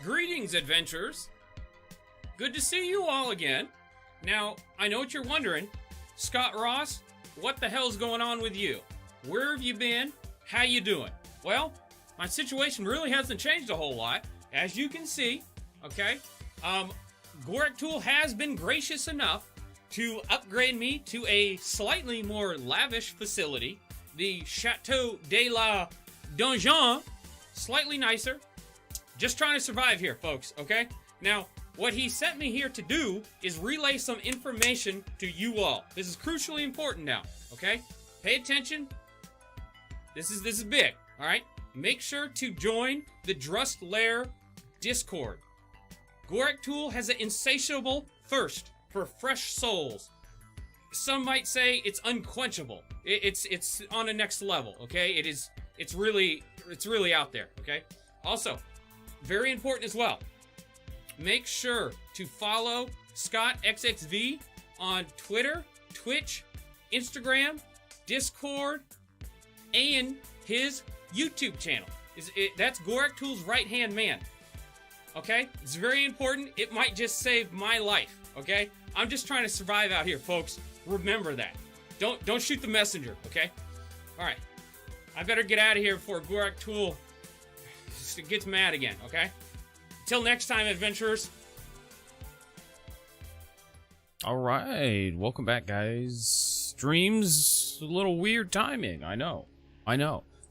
Greetings, adventurers. Good to see you all again. Now, I know what you're wondering. Scott Ross, what the hell's going on with you? Where have you been? How you doing? Well, my situation really hasn't changed a whole lot. As you can see, okay? Goraktul has been gracious enough to upgrade me to a slightly more lavish facility. The Chateau de la Donjon. Slightly nicer. Just trying to survive here, folks, okay? Now, what he sent me here to do is relay some information to you all. This is crucially important now, okay? Pay attention. This is big, all right? Make sure to join the Drust Lair Discord. Goraktul has an insatiable thirst for fresh souls. Some might say it's unquenchable. It's on a next level, okay? It's really out there, okay? Also, very important as well. Make sure to follow Scott XXV on Twitter, Twitch, Instagram, Discord, and his YouTube channel. That's Goraktul's right-hand man. Okay? It's very important. It might just save my life. Okay? I'm just trying to survive out here, folks. Remember that. Don't shoot the messenger. Okay? All right. I better get out of here before Goraktul gets mad again. Okay? Till next time, adventurers. All right, welcome back, guys. Streams a little weird timing. I know.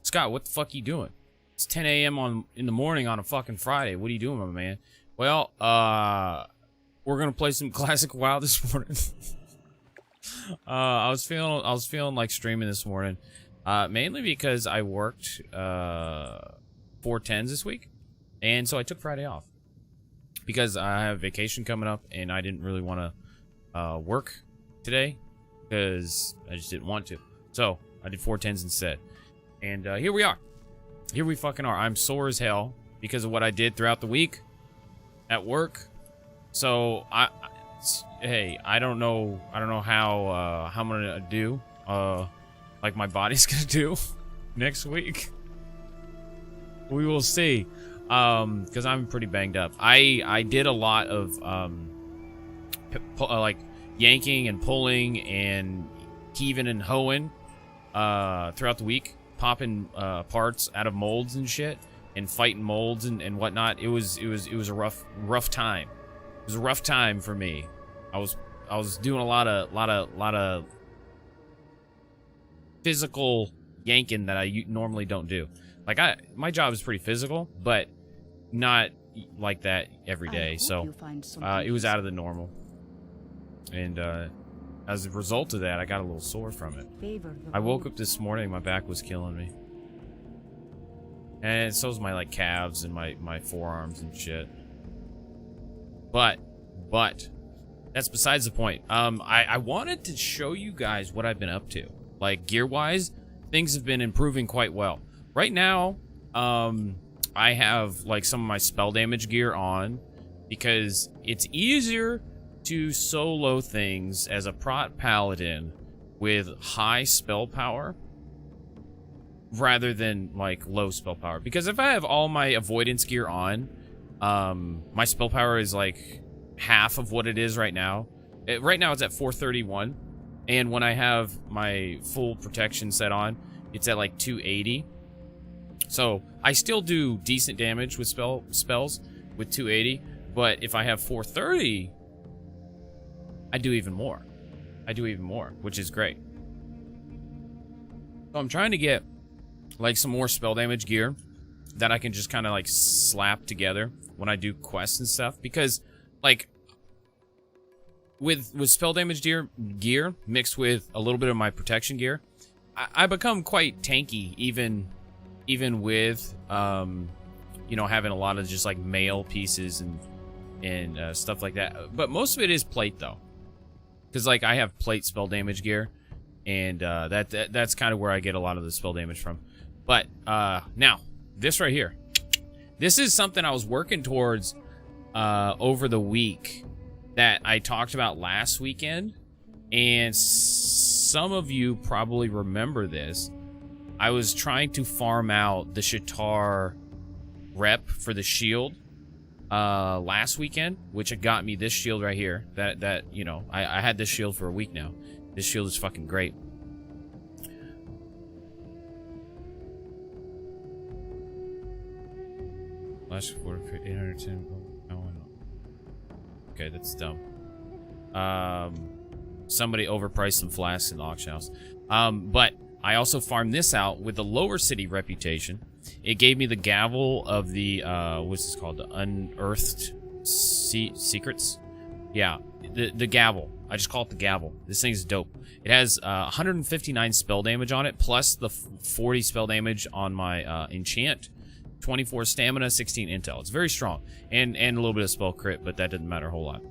Scott, what the fuck you doing? It's 10 a.m. in the morning on a fucking Friday. What are you doing, my man? Well, we're gonna play some classic WoW this morning. I was feeling like streaming this morning, mainly because I worked 4/10s this week. And so I took Friday off because I have vacation coming up and I didn't really want to work today because I just didn't want to. So I did 4/10s instead. And here we are. Here we fucking are. I'm sore as hell because of what I did throughout the week at work. So hey, I don't know how I'm gonna do like my body's gonna do next week. We will see. Because I'm pretty banged up. I did a lot of like yanking and pulling and heaving and hoeing throughout the week, popping parts out of molds and shit, and fighting molds and whatnot. It was a rough time. It was a rough time for me. I was doing a lot of physical yanking that I normally don't do. Like my job is pretty physical, but not like that every day. So it was out of the normal, and as a result of that, I got a little sore from it. I woke up this morning, my back was killing me, and so was my like calves and my forearms and shit. But that's besides the point. I wanted to show you guys what I've been up to. Like gear wise, things have been improving quite well. Right now, I have like some of my spell damage gear on because it's easier to solo things as a Prot paladin with high spell power rather than like low spell power. Because if I have all my avoidance gear on, my spell power is like half of what it is right now. Right now it's at 431, and when I have my full protection set on, it's at like 280. So I still do decent damage with spells with 280, but if I have 430, I do even more. Which is great. So I'm trying to get like some more spell damage gear that I can just kind of like slap together when I do quests and stuff, because like with spell damage gear mixed with a little bit of my protection gear, I become quite tanky even with you know, having a lot of just like mail pieces and stuff like that. But most of it is plate though, because like I have plate spell damage gear, and that's kind of where I get a lot of the spell damage from. But now this right here, this is something I was working towards over the week that I talked about last weekend, and some of you probably remember this. I was trying to farm out the Shatar rep for the shield, last weekend, which had got me this shield right here. That you know, I had this shield for a week now. This shield is fucking great. Last quarter, 810. Okay, that's dumb. Somebody overpriced some flasks in the auction house. But I also farmed this out with the lower city reputation. It gave me the gavel of the, what's this called? The unearthed secrets? Yeah, the gavel. I just call it the gavel. This thing's dope. It has 159 spell damage on it, plus the 40 spell damage on my enchant. 24 stamina, 16 intel. It's very strong. And a little bit of spell crit, but that doesn't matter a whole lot.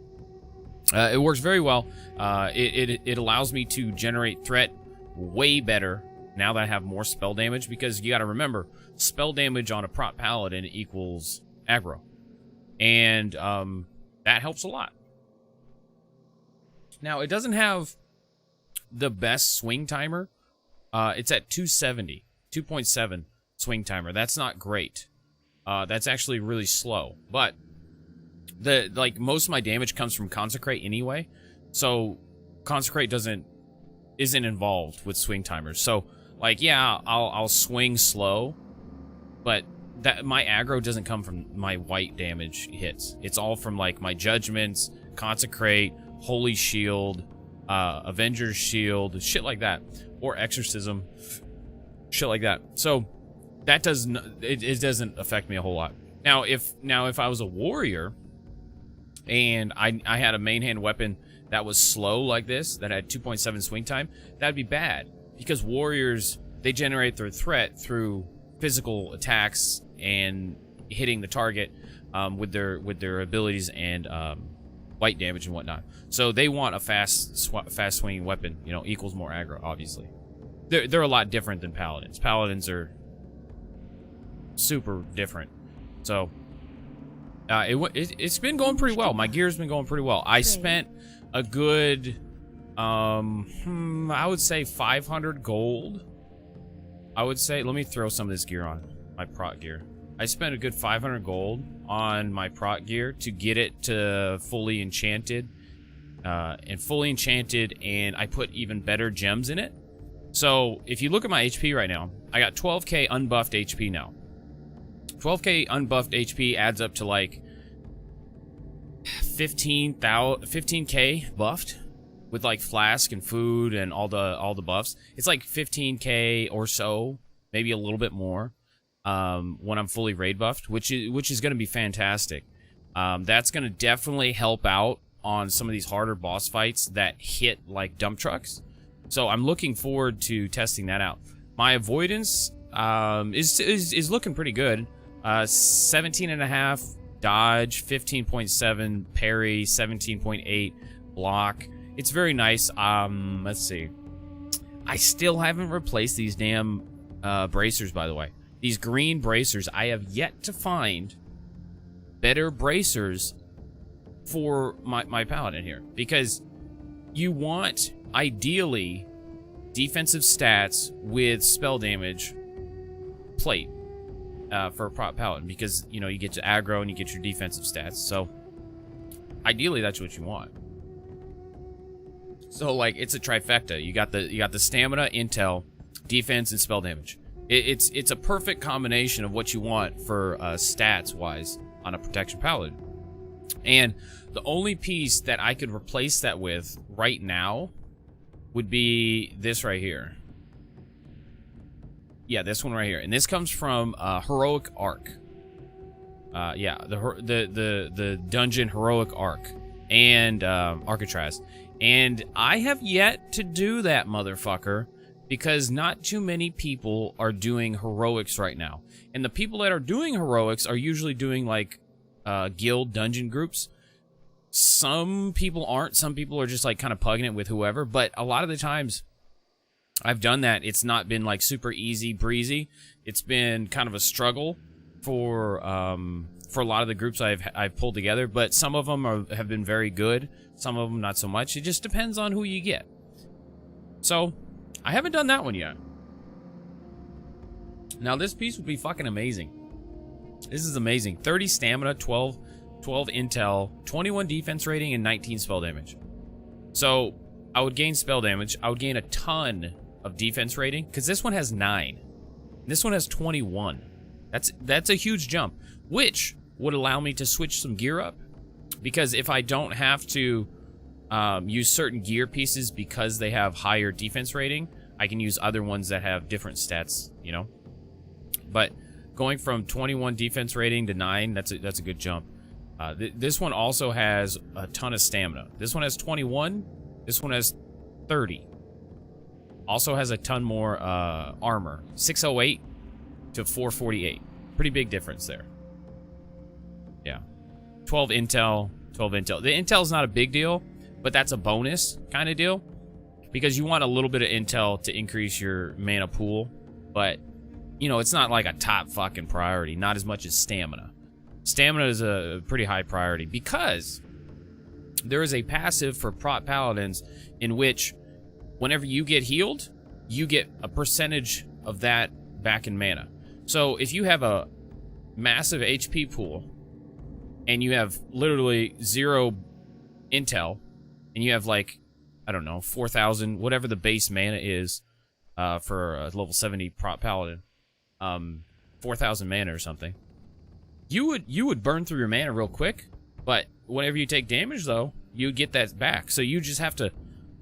It works very well. It allows me to generate threat way better now that I have more spell damage, because you got to remember, spell damage on a prot paladin equals aggro. And that helps a lot. Now, it doesn't have the best swing timer. It's at 270, 2.7 swing timer. That's not great. That's actually really slow. But most of my damage comes from consecrate anyway. So consecrate isn't involved with swing timers. So like, yeah, I'll swing slow, but that my aggro doesn't come from my white damage hits. It's all from like my judgments, consecrate, holy shield, avenger's shield, shit like that, or exorcism, shit like that. So that it doesn't affect me a whole lot. Now if I was a warrior and I had a main hand weapon that was slow like this, that had 2.7 swing time, that'd be bad, because warriors, they generate their threat through physical attacks and hitting the target with their abilities and white damage and whatnot. So they want a fast swinging weapon, you know, equals more aggro. Obviously, they're a lot different than paladins. Paladins are super different. So it's been going pretty well. My gear's been going pretty well. I spent a good I would say 500 gold. I would say, let me throw some of this gear on, my prot gear. I spent a good 500 gold on my prot gear to get it to fully enchanted. And I put even better gems in it. So if you look at my HP right now, I got 12k unbuffed HP now. 12k unbuffed HP adds up to like 15k buffed with like flask and food and all the buffs. It's like 15k or so, maybe a little bit more, when I'm fully raid buffed, which is going to be fantastic. That's going to definitely help out on some of these harder boss fights that hit like dump trucks. So I'm looking forward to testing that out. My avoidance is looking pretty good. 17.5 dodge, 15.7 parry, 17.8 block. It's very nice. Let's see. I still haven't replaced these damn bracers, by the way. These green bracers, I have yet to find better bracers for my paladin here, because you want ideally defensive stats with spell damage plate for a prot paladin, because you know you get to aggro and you get your defensive stats. So ideally that's what you want. So like, it's a trifecta. You got the stamina, intel, defense, and spell damage. It's a perfect combination of what you want for stats wise on a protection paladin. And the only piece that I could replace that with right now would be this right here. Yeah, this one right here. And this comes from Heroic Arc. Yeah, the dungeon Heroic Arc and Arcatraz. And I have yet to do that motherfucker, because not too many people are doing heroics right now. And the people that are doing heroics are usually doing like guild dungeon groups. Some people aren't. Some people are just like kind of pugging it with whoever. But a lot of the times I've done that, it's not been like super easy breezy. It's been kind of a struggle for a lot of the groups I've pulled together. But some of them have been very good. Some of them not so much. It just depends on who you get. So I haven't done that one yet. Now this piece would be fucking amazing. This is amazing. 30 stamina, 12 12 intel, 21 defense rating, and 19 spell damage. So I would gain spell damage. I would gain a ton of defense rating because this one has 9. This one has 21. That's a huge jump, which would allow me to switch some gear up, because if I don't have to use certain gear pieces because they have higher defense rating, I can use other ones that have different stats, you know. But going from 21 defense rating to 9, that's a good jump. This one also has a ton of stamina. This one has 21. This one has 30. Also has a ton more armor. 608 to 448. Pretty big difference there. Yeah. 12 intel, 12 intel. The intel is not a big deal, but that's a bonus kind of deal, because you want a little bit of intel to increase your mana pool, but you know, it's not like a top fucking priority, not as much as stamina. Stamina is a pretty high priority because there is a passive for Prot paladins in which whenever you get healed, you get a percentage of that back in mana. So if you have a massive HP pool and you have literally 0 intel and you have like, I don't know, 4,000, whatever the base mana is for a level 70 Prot paladin, 4,000 mana or something, you would burn through your mana real quick. But whenever you take damage, though, you get that back. So you just have to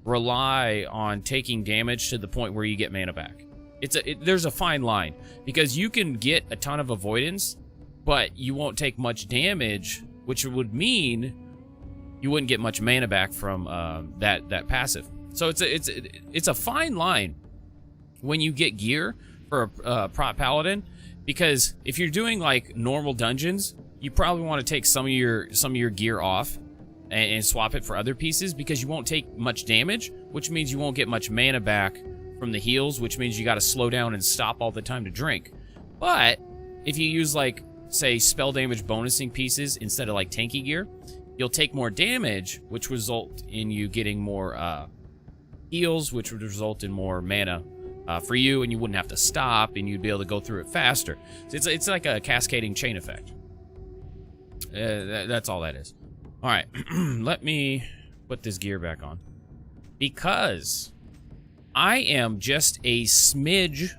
rely on taking damage to the point where you get mana back. There's a fine line, because you can get a ton of avoidance, but you won't take much damage, which would mean you wouldn't get much mana back from that passive. So it's a fine line when you get gear for a Prot paladin, because if you're doing like normal dungeons, you probably want to take some of your gear off and swap it for other pieces, because you won't take much damage, which means you won't get much mana back from the heals, which means you got to slow down and stop all the time to drink. But if you use like, say, spell damage bonusing pieces instead of like tanky gear, you'll take more damage, which result in you getting more heals, which would result in more mana for you, and you wouldn't have to stop, and you'd be able to go through it faster. So it's like a cascading chain effect. That's all that is. All right, let me put this gear back on, because I am just a smidge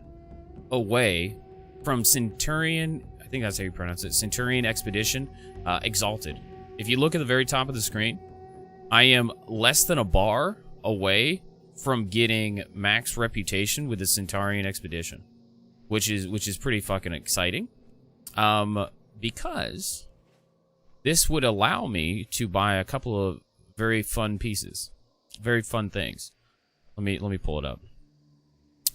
away from Centurion, I think that's how you pronounce it, Centurion Expedition Exalted. If you look at the very top of the screen, I am less than a bar away from getting max reputation with the Centurion Expedition, which is pretty fucking exciting, because this would allow me to buy a couple of very fun pieces, very fun things. Let me pull it up.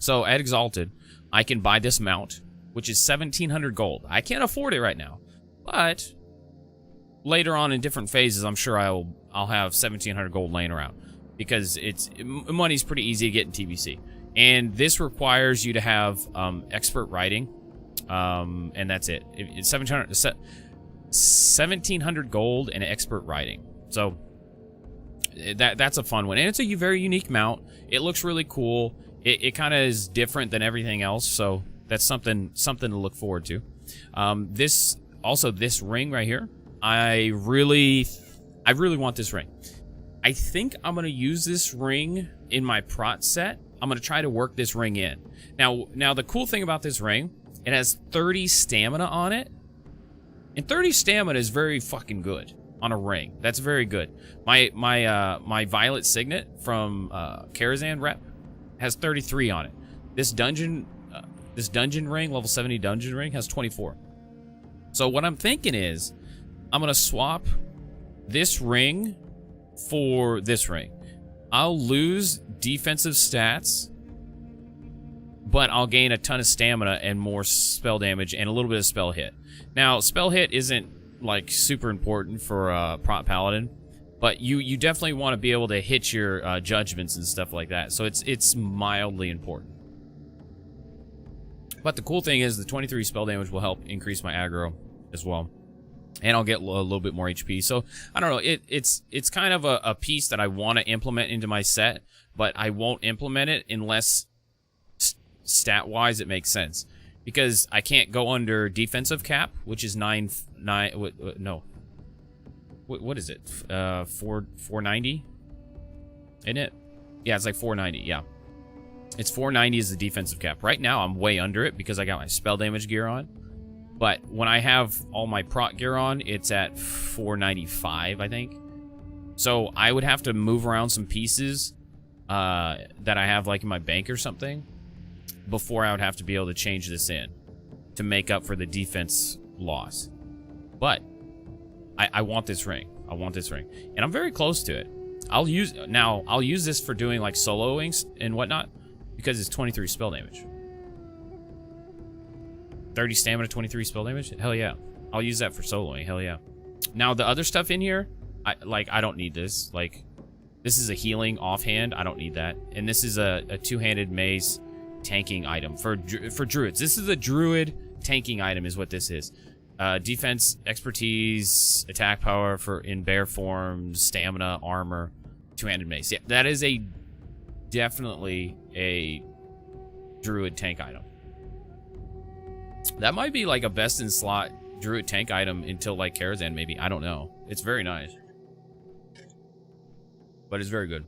So at Exalted, I can buy this mount, which is 1,700 gold. I can't afford it right now, but later on in different phases, I'm sure I'll have 1,700 gold laying around, because money's pretty easy to get in TBC, and this requires you to have expert writing, and that's it. It's 1,700 gold and expert writing. So that's a fun one, and it's a very unique mount. It looks really cool. It kind of is different than everything else, so that's something to look forward to. This ring right here, I really want this ring. I think I'm gonna use this ring in my Prot set. I'm gonna try to work this ring in. Now the cool thing about this ring, it has 30 stamina on it, and 30 stamina is very fucking good on a ring. That's very good. My Violet Signet from Karazhan rep has 33 on it. This dungeon ring, level 70 dungeon ring, has 24. So what I'm thinking is, I'm gonna swap this ring for this ring. I'll lose defensive stats, but I'll gain a ton of stamina and more spell damage and a little bit of spell hit. Now, spell hit isn't like super important for Prot paladin, but you definitely want to be able to hit your judgments and stuff like that. So it's mildly important. But the cool thing is the 23 spell damage will help increase my aggro as well, and I'll get a little bit more HP. So I don't know. It's kind of a piece that I want to implement into my set, but I won't implement it unless stat-wise it makes sense, because I can't go under defensive cap, which is 9. No, what is it? 490? Isn't it? Yeah, it's like 490. Yeah, it's 490 is the defensive cap. Right now, I'm way under it because I got my spell damage gear on. But when I have all my prot gear on, it's at 495, I think. So I would have to move around some pieces that I have like in my bank or something before I would have to be able to change this in to make up for the defense loss. But I want this ring. I want this ring. And I'm very close to it. I'll use this for doing like soloing and whatnot because it's 23 spell damage. 30 stamina, 23 spell damage? Hell yeah. I'll use that for soloing. Hell yeah. Now, the other stuff in here, I don't need this. Like, this is a healing offhand. I don't need that. And this is a two-handed mace tanking item for druids. This is a druid tanking item is what this is. Defense, expertise, attack power in bear form, stamina, armor, two-handed mace. Yeah, that is definitely a druid tank item. That might be like a best in slot druid tank item until like Karazhan maybe. I don't know. It's very nice. But it's very good.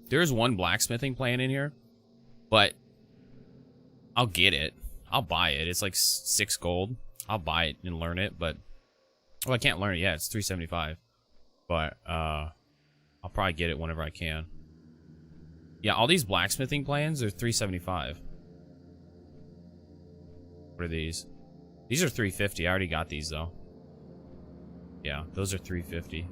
There's one blacksmithing plan in here, but I'll get it. I'll buy it. It's like 6 gold. I'll buy it and learn it, but well, I can't learn it yet. It's 375. But I'll probably get it whenever I can. Yeah, all these blacksmithing plans are 375. What are these? These are 350. I already got these though. Yeah, those are 350.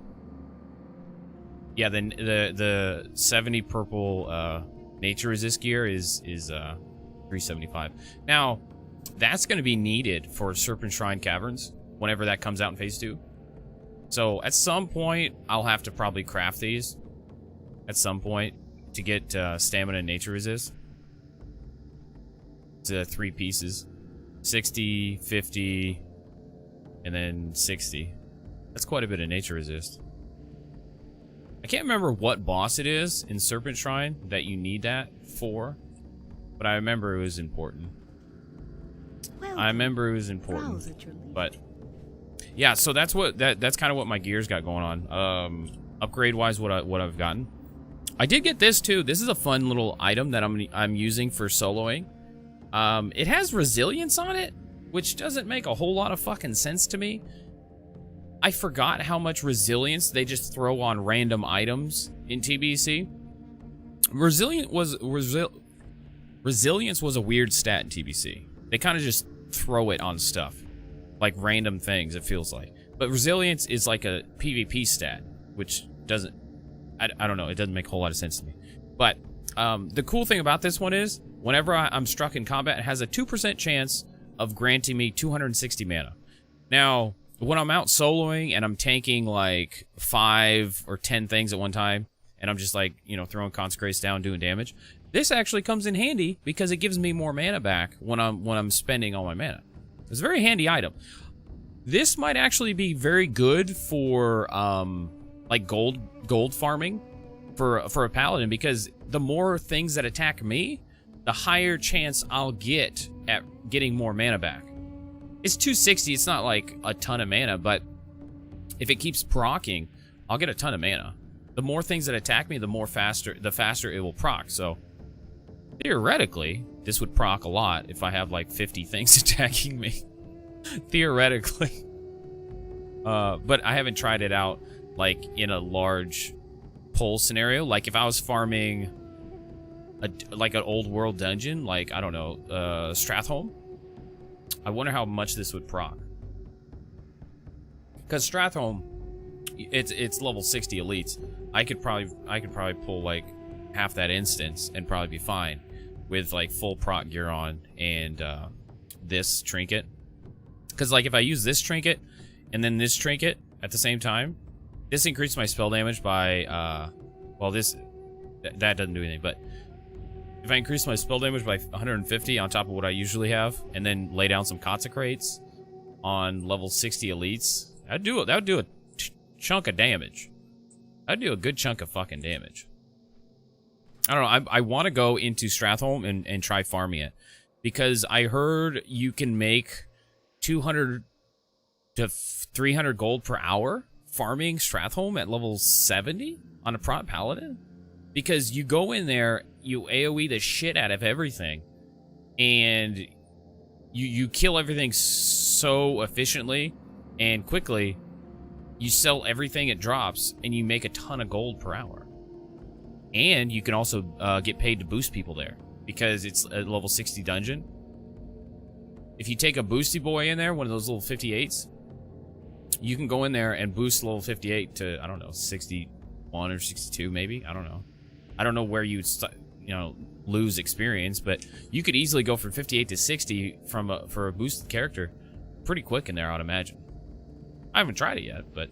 Yeah, then the 70 purple nature resist gear is 375. Now, that's going to be needed for Serpent Shrine Caverns whenever that comes out in Phase 2. So at some point, I'll have to probably craft these at some point to get stamina and nature resist. It's 3 pieces. 60, 50, and then 60. That's quite a bit of nature resist. I can't remember what boss it is in Serpent Shrine that you need that for, but I remember it was important. Well, I remember it was important. But yeah, so that's kind of what my gear's got going on. Upgrade wise, what I've gotten. I did get this too. This is a fun little item that I'm using for soloing. It has resilience on it, which doesn't make a whole lot of fucking sense to me. I forgot how much resilience they just throw on random items in TBC. Resilience was a weird stat in TBC. They kind of just throw it on stuff, like random things, it feels like. But resilience is like a PvP stat, which doesn't, I don't know, it doesn't make a whole lot of sense to me. But the cool thing about this one is, whenever I'm struck in combat, it has a 2% chance of granting me 260 mana. Now, when I'm out soloing and I'm tanking like 5 or 10 things at one time, and I'm just like, you know, throwing consecrates down, doing damage, this actually comes in handy because it gives me more mana back when I'm spending all my mana. It's a very handy item. This might actually be very good for like gold farming for a paladin, because the more things that attack me, the higher chance I'll get at getting more mana back. It's 260, it's not like a ton of mana, but if it keeps proccing, I'll get a ton of mana. The more things that attack me, the faster it will proc. So theoretically, this would proc a lot if I have like 50 things attacking me. Theoretically. But I haven't tried it out like in a large pull scenario. Like if I was farming like an old world dungeon, like, I don't know, Stratholme, I wonder how much this would proc. Because Stratholme, it's level 60 elites. I could probably pull like half that instance and probably be fine with like full proc gear on and this trinket. Because like if I use this trinket and then this trinket at the same time, this increases my spell damage by well, that doesn't do anything, but if I increase my spell damage by 150 on top of what I usually have, and then lay down some consecrates on level 60 elites, that would do a chunk of damage. That'd do a good chunk of fucking damage. I don't know. I want to go into Stratholme and try farming it, because I heard you can make 200 to 300 gold per hour farming Stratholme at level 70 on a Prot paladin, because you go in there, you AoE the shit out of everything, and you kill everything so efficiently and quickly. You sell everything it drops, and you make a ton of gold per hour. And you can also get paid to boost people there, because it's a level 60 dungeon. If you take a boosty boy in there, one of those little 58s, you can go in there and boost level 58 to, I don't know, 61 or 62 maybe. I don't know. I don't know where you'd, lose experience, but you could easily go from 58 to 60 for a boosted character pretty quick in there, I'd imagine. I haven't tried it yet, but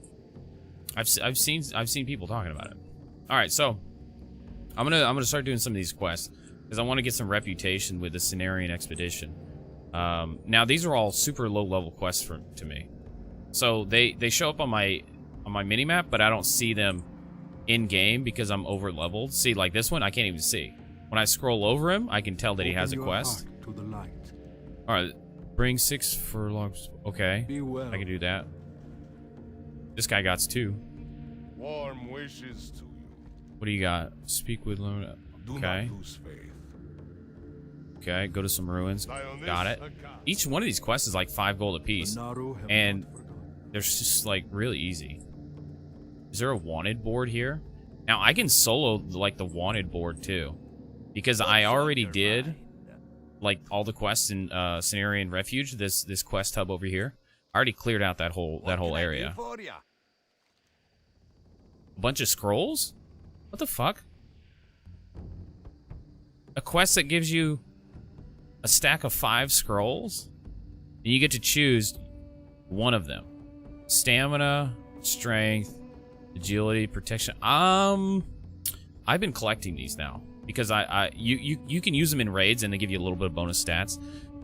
I've seen people talking about it. All right, so I'm gonna start doing some of these quests because I want to get some reputation with the Cenarian Expedition. Now these are all super low level quests to me, so they show up on my minimap, but I don't see them in game because I'm over leveled. See, like this one, I can't even see. When I scroll over him, I can tell that he has a quest. All right, bring 6 furlongs. Okay, I can do that. This guy got 2. Warm wishes to you. What do you got? Speak with Luna. Okay. Okay, go to some ruins. Got it. Each one of these quests is like 5 gold apiece, and they're just like really easy. Is there a wanted board here? Now I can solo like the wanted board too, because I already did like all the quests in Cenarian Refuge. This quest hub over here. I already cleared out that whole area. A bunch of scrolls? What the fuck? A quest that gives you a stack of 5 scrolls, and you get to choose one of them. Stamina, strength, agility, protection. I've been collecting these now because you can use them in raids and they give you a little bit of bonus stats.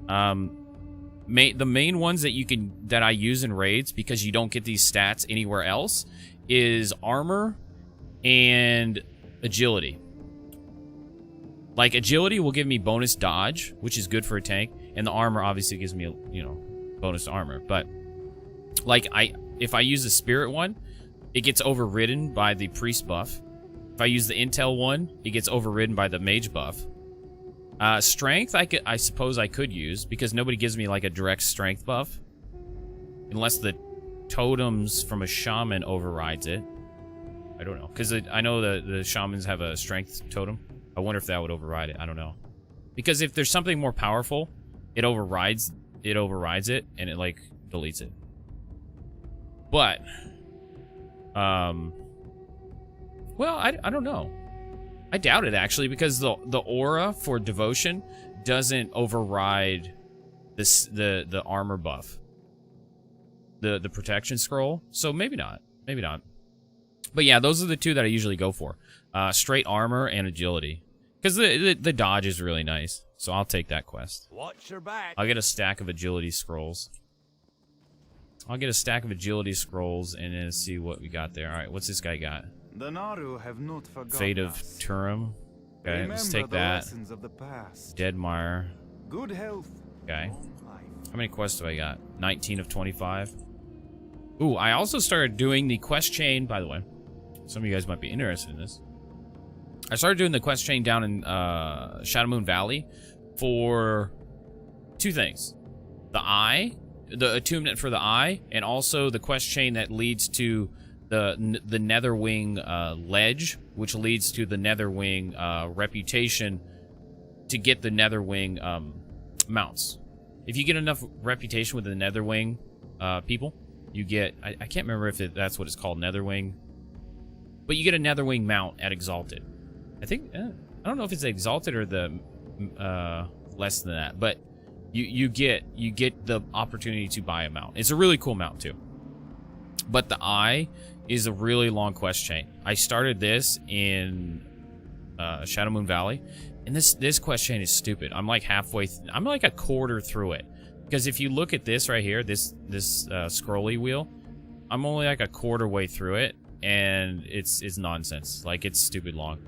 The main ones that I use in raids, because you don't get these stats anywhere else, is armor and agility. Like agility will give me bonus dodge, which is good for a tank, and the armor obviously gives me bonus armor. But like if I use the spirit one, it gets overridden by the priest buff. If I use the intel one, it gets overridden by the mage buff. Strength, I suppose I could use, because nobody gives me like a direct strength buff, unless the totems from a shaman overrides it. I don't know, because I know the shamans have a strength totem. I wonder if that would override it. I don't know, because if there's something more powerful, it overrides it, and it like deletes it. But well, I don't know. I doubt it, actually, because the aura for devotion doesn't override the armor buff, the protection scroll. So maybe not. But yeah, those are the 2 that I usually go for: straight armor and agility, because the dodge is really nice. So I'll take that quest. Watch your back. I'll get a stack of agility scrolls. And then see what we got there. All right, what's this guy got? The Naru have not forgotten Fate of us. Turum. Okay, Remember let's take the that. lessons of the past. Deadmire. Good health. Okay. long life. How many quests do I got? 19 of 25. Ooh, I also started doing the quest chain, by the way. Some of you guys might be interested in this. I started doing the quest chain down in Shadowmoon Valley for 2 things. The eye, the attunement for the eye, and also the quest chain that leads to the Netherwing ledge, which leads to the Netherwing reputation to get the Netherwing mounts. If you get enough reputation with the Netherwing people, you get, I can't remember if that's what it's called, Netherwing, but you get a Netherwing mount at Exalted. I think, I don't know if it's Exalted or the less than that, but you get the opportunity to buy a mount. It's a really cool mount too. But the eye is a really long quest chain. I started this in Shadowmoon Valley, and this quest chain is stupid. I'm like halfway. I'm like a quarter through it, because if you look at this right here, this scrolly wheel, I'm only like a quarter way through it, and it's nonsense. Like, it's stupid long.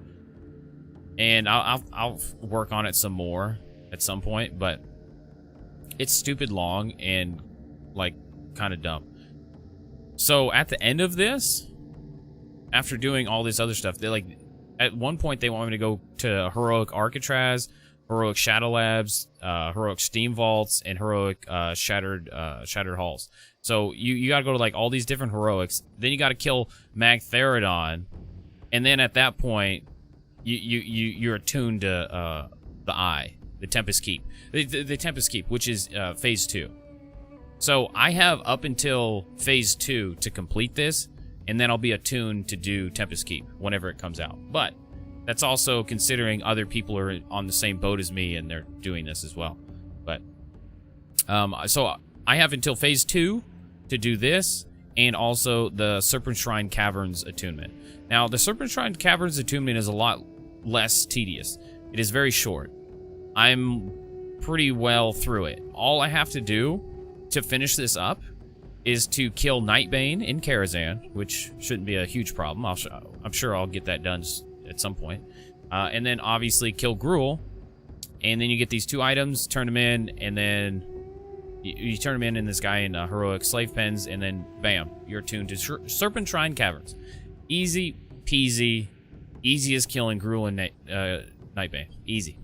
And I'll work on it some more at some point, but it's stupid long and like kind of dumb. So at the end of this, after doing all this other stuff, they like at one point they want me to go to Heroic Arcatraz, Heroic Shadow Labs, Heroic Steam Vaults, and Heroic Shattered Halls. So you got to go to like all these different heroics. Then you got to kill Magtheridon, and then at that point, you're attuned to the Eye, the Tempest Keep, the Tempest Keep, which is phase 2. So I have up until phase 2 to complete this, and then I'll be attuned to do Tempest Keep whenever it comes out. But that's also considering other people are on the same boat as me and they're doing this as well. But so I have until phase 2 to do this, and also the Serpent Shrine Caverns attunement. Now, the Serpent Shrine Caverns attunement is a lot less tedious. It is very short. I'm pretty well through it. All I have to do to finish this up is to kill Nightbane in Karazhan, which shouldn't be a huge problem. I'm sure I'll get that done at some point. And then obviously kill Gruul, and then you get these 2 items, turn them in, and then you turn them in this guy in Heroic Slave Pens, and then bam, you're attuned to Serpent Shrine Caverns. Easy peasy, easy as killing Gruul and Nightbane. Easy.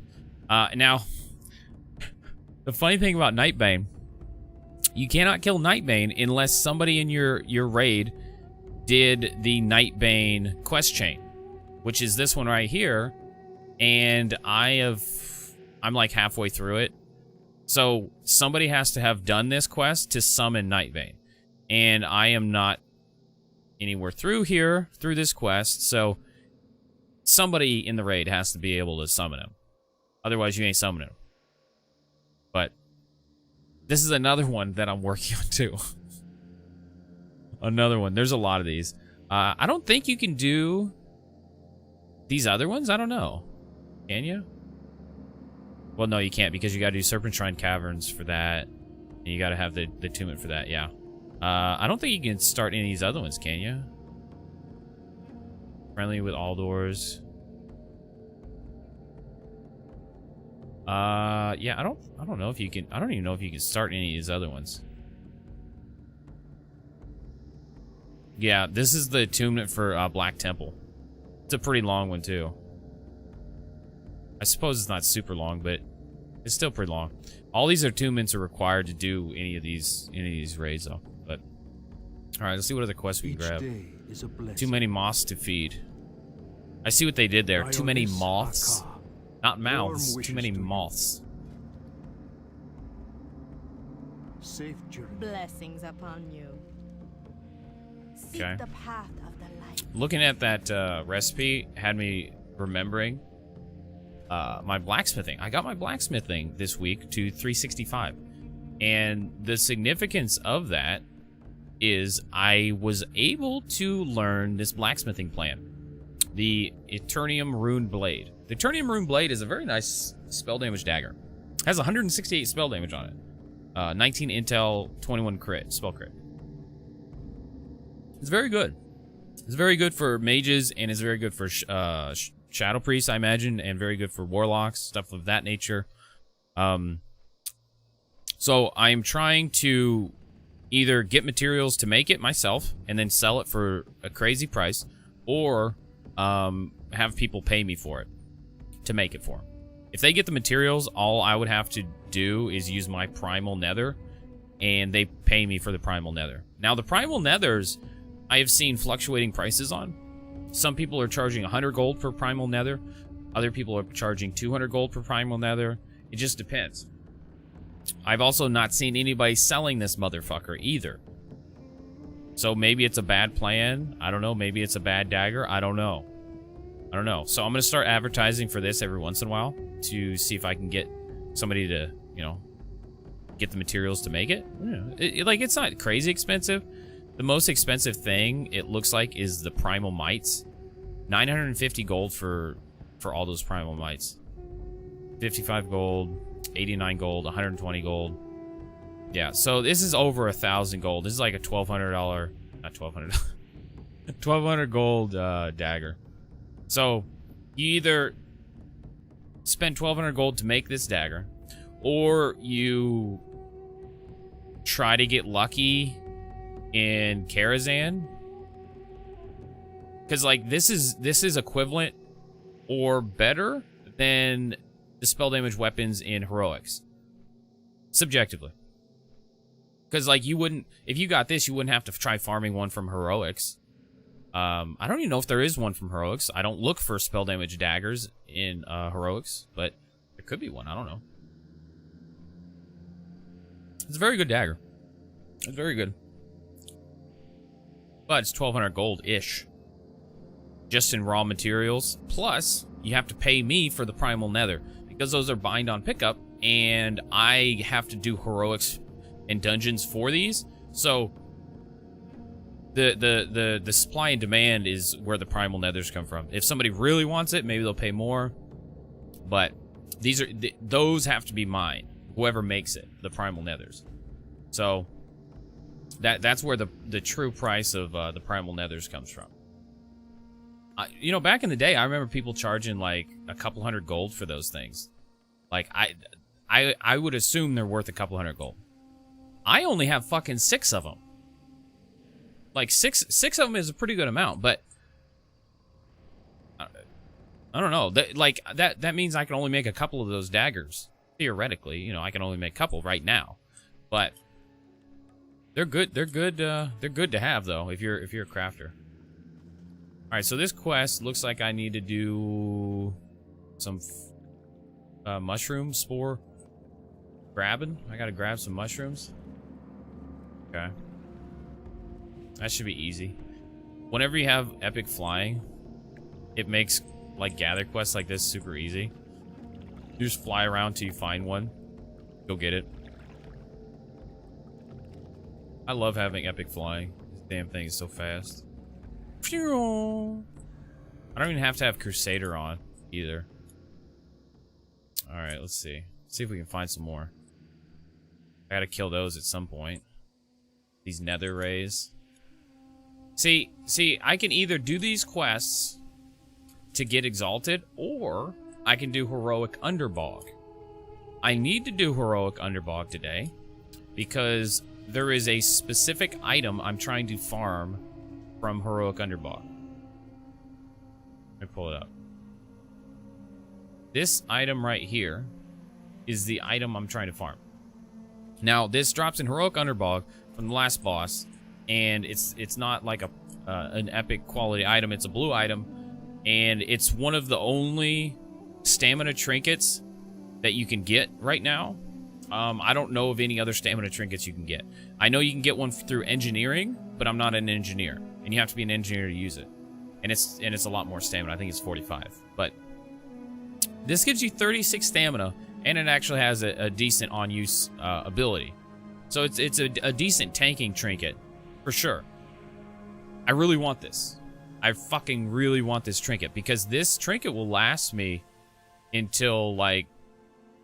Now, the funny thing about Nightbane, you cannot kill Nightbane unless somebody in your raid did the Nightbane quest chain, which is this one right here, and I'm like halfway through it. So somebody has to have done this quest to summon Nightbane, and I am not anywhere through this quest, so somebody in the raid has to be able to summon him. Otherwise, you ain't summoning him. But this is another one that I'm working on too. Another one. There's a lot of these. I don't think you can do these other ones. I don't know. Can you? Well, no, you can't, because you got to do Serpent Shrine Caverns for that. And you got to have the attunement for that, yeah. I don't think you can start any of these other ones, can you? Friendly with all doors. Yeah, I don't know if you can. I don't even know if you can start any of these other ones. Yeah, this is the attunement for Black Temple. It's a pretty long one too. I suppose it's not super long, but it's still pretty long. All these attunements are required to do any of these raids though. But all right, let's see what other quests we can grab. Too many moths to feed. I see what they did there. Too many moths. Not mouths, too many moths. Safe journey. Blessings upon you. Seek Okay. the path of the light. Looking at that recipe had me remembering my blacksmithing. I got my blacksmithing this week to 365. And the significance of that is I was able to learn this blacksmithing plan. The Eternium Rune Blade. The Eternium Rune Blade is a very nice spell damage dagger. Has 168 spell damage on it. 19 intel, 21 crit, spell crit. It's very good. It's very good for mages, and it's very good for shadow priests, I imagine, and very good for warlocks, stuff of that nature. So I'm trying to either get materials to make it myself and then sell it for a crazy price, or have people pay me for it to make it for them. If they get the materials, all I would have to do is use my primal nether, and they pay me for the primal nether. Now, the primal nethers, I have seen fluctuating prices on. Some people are charging 100 gold per primal nether. Other people are charging 200 gold per primal nether. It just depends. I've also not seen anybody selling this motherfucker either. So maybe it's a bad plan. I don't know. Maybe it's a bad dagger. I don't know. So I'm going to start advertising for this every once in a while to see if I can get somebody to, get the materials to make it. It's not crazy expensive. The most expensive thing, it looks like, is the primal mites. 950 gold for all those primal mites. 55 gold, 89 gold, 120 gold. Yeah, so this is over 1,000 gold. This is like a $1,200, not 1,200, 1,200 gold dagger. So you either spend 1,200 gold to make this dagger, or you try to get lucky in Karazhan. Because, like, this is equivalent or better than the spell damage weapons in Heroics. Subjectively. Because, like, you wouldn't... If you got this, you wouldn't have to try farming one from Heroics. I don't even know if there is one from Heroics. I don't look for spell damage daggers in Heroics, but there could be one. I don't know. It's a very good dagger. It's very good. But it's 1,200 gold-ish. Just in raw materials. Plus, you have to pay me for the Primal Nether. Because those are bind on pickup, and I have to do Heroics and dungeons for these. So, the supply and demand is where the Primal Nethers come from. If somebody really wants it, maybe they'll pay more. But those have to be mine. Whoever makes it, the Primal Nethers. So, that's where the true price of the Primal Nethers comes from. You know, back in the day, I remember people charging like a couple hundred gold for those things. Like, I would assume they're worth a couple hundred gold. I only have fucking 6 of them. Like, six of them is a pretty good amount, but I don't know. That means I can only make a couple of those daggers. Theoretically, you know, I can only make a couple right now. But they're good. They're good to have though if you're a crafter. All right, so this quest looks like I need to do some mushroom spore grabbing. I gotta grab some mushrooms. Okay. That should be easy. Whenever you have epic flying, it makes like gather quests like this super easy. You just fly around till you find one. Go get it. I love having epic flying. This damn thing is so fast. I don't even have to have Crusader on either. Alright, let's see. Let's see if we can find some more. I gotta kill those at some point. These nether rays. See, I can either do these quests to get exalted, or I can do heroic underbog. I need to do heroic underbog today because there is a specific item I'm trying to farm from heroic underbog. Let me pull it up. This item right here is the item I'm trying to farm. Now, this drops in heroic underbog from the last boss, and it's not like an epic quality item. It's a blue item, and it's one of the only stamina trinkets that you can get right now. I don't know of any other stamina trinkets you can get. I know you can get one through engineering, but I'm not an engineer, and you have to be an engineer to use it. And it's a lot more stamina. I think it's 45. But this gives you 36 stamina, and it actually has a decent on-use ability. So it's a decent tanking trinket, for sure. I really want this. I fucking really want this trinket, because this trinket will last me until, like,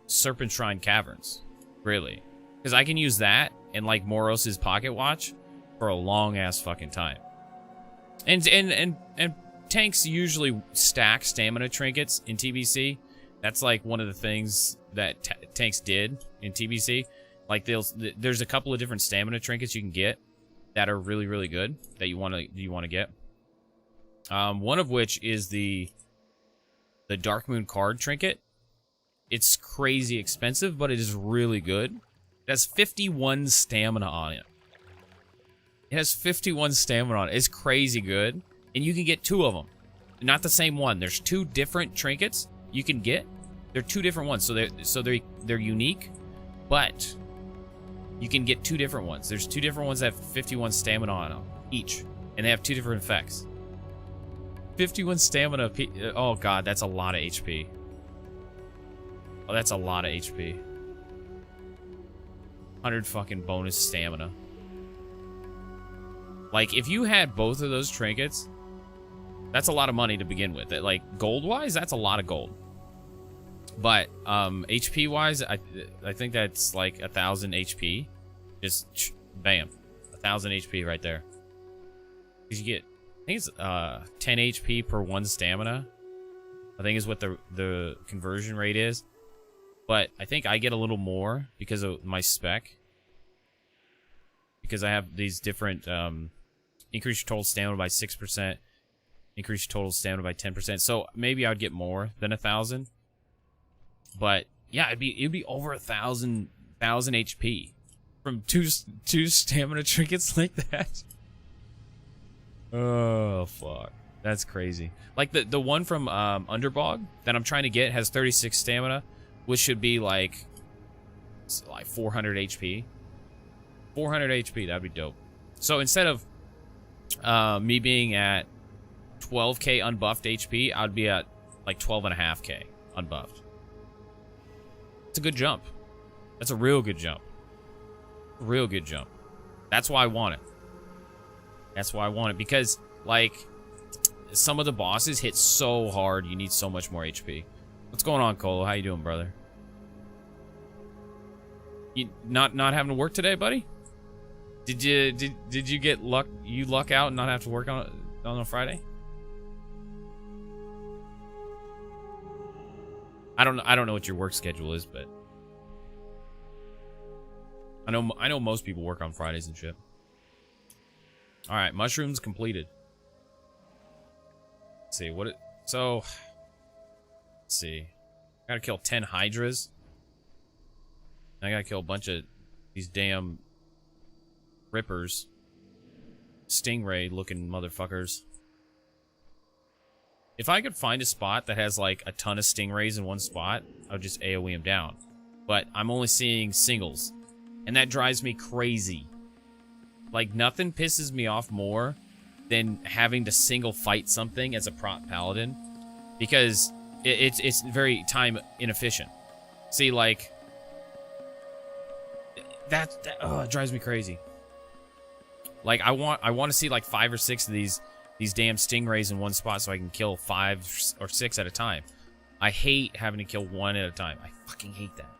Serpent Shrine Caverns. Really. Because I can use that and, like, Moros' pocket watch for a long-ass fucking time. And tanks usually stack stamina trinkets in TBC. That's, like, one of the things that tanks did in TBC. Like, there's a couple of different stamina trinkets you can get that are really, really good that you want to get. One of which is the Dark Moon card trinket. It's crazy expensive, but it is really good. It has 51 stamina on it. It has 51 stamina on it. It's crazy good. And you can get 2 of them. Not the same one. There's 2 different trinkets you can get. They're 2 different ones. So they're unique, but you can get 2 different ones. There's 2 different ones that have 51 stamina on them each. And they have 2 different effects. 51 stamina. Oh god, that's a lot of HP. Oh, that's a lot of HP. 100 fucking bonus stamina. Like, if you had both of those trinkets, that's a lot of money to begin with. Like, gold-wise, that's a lot of gold. But, HP-wise, I think that's like 1,000 HP. Just, bam. 1,000 HP right there. Because you get, I think it's 10 HP per 1 stamina. I think is what the conversion rate is. But I think I get a little more because of my spec. because I have these different increase your total stamina by 6%, increase your total stamina by 10%. So maybe I would get more than 1,000. But yeah, it'd be over 1,000 HP from two stamina trinkets like that. Oh fuck, that's crazy. Like the one from Underbog that I'm trying to get has 36 stamina, which should be like 400 HP. 400 HP, that'd be dope. So instead of me being at 12k unbuffed HP, I'd be at like 12.5k unbuffed. It's a good jump. That's a real good jump. Real good jump. That's why I want it. That's why I want it, because like some of the bosses hit so hard, you need so much more HP. What's going on, Colo? How you doing, brother? You not having to work today, buddy? Did you get luck? You luck out and not have to work on a Friday? I don't know what your work schedule is, but I know most people work on Fridays and shit. All right, mushrooms completed. Let's see what it. So let's see. I gotta kill 10 hydras. I gotta kill a bunch of these damn rippers, stingray looking motherfuckers. If I could find a spot that has like a ton of stingrays in one spot, I would just AoE them down. But I'm only seeing singles, and that drives me crazy. Like, nothing pisses me off more than having to single fight something as a prot paladin, because it's very time inefficient. See, like that it drives me crazy. Like, I want to see like 5 or 6 of these damn stingrays in one spot so I can kill 5 or 6 at a time. I hate having to kill one at a time. I fucking hate that.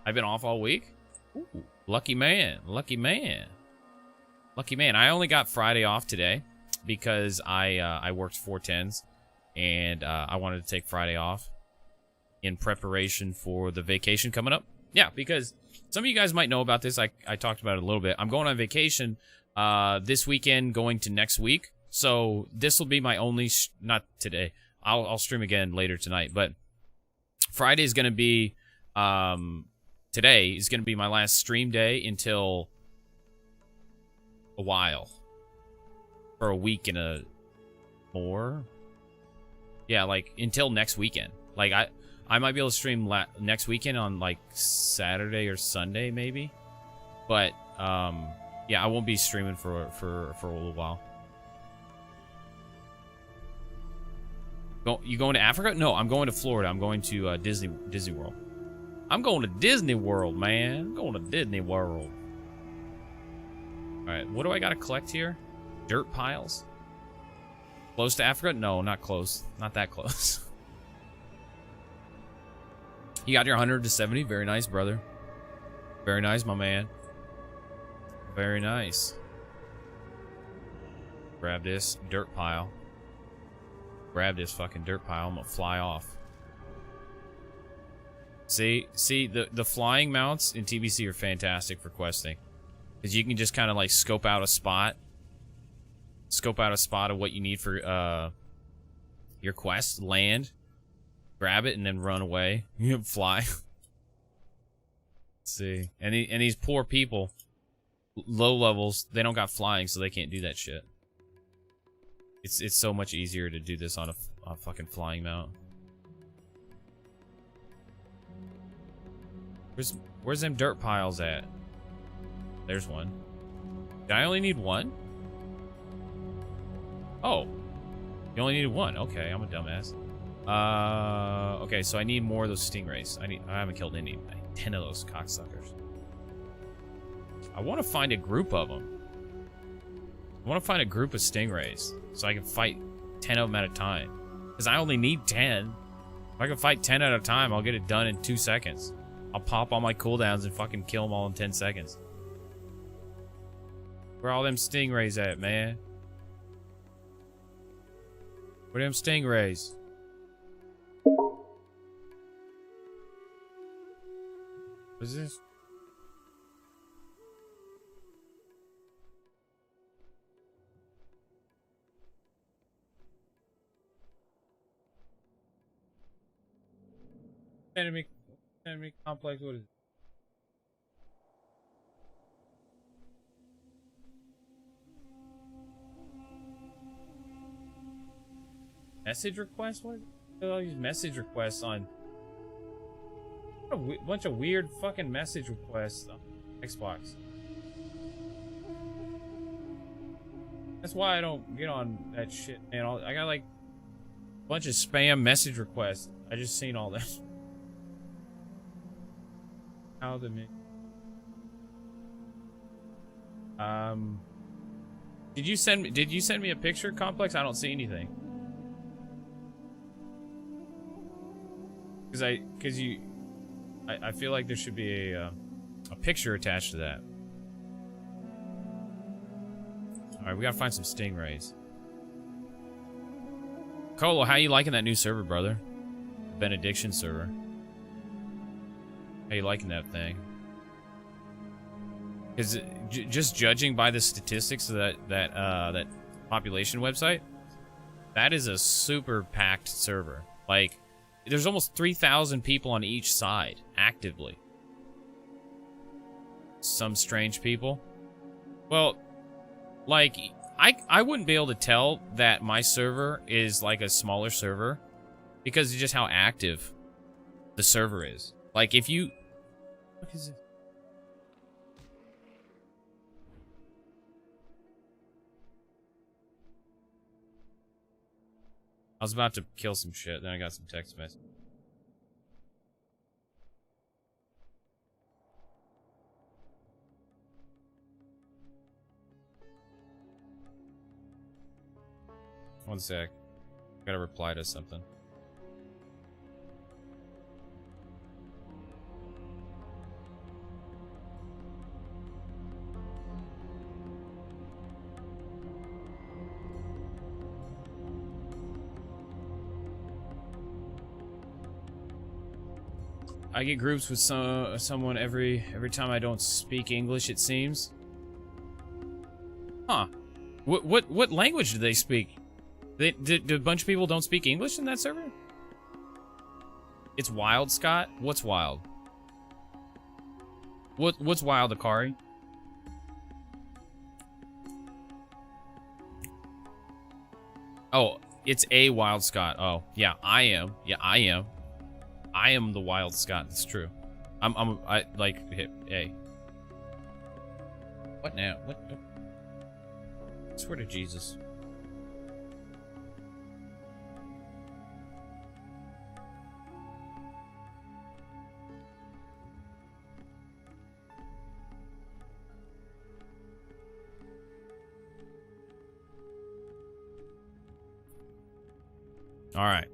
I've been off all week. Ooh, lucky man, lucky man. Lucky man. I only got Friday off today because I worked 4/10s, and I wanted to take Friday off in preparation for the vacation coming up. Yeah, because some of you guys might know about this. I talked about it a little bit. I'm going on vacation this weekend, going to next week. So this will be my only, not today. I'll stream again later tonight, but Friday is going to be, today is going to be my last stream day until a while. For a week and a more. Yeah, like until next weekend. Like I might be able to stream next weekend on like Saturday or Sunday maybe. But yeah, I won't be streaming for a little while. You going to Africa? No, I'm going to Florida. I'm going to Disney World. I'm going to Disney World, man. I'm going to Disney World. All right, what do I got to collect here? Dirt piles? Close to Africa? No, not close. Not that close. You got your 100 to 70. Very nice, brother. Very nice, my man. Very nice. Grab this dirt pile. Grab this fucking dirt pile. I'm gonna fly off. See, the flying mounts in TBC are fantastic for questing, because you can just kind of like scope out a spot of what you need for your quest, land, grab it, and then run away. You fly. Let's see, and these poor people, low levels, they don't got flying, so they can't do that shit. It's so much easier to do this on a fucking flying mount. Where's them dirt piles at? There's one. Did I only need one? Oh, you only needed one. Okay, I'm a dumbass. Okay, so I need more of those stingrays. I haven't killed any. I need 10 of those cocksuckers. I want to find a group of them. I want to find a group of stingrays so I can fight 10 of them at a time. Because I only need 10. If I can fight 10 at a time, I'll get it done in 2 seconds. I'll pop all my cooldowns and fucking kill them all in 10 seconds. Where all them stingrays at, man? Where them stingrays? What is this? Enemy complex, what is it? Message request? What? All these message requests on. What a bunch of weird fucking message requests on Xbox. That's why I don't get on that shit, man. I got like a bunch of spam message requests. I just seen all that. How the Did you send me a picture, Complex? I don't see anything. I feel like there should be a picture attached to that. Alright, we gotta find some stingrays. Colo, how you liking that new server, brother? Benediction server. How you liking that thing? Is just judging by the statistics of that population website, that is a super packed server. Like, there's almost 3,000 people on each side actively. Some strange people. Well, like, I wouldn't be able to tell that my server is like a smaller server because of just how active the server is. Like, if you... What is it? I was about to kill some shit, then I got some text message. One sec. Gotta reply to something. I get groups with someone every time I don't speak English, it seems. Huh. What language do they speak? Do a bunch of people don't speak English in that server? It's wild, Scott? What's wild? What's wild, Akari? Oh, it's a wild Scott. Oh, yeah, I am. Yeah, I am. I am the wild Scott. That's true. I like hey. What now? What? I swear to Jesus. All right.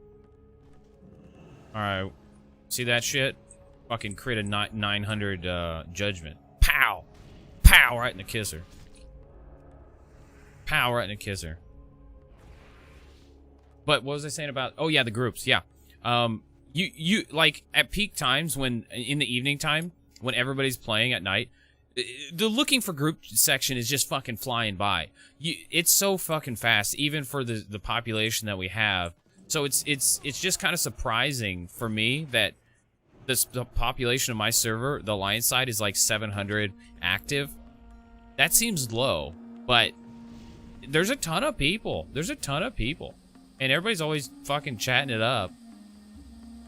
See that shit? Fucking crit a 900 judgment. Pow! Pow! Right in the kisser. Pow! Right in the kisser. But what was I saying about... Oh, yeah, the groups. Yeah. You like, at peak times when... In the evening time, when everybody's playing at night, the looking for group section is just fucking flying by. It's so fucking fast, even for the population that we have. So it's just kind of surprising for me that the population of my server, the Alliance side, is like 700 active. That seems low, but there's a ton of people. There's a ton of people. And everybody's always fucking chatting it up.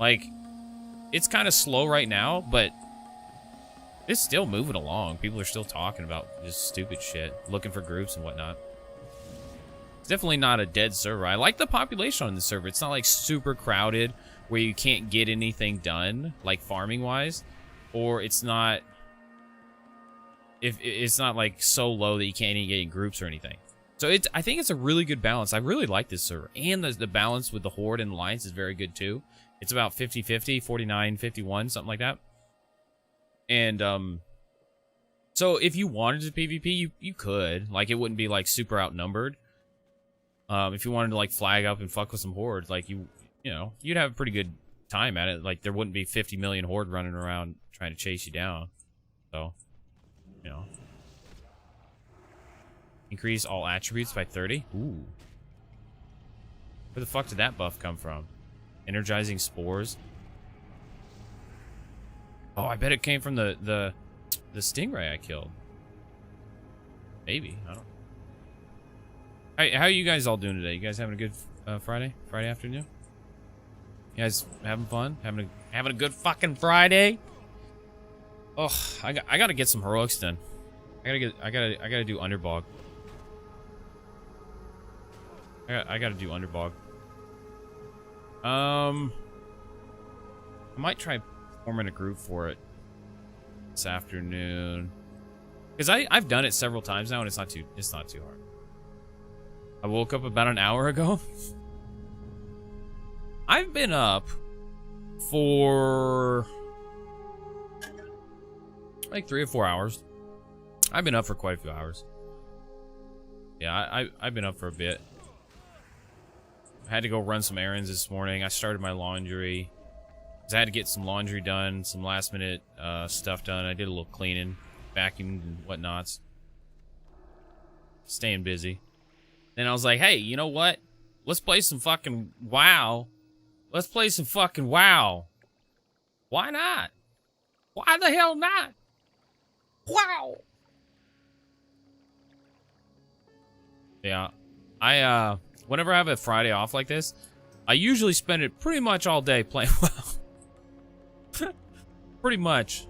Like, it's kind of slow right now, but it's still moving along. People are still talking about just stupid shit, looking for groups and whatnot. It's definitely not a dead server. I like the population on the server. It's not like super crowded where you can't get anything done, like farming wise, or it's not like so low that you can't even get in groups or anything. So I think it's a really good balance. I really like this server, and the balance with the Horde and Alliance is very good too. It's about 50-50, 49-51, something like that. And so if you wanted to PvP, you could. Like, it wouldn't be like super outnumbered. If you wanted to like flag up and fuck with some Horde, like you know, you'd have a pretty good time at it. Like, there wouldn't be 50 million Horde running around trying to chase you down. So, you know. Increase all attributes by 30. Ooh. Where the fuck did that buff come from? Energizing spores. Oh, I bet it came from the stingray I killed. Maybe. I don't know. Hey, how are you guys all doing today? You guys having a good Friday afternoon? You guys having fun? Having a good fucking Friday? Oh, I gotta get some heroics done. I gotta do underbog. I gotta do underbog. I might try forming a group for it this afternoon, because I've done it several times now and it's not too hard. I woke up about an hour ago. I've been up for like 3 or 4 hours. I've been up for quite a few hours. Yeah, I've been up for a bit. I had to go run some errands this morning. I started my laundry. 'Cause I had to get some laundry done, some last minute stuff done. I did a little cleaning, vacuumed and whatnots. Staying busy. Then I was like, hey, you know what? Let's play some fucking WoW. Let's play some fucking WoW. Why not? Why the hell not? Wow. Yeah. Whenever I have a Friday off like this, I usually spend it pretty much all day playing WoW. Pretty much.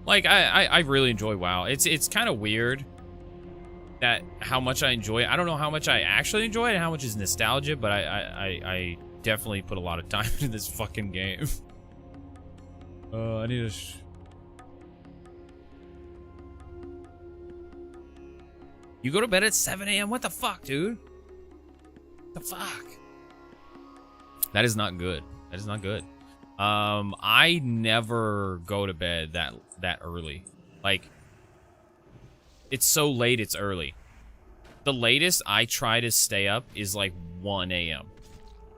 Like, I really enjoy WoW. It's kind of weird that how much I enjoy it. I don't know how much I actually enjoy it and how much is nostalgia, but I definitely put a lot of time into this fucking game. I need to... You go to bed at 7 a.m.? What the fuck, dude? What the fuck? That is not good. That is not good. I never go to bed that early. Like, it's so late, it's early. The latest I try to stay up is like 1 a.m.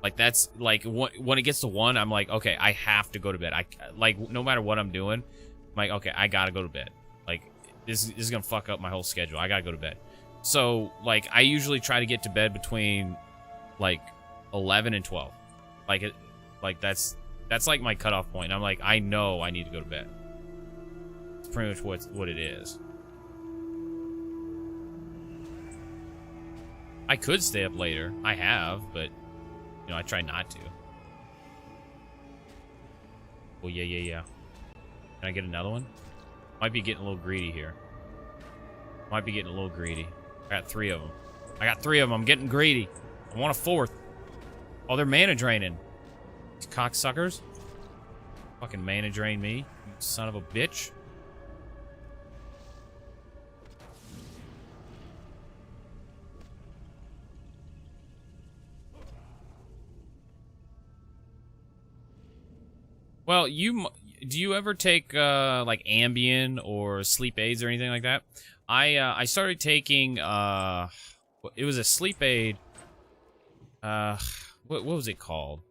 Like, that's like when it gets to 1, I'm like, okay, I have to go to bed. Like, no matter what I'm doing, I'm like, okay, I gotta go to bed. Like, this is gonna fuck up my whole schedule. I gotta go to bed. So, like, I usually try to get to bed between like 11 and 12. Like that's like my cutoff point. I'm like, I know I need to go to bed. It's pretty much what it is. I could stay up later. I have, but you know, I try not to. Oh yeah. Can I get another one? Might be getting a little greedy here. Might be getting a little greedy. I got 3 of them. I'm getting greedy. I want a 4th. Oh, they're mana draining. These cocksuckers. Fucking mana drain me, you son of a bitch. Well, do you ever take like Ambien or sleep aids or anything like that? I started taking it was a sleep aid. What was it called?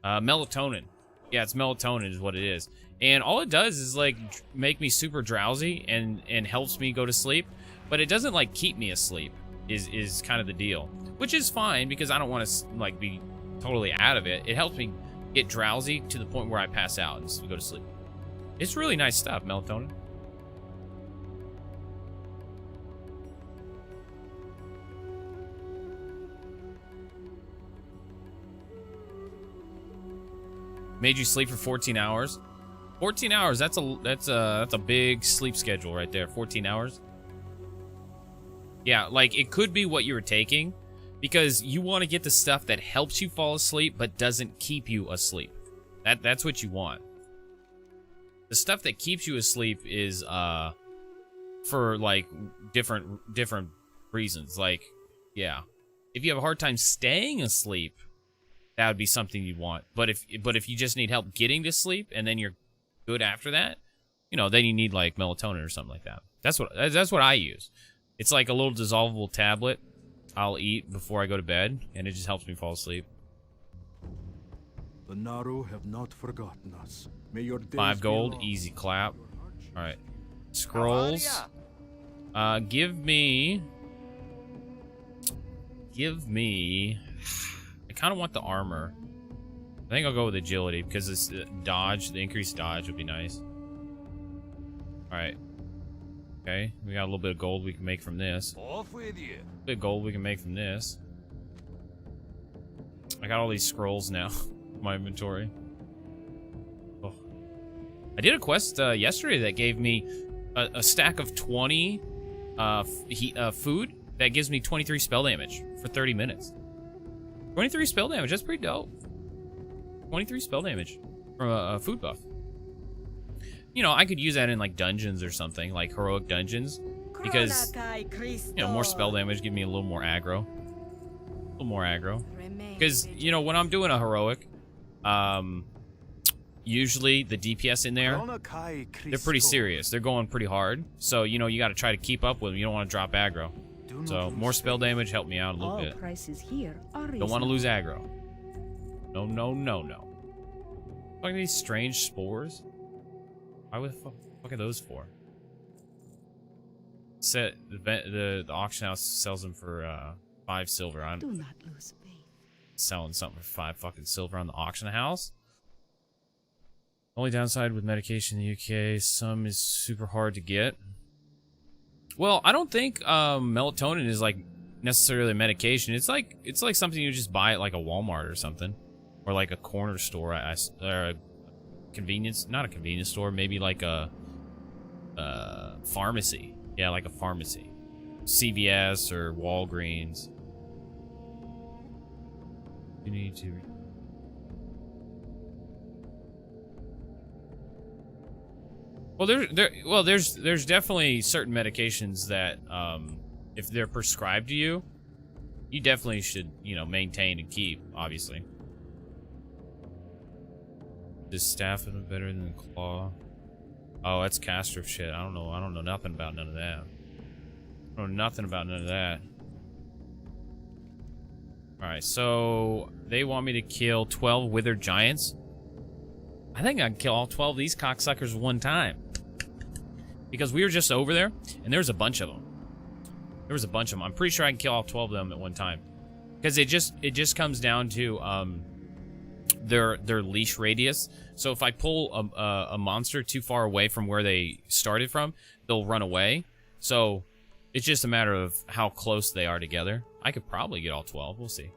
Melatonin. Yeah, it's melatonin is what it is. And all it does is like make me super drowsy and helps me go to sleep, but it doesn't like keep me asleep. Is kind of the deal, which is fine because I don't want to like be totally out of it. It helps me get drowsy to the point where I pass out and go to sleep. It's really nice stuff, melatonin. Made you sleep for 14 hours. 14 hours. That's a big sleep schedule right there. 14 hours. Yeah, like it could be what you were taking, because you want to get the stuff that helps you fall asleep but doesn't keep you asleep. That's what you want. The stuff that keeps you asleep is for like different reasons. Like, yeah, if you have a hard time staying asleep, that would be something you'd want. But if you just need help getting to sleep and then you're good after that, you know, then you need like melatonin or something like that. That's what I use. It's like a little dissolvable tablet I'll eat before I go to bed, and it just helps me fall asleep. The Naru have not forgotten us. May your days 5 gold, be long. easy clap. All right, scrolls. Give me. I kind of want the armor. I think I'll go with agility because this dodge, the increased dodge would be nice. Alright. Okay, we got a little bit of gold we can make from this. Off with you. A bit of gold we can make from this. I got all these scrolls now in my inventory. Oh. I did a quest yesterday that gave me a stack of 20 food that gives me 23 spell damage for 30 minutes. 23 spell damage, that's pretty dope. 23 spell damage from a food buff. You know, I could use that in like dungeons or something, like heroic dungeons, because you know, more spell damage give me a little more aggro. A little more aggro. Because, you know, when I'm doing a heroic, usually the DPS in there, they're pretty serious. They're going pretty hard. So, you know, you got to try to keep up with them. You don't want to drop aggro. So, more spell damage help me out a little bit. Don't want to lose aggro. No, no, no, no. Look at these strange spores. Why would the fuck are those for? Set the auction house sells them for 5 silver. I'm Do not lose faith. selling something for 5 fucking silver on the auction house. Only downside with medication in the UK, some is super hard to get. Well, I don't think melatonin is like necessarily a medication. It's like something you just buy at like a Walmart or something, or like a corner store. Or a convenience, not a convenience store, maybe like a pharmacy. Yeah, like a pharmacy, CVS or Walgreens. You need to. Well, there's definitely certain medications that if they're prescribed to you, you definitely should, you know, maintain and keep, obviously. Is staff better than the claw? Oh, that's caster shit. I don't know nothing about none of that. I don't know nothing about none of that. Alright, so they want me to kill 12 withered giants. I think I can kill all 12 of these cocksuckers one time. Because we were just over there, and there's a bunch of them. There was a bunch of them. I'm pretty sure I can kill all 12 of them at one time. Because it just comes down to their leash radius. So if I pull a monster too far away from where they started from, they'll run away. So it's just a matter of how close they are together. I could probably get all 12. We'll see.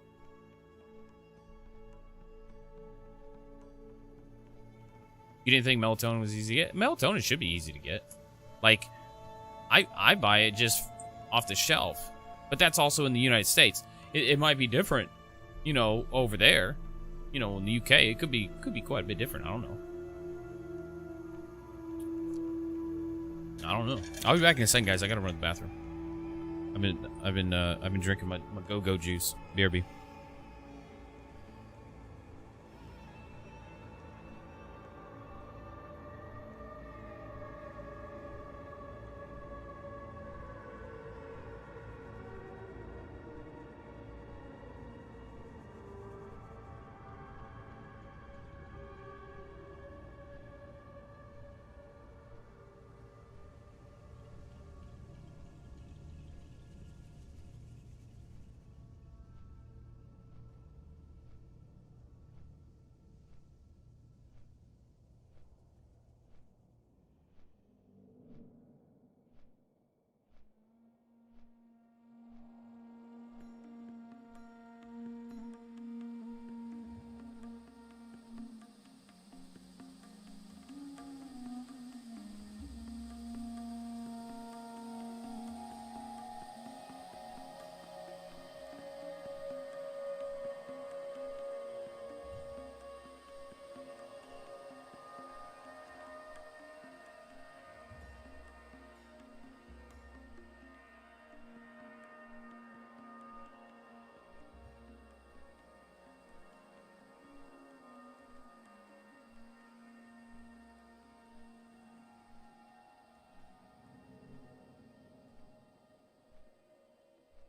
You didn't think melatonin was easy to get? Melatonin should be easy to get. Like, I buy it just off the shelf. But that's also in the United States. It might be different, you know, over there. You know, in the UK, it could be quite a bit different. I don't know. I'll be back in a second, guys. I gotta run to the bathroom. I've been drinking my go-go juice. BRB.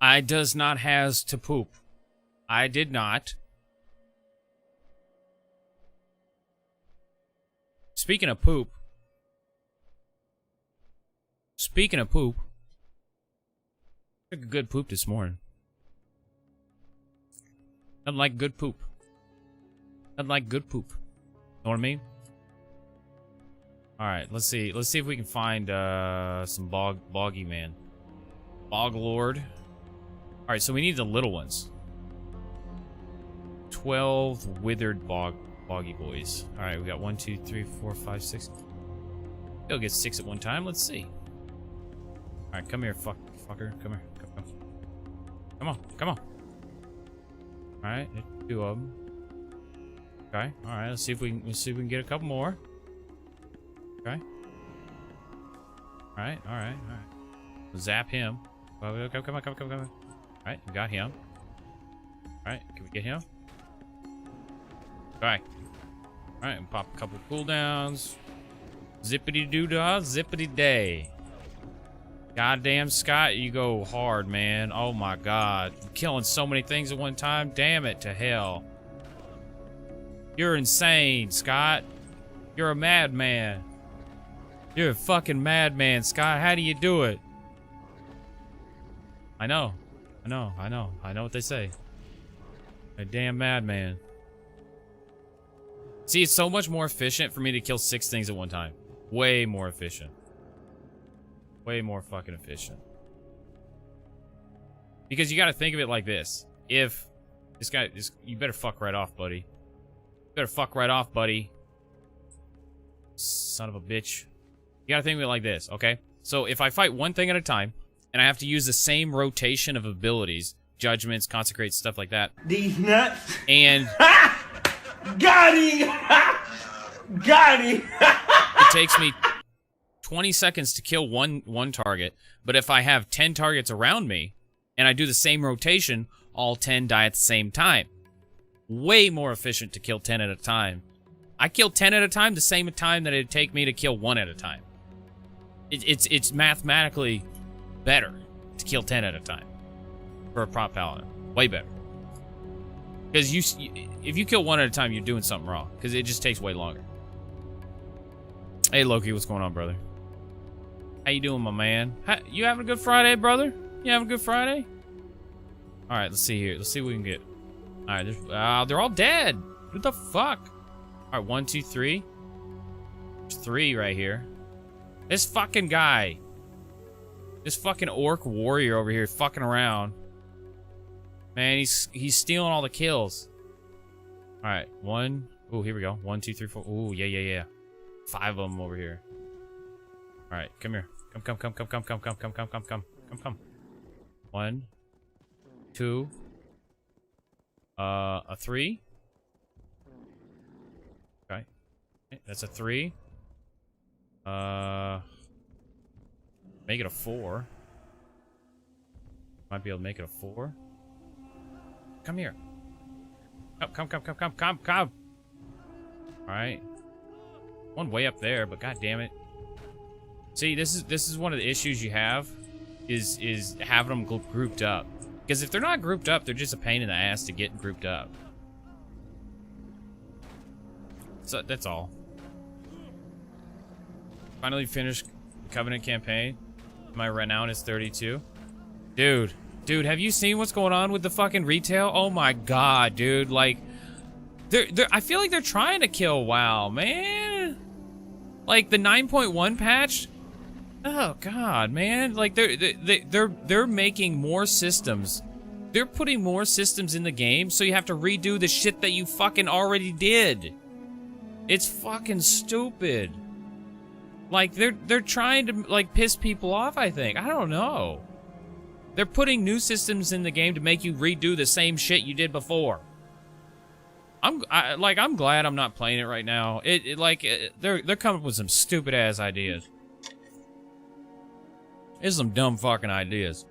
I does not has to poop. I did not. Speaking of poop. Took a good poop this morning. Nothing like good poop. Nothing like good poop. Know what I mean? All right, let's see. Let's see if we can find some boggy man. Bog lord. All right, so we need the little ones. 12 withered boggy boys. All right, we got 1, 2, 3, 4, 5, 6. He'll get 6 at one time. Let's see. All right, come here, fucker. Come here. Come on. Come on. All right, 2 of them. Okay. All right. Let's see if we can get a couple more. Okay. All right. Zap him. Come on. All right, we got him. All right, can we get him? All right. All right, and pop a couple cooldowns. Zippity doo dah, zippity day. Goddamn, Scott, you go hard, man. Oh my God, you're killing so many things at one time. Damn it to hell. You're insane, Scott. You're a madman. You're a fucking madman, Scott. How do you do it? I know what they say. A damn madman. See, it's so much more efficient for me to kill 6 things at one time. Way more efficient. Way more fucking efficient. Because you gotta think of it like this. If this guy is, you better fuck right off, buddy. You better fuck right off, buddy. Son of a bitch. You gotta think of it like this, okay? So if I fight one thing at a time, and I have to use the same rotation of abilities, judgments, consecrate, stuff like that. These nuts. And Got him! Got him! it takes me 20 seconds to kill one target, but if I have 10 targets around me, and I do the same rotation, all 10 die at the same time. Way more efficient to kill 10 at a time. I kill 10 at a time the same time that it'd take me to kill 1 at a time. It's mathematically better to kill 10 at a time for a prop paladin. Way better. Because if you kill 1 at a time, you're doing something wrong. Because it just takes way longer. Hey, Loki, what's going on, brother? How you doing, my man? You having a good Friday, brother? You having a good Friday? All right, let's see here. Let's see what we can get. All right, they're all dead. What the fuck? All right, 1, 2, 3. There's 3 right here. This fucking guy. This fucking orc warrior over here fucking around. Man, he's stealing all the kills. All right, 1. Oh, here we go. 1, 2, 3, 4. Oh, yeah. 5 of them over here. All right, come here. Come. 1, 2. A 3. Okay, that's a 3. Make it a 4. Might be able to make it a 4. Come here. Come. All right. One way up there, but god damn it. See, this is one of the issues you have, is having them grouped up. Because if they're not grouped up, they're just a pain in the ass to get grouped up. So that's all. Finally finished Covenant campaign. My renown is 32. Dude, have you seen what's going on with the fucking retail? Oh my god, dude. Like, I feel like they're trying to kill WoW, man. Like the 9.1 patch. Oh god, man. Like they're making more systems. They're putting more systems in the game, so you have to redo the shit that you fucking already did. It's fucking stupid. Like they're trying to like piss people off, I think. I don't know. They're putting new systems in the game to make you redo the same shit you did before. I'm glad I'm not playing it right now. They're coming up with some stupid ass ideas. It's some dumb fucking ideas.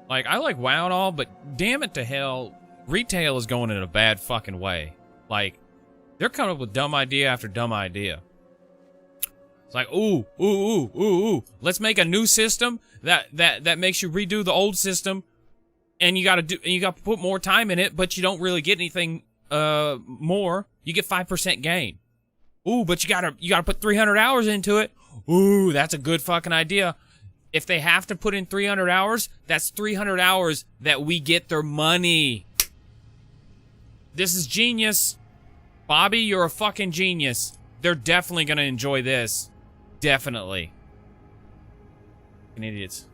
Like, I like WoW and all, but damn it to hell, retail is going in a bad fucking way. Like, they're coming up with dumb idea after dumb idea. It's like, ooh, let's make a new system that makes you redo the old system, and you gotta put more time in it, but you don't really get anything more. You get 5% gain. Ooh, but you gotta put 300 hours into it. Ooh, that's a good fucking idea. If they have to put in 300 hours, that's 300 hours that we get their money. This is genius. Bobby, you're a fucking genius. They're definitely gonna enjoy this. Definitely. Fucking idiots.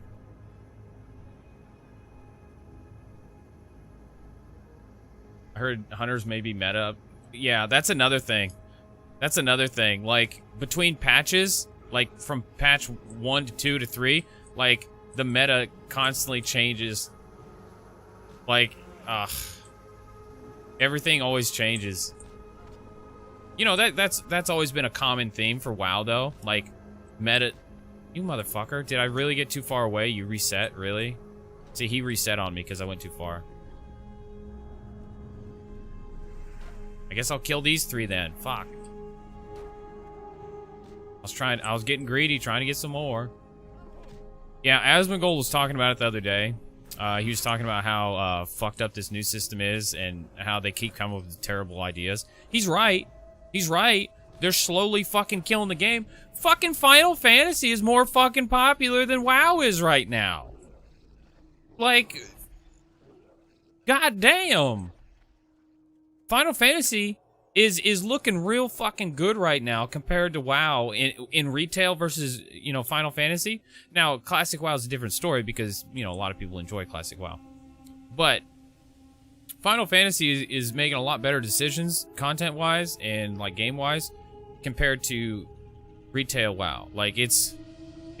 I heard hunters may be meta. Yeah, that's another thing. That's another thing. Like, between patches, like from patch 1 to 2 to 3, like, the meta constantly changes. Like, everything always changes. You know, that's always been a common theme for WoW, though. Like, meta... You motherfucker. Did I really get too far away? You reset? Really? See, he reset on me because I went too far. I guess I'll kill these 3 then. Fuck. I was getting greedy, trying to get some more. Yeah, Asmongold was talking about it the other day. He was talking about how fucked up this new system is and how they keep coming up with terrible ideas. He's right. He's right. They're slowly fucking killing the game. Fucking Final Fantasy is more fucking popular than WoW is right now. Like, goddamn. Final Fantasy is looking real fucking good right now compared to WoW in retail versus, you know, Final Fantasy. Now, Classic WoW is a different story because, you know, a lot of people enjoy Classic WoW. But Final Fantasy is making a lot better decisions content-wise and, like, game-wise compared to retail WoW. Like, it's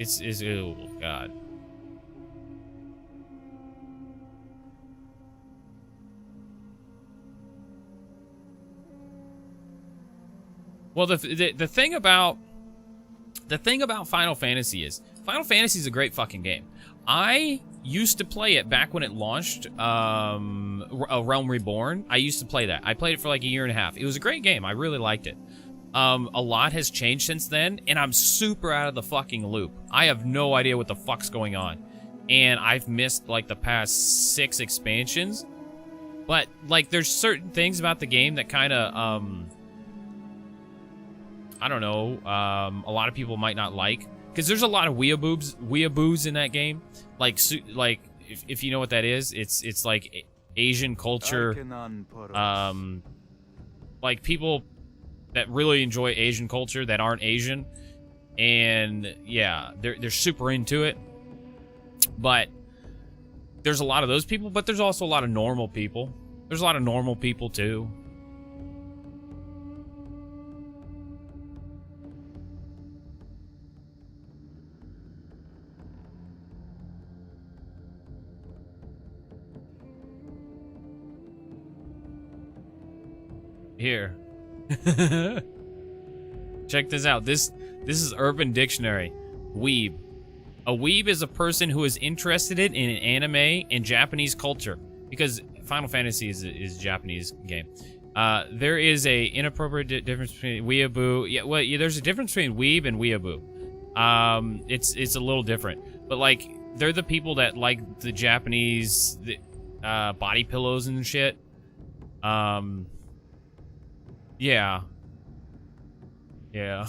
oh, God. Well, the thing about Final Fantasy is a great fucking game. I used to play it back when it launched, A Realm Reborn. I used to play that. I played it for like a year and a half. It was a great game. I really liked it. A lot has changed since then, and I'm super out of the fucking loop. I have no idea what the fuck's going on. And I've missed like the past 6 expansions. But like there's certain things about the game that kind of I don't know, a lot of people might not like, because there's a lot of weeaboos in that game. Like if you know what that is, it's like Asian culture, like people that really enjoy Asian culture that aren't Asian, and yeah, they're super into it. But there's a lot of those people, but there's also a lot of normal people. There's a lot of normal people too. Here. Check this out. This is Urban Dictionary. Weeb. A weeb is a person who is interested in anime and Japanese culture. Because Final Fantasy is a Japanese game. There is a inappropriate difference between weeaboo. Yeah, well, there's a difference between weeb and weeaboo. It's a little different. But like, they're the people that like the Japanese body pillows and shit. Yeah. Yeah.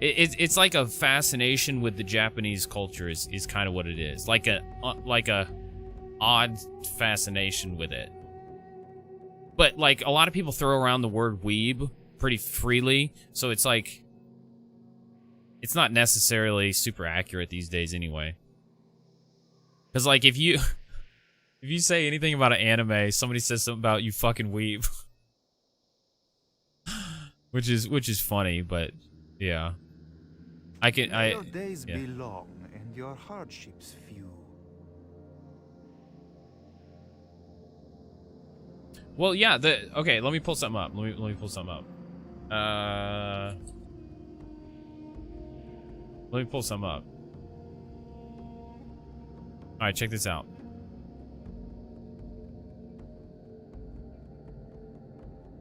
It's like a fascination with the Japanese culture is kind of what it is. Like a odd fascination with it. But like a lot of people throw around the word weeb pretty freely, so it's like it's not necessarily super accurate these days anyway. Cuz like if you say anything about an anime, somebody says something about you fucking weeb. which is funny, but yeah. Your days be long and your hardships few. Well, yeah, okay, let me pull something up. Let me pull something up. Let me pull something up. Alright, check this out.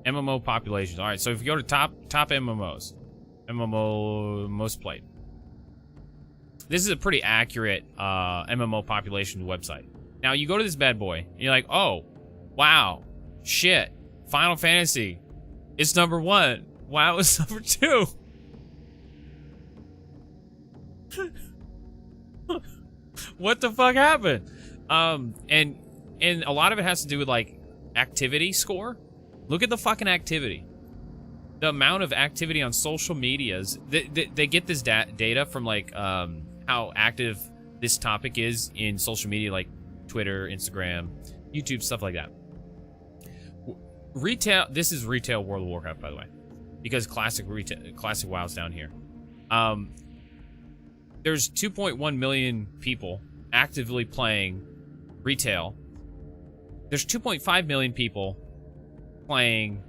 MMO populations. Alright, so if you go to top MMOs. MMO most played. This is a pretty accurate MMO population website. Now you go to this bad boy, and you're like, oh, wow, shit, Final Fantasy, it's #1. WoW is #2. What the fuck happened? And and a lot of it has to do with like activity score. Look at the fucking activity. The amount of activity on social medias. They get this data from like how active this topic is in social media, like Twitter, Instagram, YouTube, stuff like that. Retail. This is retail World of Warcraft, by the way, because classic WoW's down here. There's 2.1 million people actively playing retail. There's 2.5 million people playing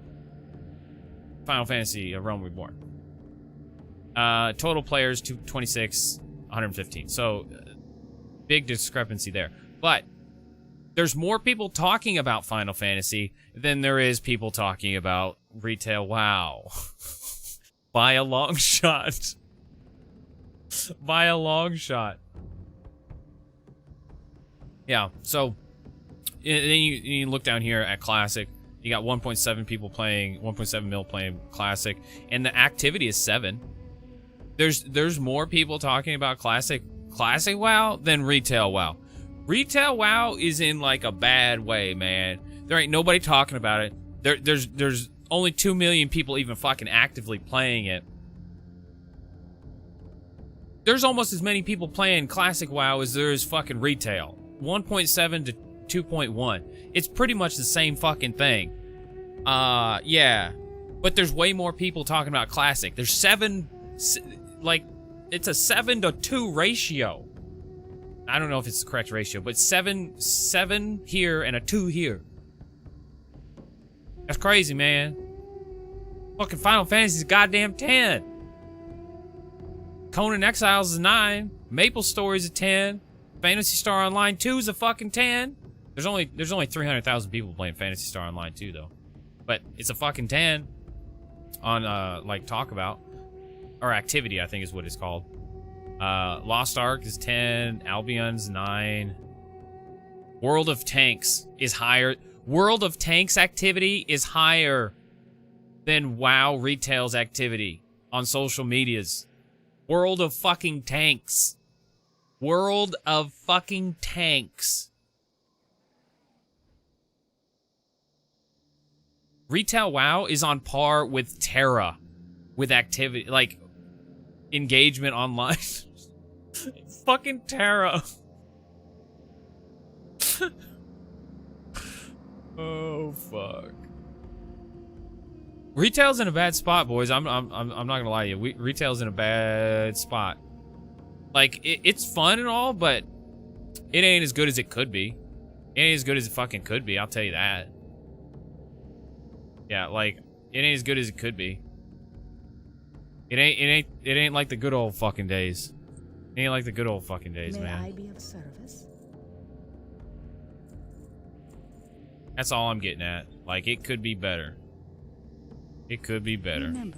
Final Fantasy Realm Reborn. Total players 226, 115. So big discrepancy there. But there's more people talking about Final Fantasy than there is people talking about retail WoW. By a long shot. By a long shot. Yeah, so then you look down here at Classic. You got 1.7 people playing, 1.7 mil playing Classic, and the activity is 7. There's more people talking about Classic WoW than retail WoW. Retail WoW is in like a bad way, man. There ain't nobody talking about it. There's only 2 million people even fucking actively playing it. There's almost as many people playing Classic WoW as there is fucking retail. 1.7 to 2.1. It's pretty much the same fucking thing. Yeah. But there's way more people talking about Classic. There's 7, like, it's a 7-to-2 ratio. I don't know if it's the correct ratio, but 7 here and a 2 here. That's crazy, man. Fucking Final Fantasy's goddamn 10. Conan Exiles is 9. Maple Story's a 10. Phantasy Star Online 2 is a fucking 10. There's only 300,000 people playing Phantasy Star Online 2 though. But it's a fucking 10 on like talk about or activity, I think is what it's called. Lost Ark is 10, Albion's 9. World of Tanks is higher. World of Tanks activity is higher than WoW Retail's activity on social medias. World of fucking Tanks. World of fucking Tanks. Retail WoW is on par with Terra with activity, like engagement online. Fucking Terra. Oh fuck. Retail's in a bad spot, boys. I'm not gonna lie to you. Retail's in a bad spot. Like it's fun and all, but it ain't as good as it could be. It ain't as good as it fucking could be. I'll tell you that. Yeah, like it ain't as good as it could be. It ain't like the good old fucking days. It ain't like the good old fucking days, man. May I be of service? That's all I'm getting at. Like it could be better. It could be better. Remember,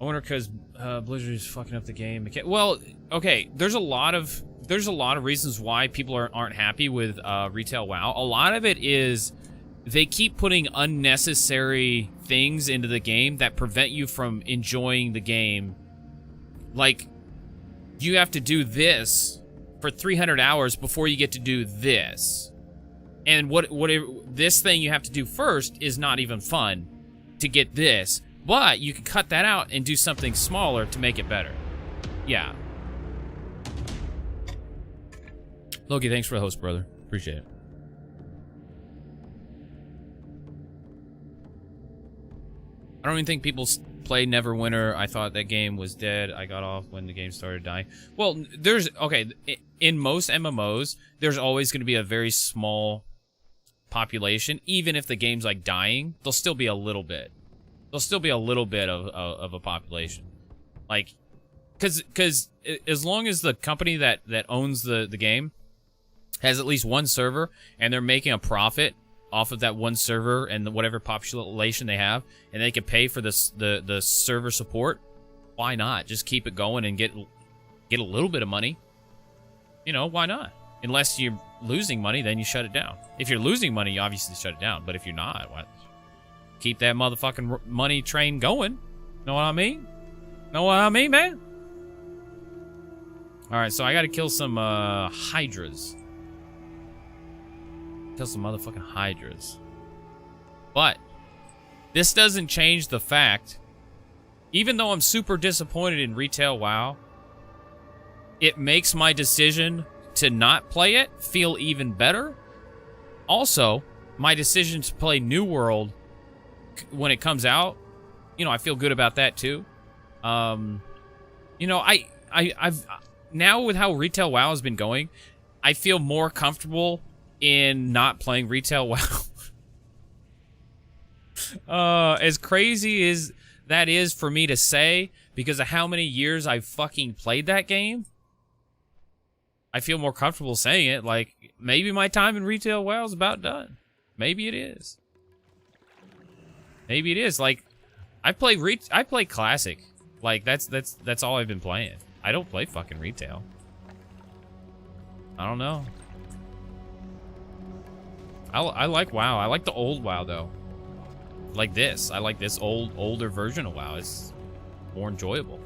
I wonder because Blizzard is fucking up the game. Well, okay. There's a lot of reasons why people aren't happy with retail WoW. A lot of it is they keep putting unnecessary things into the game that prevent you from enjoying the game. Like, you have to do this for 300 hours before you get to do this. And this thing you have to do first is not even fun to get this. But you can cut that out and do something smaller to make it better. Yeah. Loki, thanks for the host, brother. Appreciate it. I don't even think people play Neverwinter. I thought that game was dead. I got off when the game started dying. Well, in most MMOs, there's always going to be a very small population. Even if the game's like dying, there'll still be a little bit. There'll still be a little bit of a population. Like, because as long as the company that owns the game has at least one server and they're making a profit off of that one server and whatever population they have, and they can pay for the server support, why not? Just keep it going and get a little bit of money. You know, why not? Unless you're losing money, then you shut it down. If you're losing money, you obviously shut it down. But if you're not, what? Keep that motherfucking money train going. Know what I mean? Know what I mean, man? Alright, so I gotta kill some Hydras. Kill some motherfucking hydras. But this doesn't change the fact, even though I'm super disappointed in retail WoW, it makes my decision to not play it feel even better. Also, my decision to play New World when it comes out, you know, I feel good about that too. You know, I've now with how retail WoW has been going, I feel more comfortable in not playing retail WoW. As crazy as that is for me to say, because of how many years I've fucking played that game, I feel more comfortable saying it. Like, maybe my time in retail WoW is about done. Maybe it is. Maybe it is. Like, I play classic. Like, that's all I've been playing. I don't play fucking retail. I don't know. I like WoW. I like the old WoW though. Like this. I like this older version of WoW. It's more enjoyable.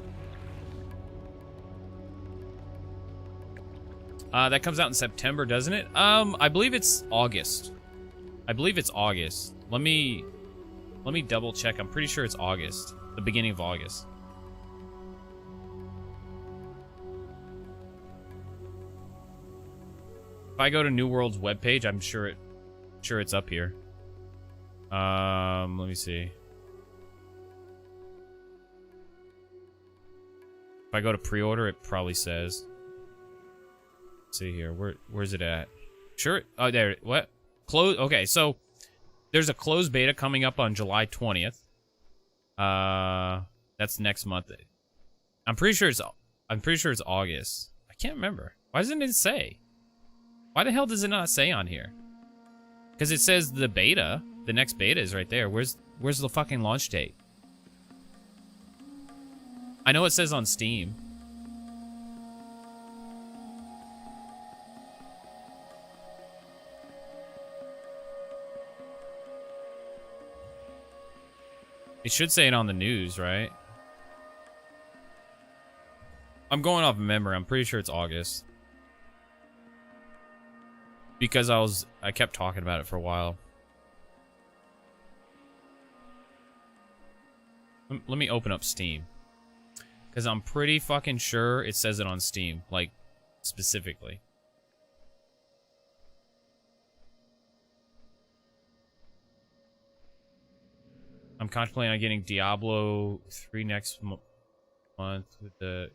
That comes out in September, doesn't it? I believe it's August. I believe it's August. Let me double check. I'm pretty sure it's August. The beginning of August. If I go to New World's webpage, I'm sure it's up here. Let me see. If I go to pre-order, it probably says. Let's see here. Where's it at? Sure. Oh, there. What? Close. Okay, so there's a closed beta coming up on July 20th. That's next month. I'm pretty sure it's August. I can't remember. Why doesn't it say? Why the hell does it not say on here? Because it says the beta. The next beta is right there. Where's the fucking launch date? I know it says on Steam. It should say it on the news, right? I'm going off memory. I'm pretty sure it's August. Because I kept talking about it for a while. Let me open up Steam. Because I'm pretty fucking sure it says it on Steam. Like, specifically. I'm contemplating on getting Diablo 3 next month with the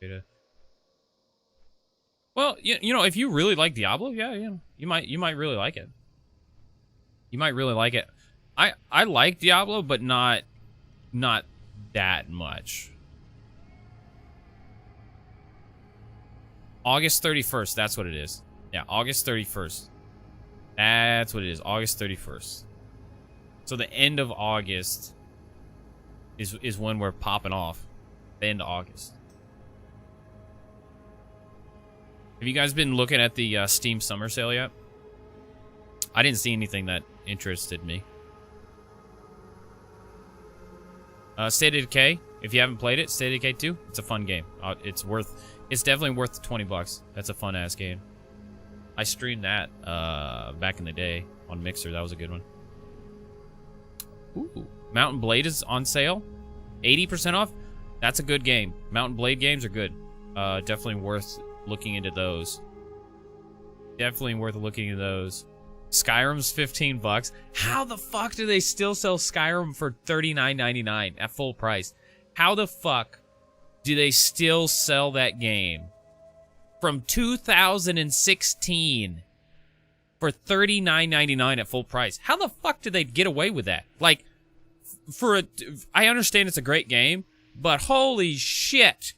beta. Well, you know, if you really like Diablo, yeah, you might really like it. You might really like it. I like Diablo, but not that much. August 31st, that's what it is. Yeah, August 31st. That's what it is, August 31st. So the end of August is when we're popping off. The end of August. Have you guys been looking at the Steam Summer Sale yet? I didn't see anything that interested me. State of Decay, if you haven't played it, State of Decay 2, it's a fun game. It's definitely worth $20. That's a fun ass game. I streamed that back in the day on Mixer. That was a good one. Ooh, Mountain Blade is on sale, 80% off. That's a good game. Mountain Blade games are good. Definitely worth looking into those. Definitely worth looking into those. Skyrim's $15. How the fuck do they still sell Skyrim for $39.99 at full price? How the fuck do they still sell that game from 2016 for $39.99 at full price? How the fuck did they get away with that? Like, I understand it's a great game, but holy shit.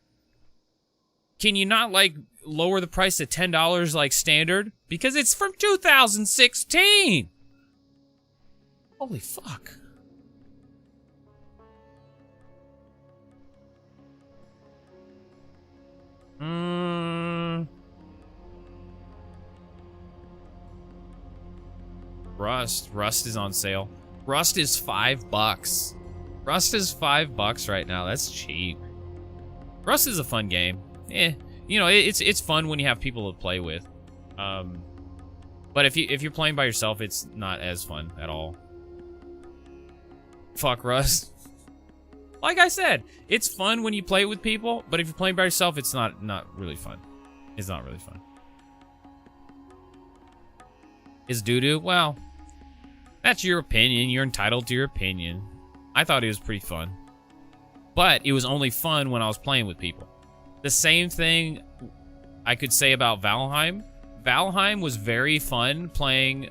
Can you not, like, lower the price to $10 like standard? Because it's from 2016! Holy fuck. Rust is on sale. Rust is $5. Rust is $5 right now. That's cheap. Rust is a fun game. You know, it's fun when you have people to play with. But if you're playing by yourself, it's not as fun at all. Fuck Rust. Like I said, it's fun when you play with people, but if you're playing by yourself, it's not really fun. It's not really fun. Is doo-doo? Well, that's your opinion. You're entitled to your opinion. I thought it was pretty fun. But it was only fun when I was playing with people. The same thing I could say about Valheim. Valheim was very fun playing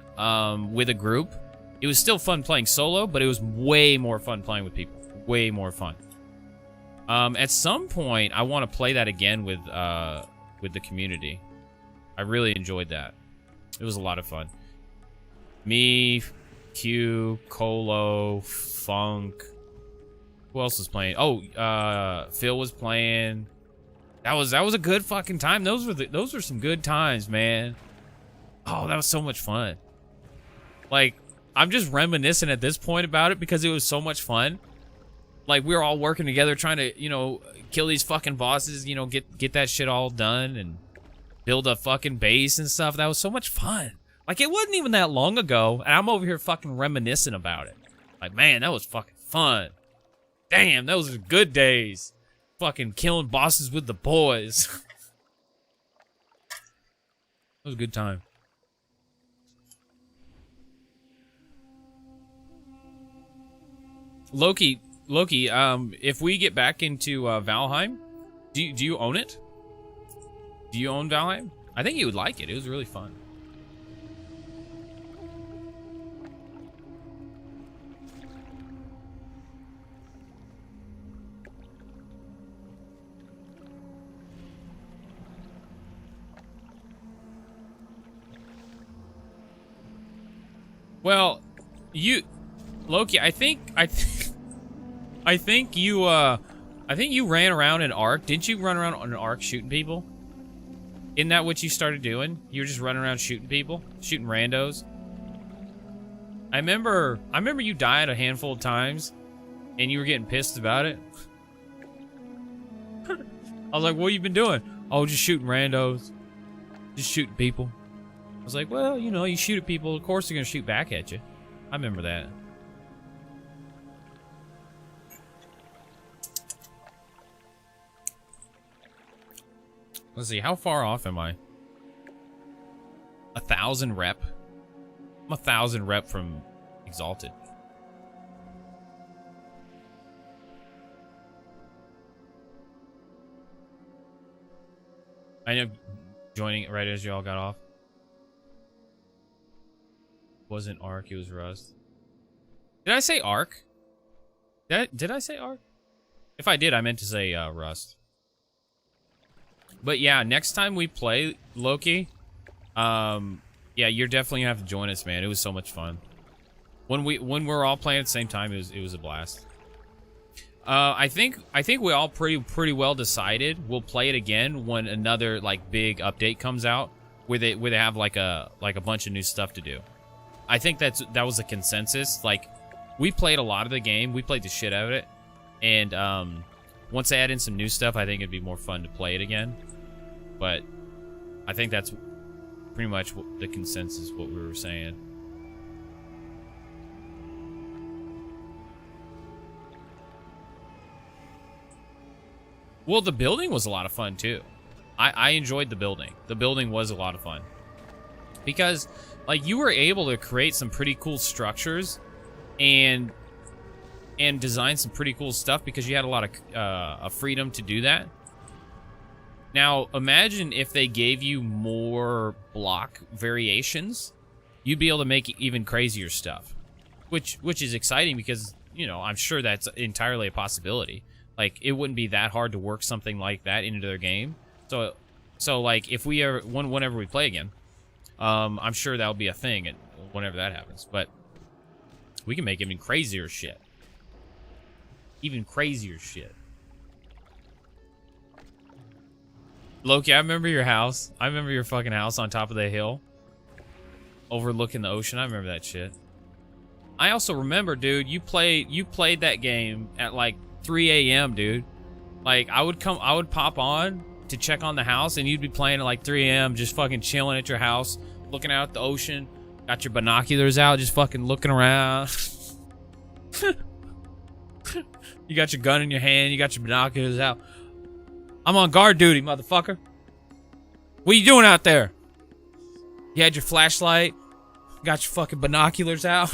with a group. It was still fun playing solo, but it was way more fun playing with people. Way more fun. At some point, I want to play that again with the community. I really enjoyed that. It was a lot of fun. Me, Q, Colo, Funk. Who else was playing? Oh, Phil was playing. That was a good fucking time. Those were some good times, man. Oh, that was so much fun. Like, I'm just reminiscing at this point about it because it was so much fun. Like, we were all working together trying to, you know, kill these fucking bosses, you know, get that shit all done and build a fucking base and stuff. That was so much fun. Like, it wasn't even that long ago, and I'm over here fucking reminiscing about it. Like, man, that was fucking fun. Damn, those are good days. Fucking killing bosses with the boys. That was a good time. Loki, if we get back into Valheim, do you own it? Do you own Valheim? I think you would like it. It was really fun. Well, Loki, I think you ran around an arc. Didn't you run around on an arc shooting people? Isn't that what you started doing? You were just running around shooting people, shooting randos. I remember you died a handful of times, and you were getting pissed about it. I was like, "What have you been doing?" "Oh, just shooting randos, just shooting people." I was like, "Well, you know, you shoot at people, of course they're gonna shoot back at you." I remember that. Let's see, how far off am I? 1,000 rep? I'm 1,000 rep from Exalted. I know, joining right as y'all got off. Wasn't Ark, it was Rust. Did I say Ark? Did I say Ark? If I did, I meant to say Rust. But yeah, next time we play Loki, yeah, you're definitely gonna have to join us, man. It was so much fun. When we're all playing at the same time, it was a blast. I think we all pretty well decided we'll play it again when another like big update comes out, where they have like a bunch of new stuff to do. I think that was a consensus. Like, we played a lot of the game, we played the shit out of it, and once they add in some new stuff, I think it'd be more fun to play it again. But I think that's pretty much the consensus, what we were saying. Well, the building was a lot of fun too. I enjoyed the building. The building was a lot of fun. Because, like, you were able to create some pretty cool structures and design some pretty cool stuff because you had a lot of freedom to do that. Now, imagine if they gave you more block variations, you'd be able to make even crazier stuff, which is exciting because, you know, I'm sure that's entirely a possibility. Like, it wouldn't be that hard to work something like that into their game. So like, if we ever, whenever we play again, I'm sure that'll be a thing and whenever that happens. But we can make even crazier shit. Even crazier shit. Loki, I remember your house. I remember your fucking house on top of the hill, overlooking the ocean. I remember that shit. I also remember, dude, you played that game at like 3 a.m., dude. Like, I would pop on to check on the house, and you'd be playing at like 3 a.m., just fucking chilling at your house, looking out at the ocean. Got your binoculars out, just fucking looking around. You got your gun in your hand. You got your binoculars out. I'm on guard duty, motherfucker. What are you doing out there? You had your flashlight. Got your fucking binoculars out.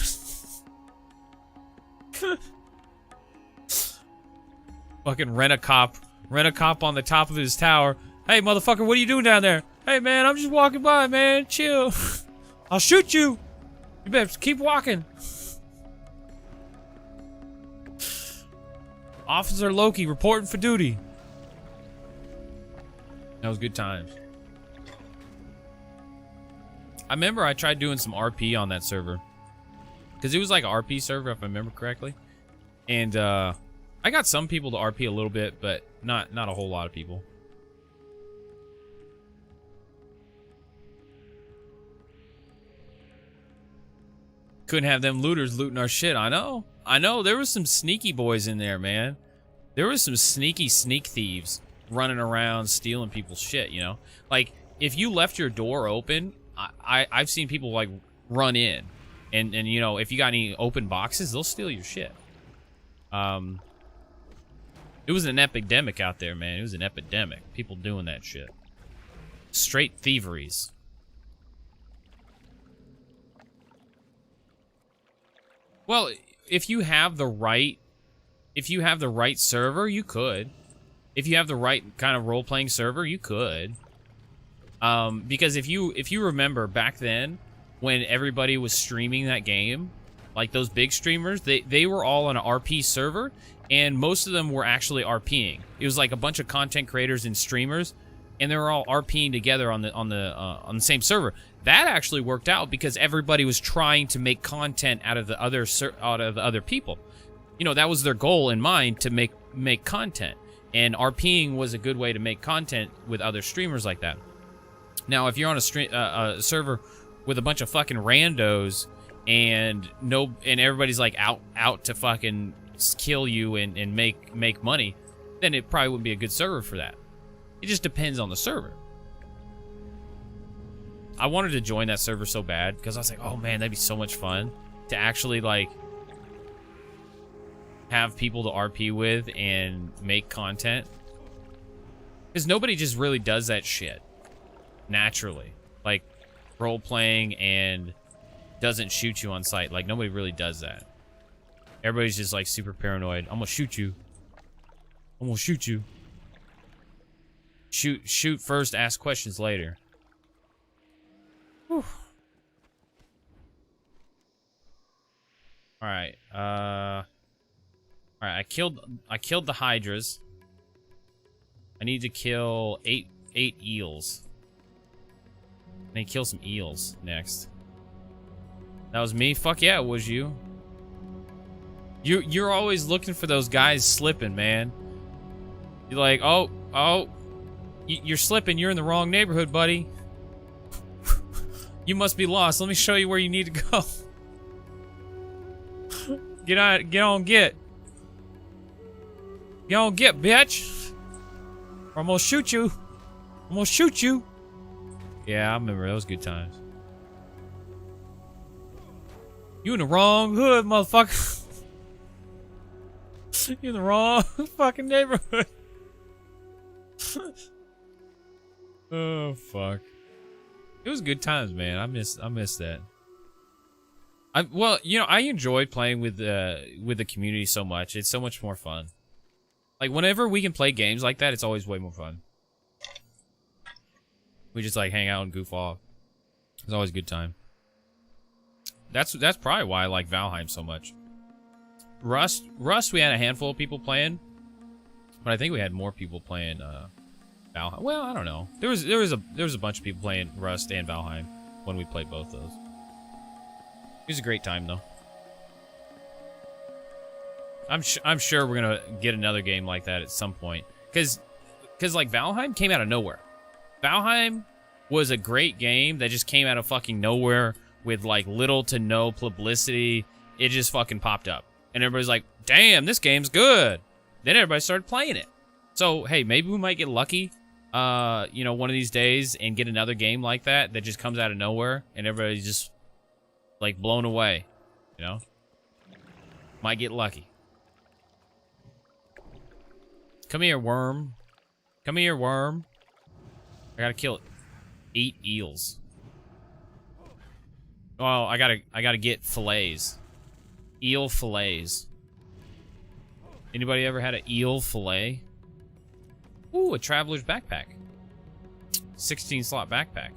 Fucking rent a cop on the top of his tower. Hey, motherfucker, what are you doing down there? Hey, man, I'm just walking by, man. Chill. I'll shoot you. You better keep walking. Officer Loki reporting for duty. That was good times. I remember I tried doing some RP on that server. Because it was like an RP server, if I remember correctly. And I got some people to RP a little bit, but not a whole lot of people. Couldn't have them looters looting our shit. I know. There was some sneaky boys in there, man. There was some sneak thieves running around stealing people's shit, you know? Like, if you left your door open, I've seen people, like, run in. And you know, if you got any open boxes, they'll steal your shit. It was an epidemic out there, man. It was an epidemic. People doing that shit. Straight thieveries. Well, if you have the right server, you could. If you have the right kind of role-playing server, you could. Because if you remember back then, when everybody was streaming that game, like those big streamers, they were all on an RP server, and most of them were actually RPing. It was like a bunch of content creators and streamers, and they were all RPing together on the same server. That actually worked out because everybody was trying to make content out of the other people. You know, that was their goal in mind, to make content. And RPing was a good way to make content with other streamers like that. Now, if you're on a server with a bunch of fucking randos and everybody's like out to fucking kill you and make money, then it probably wouldn't be a good server for that. It just depends on the server. I wanted to join that server so bad because I was like, oh man, that'd be so much fun to actually like have people to RP with and make content. Because nobody just really does that shit naturally. Like role-playing and doesn't shoot you on sight. Like nobody really does that. Everybody's just like super paranoid. I'm gonna shoot you. I'm gonna shoot you. Shoot first, ask questions later. Whew. Alright, alright, I killed the hydras. I need to kill eight eels. I need to kill some eels next. That was me? Fuck yeah, it was you. You're always looking for those guys slipping, man. You're like, oh, you're slipping. You're in the wrong neighborhood, buddy. You must be lost. Let me show you where you need to go. Get on, get. Get on, get, bitch. Or I'm gonna shoot you. I'm gonna shoot you. Yeah, I remember those good times. You in the wrong hood, motherfucker. You in the wrong fucking neighborhood. Oh fuck. It was good times, man. I miss that. Well, you know, I enjoyed playing with the community so much. It's so much more fun. Like whenever we can play games like that, it's always way more fun. We just like hang out and goof off. It's always a good time. That's probably why I like Valheim so much. Rust, we had a handful of people playing, but I think we had more people playing Valheim. Well, I don't know. There was a bunch of people playing Rust and Valheim when we played both those. It was a great time though. I'm sure we're gonna get another game like that at some point, cause like Valheim came out of nowhere. Valheim was a great game that just came out of fucking nowhere with like little to no publicity. It just fucking popped up. And everybody's like, damn, this game's good. Then everybody started playing it. So, hey, maybe we might get lucky you know, one of these days and get another game like that that just comes out of nowhere and everybody's just like blown away, you know? Might get lucky. Come here, worm. Come here, worm. I gotta kill it. 8 eels. Well, I gotta get fillets. Eel fillets. Anybody ever had an eel fillet? Ooh, a traveler's backpack. 16 slot backpack.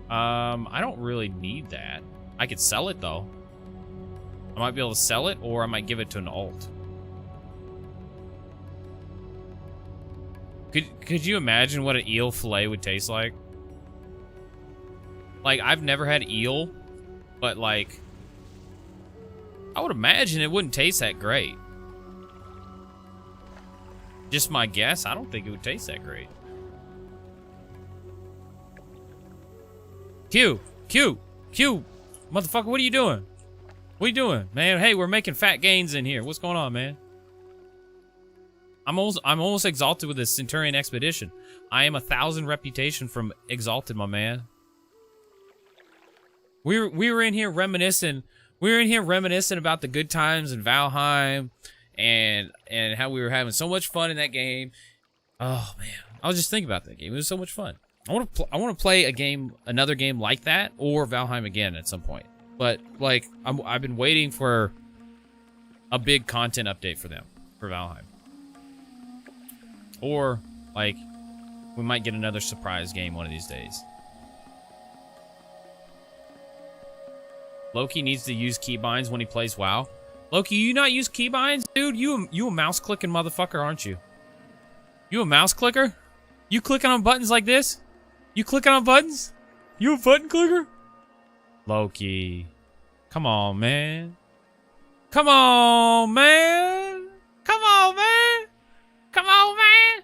I don't really need that. I could sell it though. I might be able to sell it, or I might give it to an alt. Could you imagine what an eel fillet would taste like? Like, I've never had eel, but like, I would imagine it wouldn't taste that great. Just my guess, I don't think it would taste that great. Q! Motherfucker, what are you doing? What are you doing, man? Hey, we're making fat gains in here. What's going on, man? I'm almost exalted with this Centurion expedition. I am 1,000 reputation from exalted, my man. We were in here reminiscing. We were in here reminiscing about the good times in Valheim, and how we were having so much fun in that game. Oh man, I was just thinking about that game. It was so much fun. I want to play another game like that, or Valheim again at some point. But like, I've been waiting for a big content update for them for Valheim, or like we might get another surprise game one of these days. Loki needs to use keybinds when he plays WoW. Loki, you not use keybinds, dude? You a mouse clicking motherfucker, aren't you? You a mouse clicker? You clicking on buttons like this? You clicking on buttons? You a button clicker? Loki. Come on, man. Come on, man. Come on, man. Come on, man.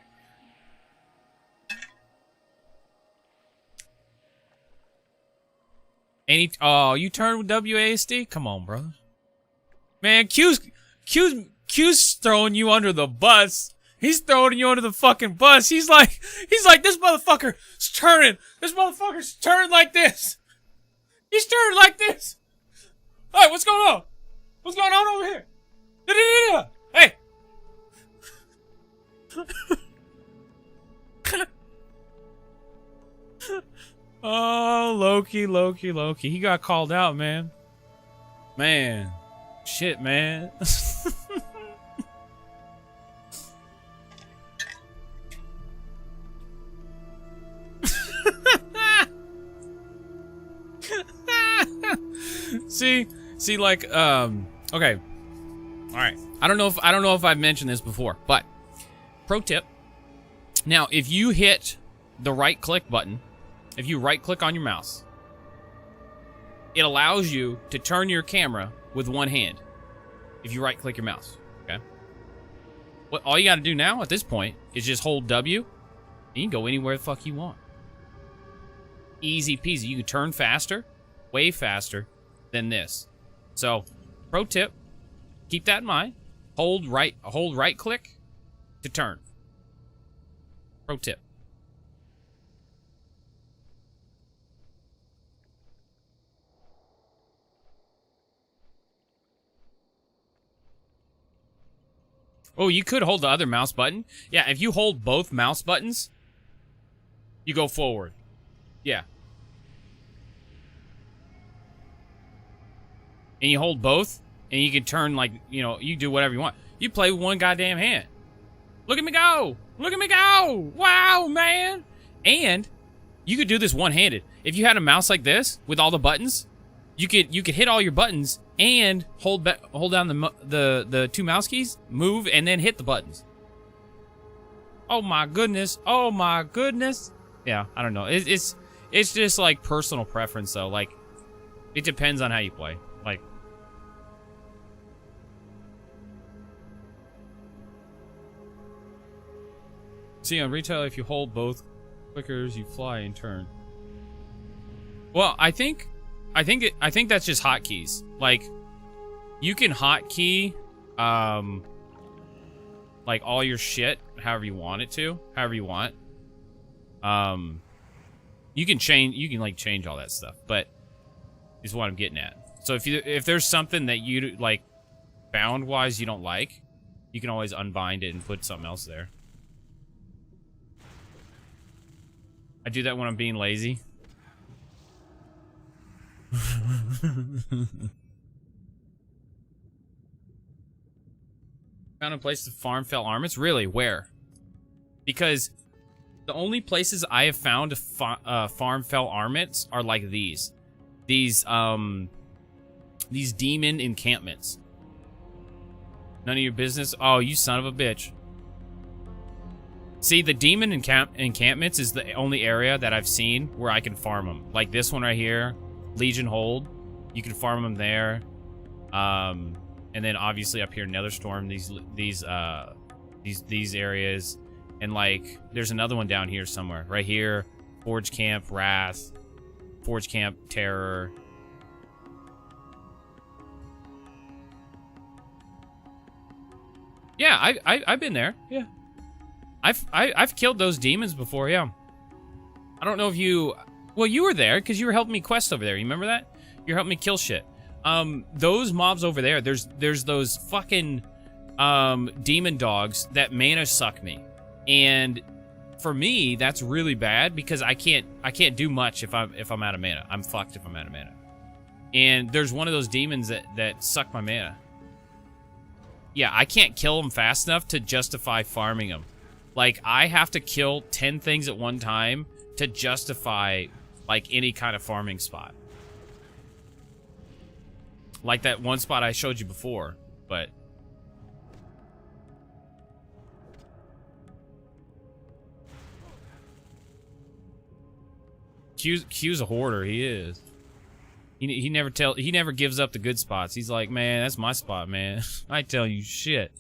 Oh, you turn with WASD? Come on, brother. Man, Q's throwing you under the bus. He's throwing you under the fucking bus. He's like, this motherfucker's turning. This motherfucker's turning like this. He's turning like this. Hey, what's going on? What's going on over here? Hey. Oh, Loki. He got called out, man. Man. Shit, man. See, like, okay. All right. I don't know if I've mentioned this before, but pro tip. Now, if you hit the right click button, if you right click on your mouse, it allows you to turn your camera with one hand. If you right click your mouse, okay? What all you got to do now at this point is just hold W, and you can go anywhere the fuck you want. Easy peasy. You can turn faster, way faster than this. So, pro tip, keep that in mind. Hold right click to turn. Pro tip. Oh, you could hold the other mouse button. Yeah, if you hold both mouse buttons, you go forward. Yeah. And you hold both, and you can turn like, you know, you do whatever you want. You play with one goddamn hand. Look at me go! Look at me go! Wow, man! And you could do this one-handed. If you had a mouse like this with all the buttons, you could hit all your buttons and hold down the two mouse keys, move, and then hit the buttons. Oh my goodness! Oh my goodness! Yeah, I don't know. It's just like personal preference though. Like, it depends on how you play. Like, see, on retail, if you hold both clickers, you fly and turn. Well, I think that's just hotkeys. Like, you can hotkey, like like all your shit however you want it to, however you want. You can like change all that stuff, but is what I'm getting at. So if there's something that you like bound wise you don't like, you can always unbind it and put something else there. I do that when I'm being lazy. Found a place to farm fell armors? Really? Where? Because the only places I have found to farm fell armors are like these demon encampments. None of your business? Oh, you son of a bitch. See, the demon encampments is the only area that I've seen where I can farm them. Like this one right here, Legion Hold. You can farm them there. And then obviously up here, Netherstorm, these areas. And like, there's another one down here somewhere. Right here, Forge Camp, Wrath, Forge Camp, Terror. Yeah, I've been there. Yeah. I've killed those demons before, yeah. I don't know if you... Well, you were there, because you were helping me quest over there. You remember that? You're helping me kill shit. Those mobs over there, there's those fucking demon dogs that mana suck me. And for me, that's really bad, because I can't do much if I'm out of mana. I'm fucked if I'm out of mana. And there's one of those demons that suck my mana. Yeah, I can't kill them fast enough to justify farming them. Like, I have to kill 10 things at one time to justify, like, any kind of farming spot. Like that one spot I showed you before, but... Q's a hoarder, he is. He never gives up the good spots. He's like, man, that's my spot, man. I ain't telling you shit.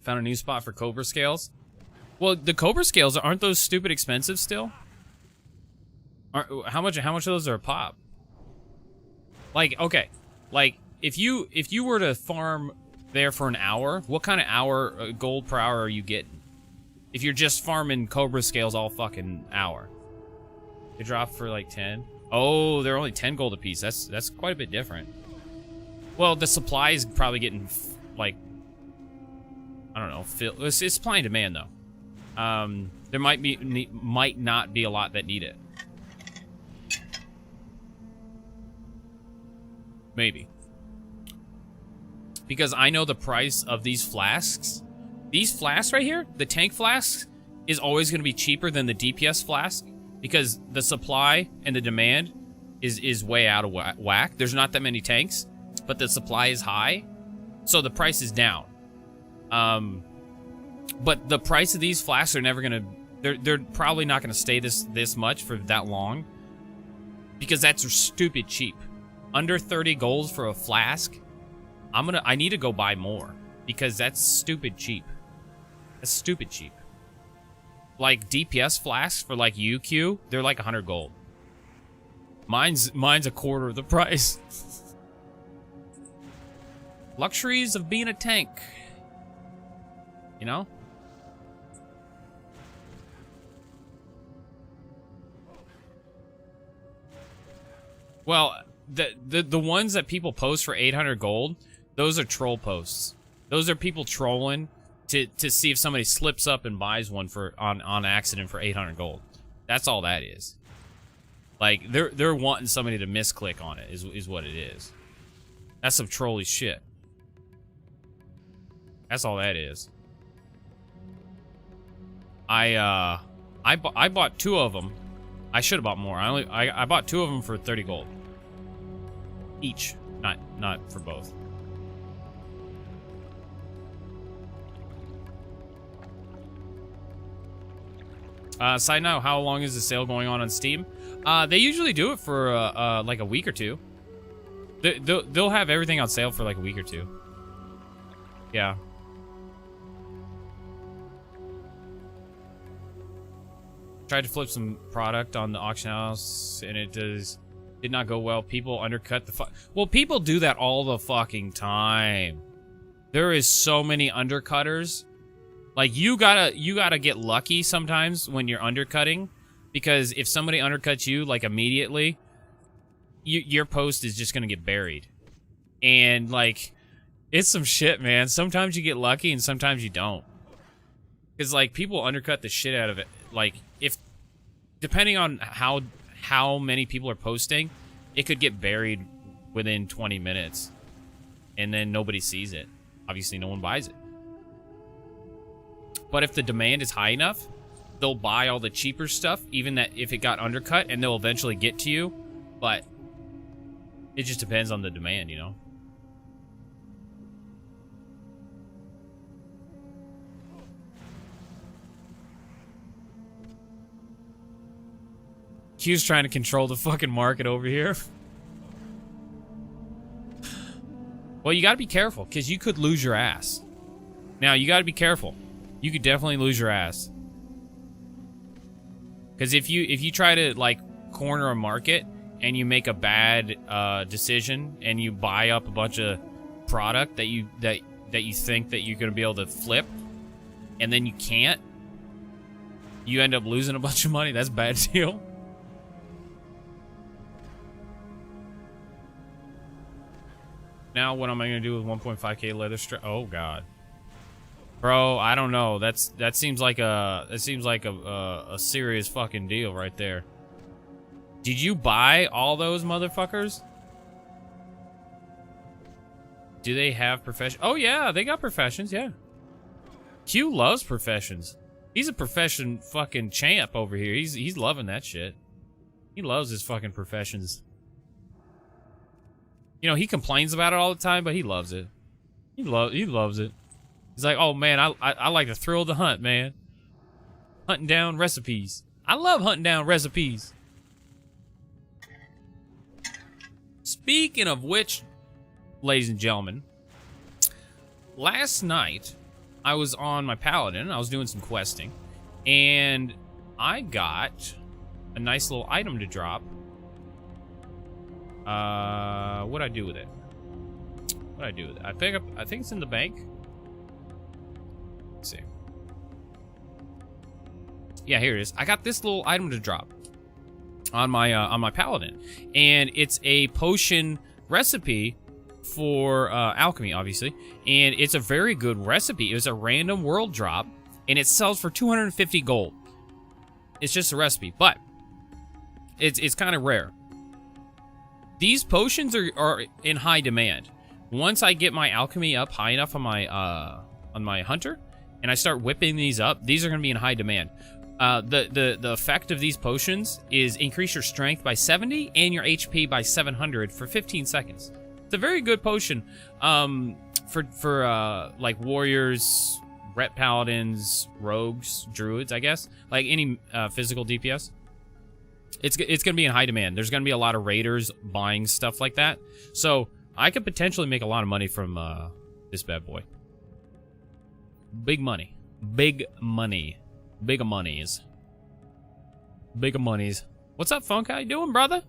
Found a new spot for Cobra scales. Well, the Cobra scales, aren't those stupid expensive still? How much of those are a pop? Like, okay, like if you were to farm there for an hour, what kind of hour gold per hour are you getting? If you're just farming Cobra scales all fucking hour, they drop for like 10. Oh, they're only 10 gold a piece. That's quite a bit different. Well, the supply is probably getting like, I don't know, it's supply and demand though. There might not be a lot that need it. Maybe. Because I know the price of these flasks. These flasks right here, the tank flasks, is always going to be cheaper than the DPS flask. Because the supply and the demand is way out of whack. There's not that many tanks, but the supply is high. So the price is down. But the price of these flasks are never going to... They're probably not going to stay this much for that long. Because that's stupid cheap. Under 30 gold for a flask, I need to go buy more because that's stupid cheap. That's stupid cheap. Like DPS flasks for like UQ, they're like 100 gold. Mine's a quarter of the price. Luxuries of being a tank. You know? Well, the ones that people post for 800 gold, those are troll posts. Those are people trolling to see if somebody slips up and buys one on accident for 800 gold. That's all that is. Like they're wanting somebody to misclick on it is what it is. That's some trolly shit. That's all that is. I bought 2 of them. I should have bought more. I bought 2 of them for 30 gold. Each, not for both. Side note, how long is the sale going on Steam? They usually do it for like a week or 2. They'll have everything on sale for like a week or 2. Yeah. Tried to flip some product on the auction house, and it does Did not go well. People undercut the well, people do that all the fucking time. There is so many undercutters. Like, you gotta get lucky sometimes when you're undercutting, because if somebody undercuts you, like, immediately, your post is just gonna get buried. And, like, it's some shit, man. Sometimes you get lucky and sometimes you don't. Because, like, people undercut the shit out of it. Like, if, depending on how many people are posting, it could get buried within 20 minutes. And then nobody sees it. Obviously, no one buys it. But if the demand is high enough, they'll buy all the cheaper stuff, even that if it got undercut, and they'll eventually get to you. But it just depends on the demand, you know? Q's trying to control the fucking market over here. Well, you gotta be careful, because you could lose your ass. Now, you gotta be careful. You could definitely lose your ass. Because if you try to, like, corner a market, and you make a bad decision, and you buy up a bunch of product that you think that you're gonna be able to flip, and then you can't, you end up losing a bunch of money. That's a bad deal. Now what am I gonna do with 1.5k leather strap? Oh god, bro, I don't know. That seems like a serious fucking deal right there. Did you buy all those motherfuckers? Do they have profession? Oh yeah, they got professions. Yeah, Q loves professions. He's a profession fucking champ over here. He's loving that shit. He loves his fucking professions. You know, he complains about it all the time, but he loves it. He loves it. He's like, oh man, I like the thrill of the hunt, man. Hunting down recipes. I love hunting down recipes. Speaking of which, ladies and gentlemen, last night I was on my paladin. I was doing some questing, and I got a nice little item to drop. What'd I do with it? I think it's in the bank. Let's see. Yeah, here it is. I got this little item to drop on my paladin, and it's a potion recipe for alchemy, obviously, and it's a very good recipe. It was a random world drop, and it sells for 250 gold. It's just a recipe, but it's kind of rare. These potions are in high demand. Once I get my alchemy up high enough on my hunter, and I start whipping these up, these are going to be in high demand. The effect of these potions is increase your strength by 70 and your HP by 700 for 15 seconds. It's a very good potion for like warriors, ret paladins, rogues, druids, I guess. Like any physical DPS. It's going to be in high demand. There's going to be a lot of raiders buying stuff like that. So I could potentially make a lot of money from this bad boy. Big money. Big money. Big monies. Big monies. What's up, Funk? How you doing, brother?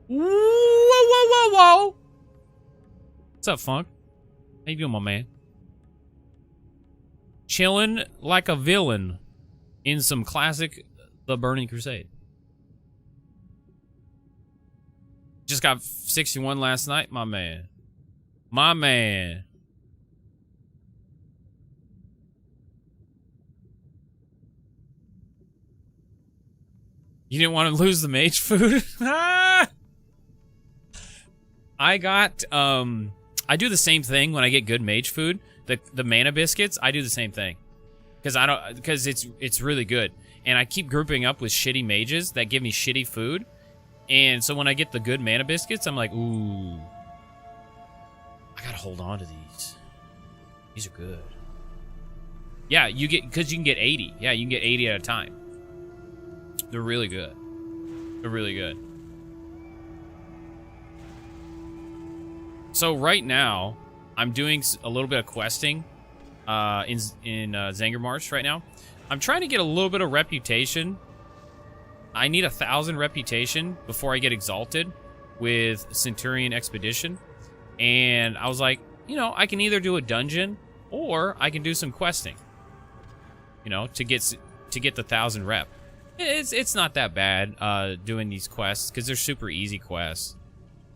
Whoa, whoa, whoa, whoa. What's up, Funk? How you doing, my man? Chilling like a villain in some classic The Burning Crusade. Just got 61 last night, my man. My man. You didn't want to lose the mage food? I got, I do the same thing when I get good mage food. The mana biscuits, I do the same thing. Because it's really good. And I keep grouping up with shitty mages that give me shitty food. And so when I get the good mana biscuits, I'm like, ooh, I gotta hold on to these. These are good. Yeah, because you can get 80. Yeah, you can get 80 at a time. They're really good. They're really good. So right now, I'm doing a little bit of questing in Zangermarsh right now. I'm trying to get a little bit of reputation. I need 1,000 reputation before I get exalted. with Centurion Expedition, and I was like, you know, I can either do a dungeon or I can do some questing. You know, to get the 1,000 rep. It's not that bad doing these quests because they're super easy quests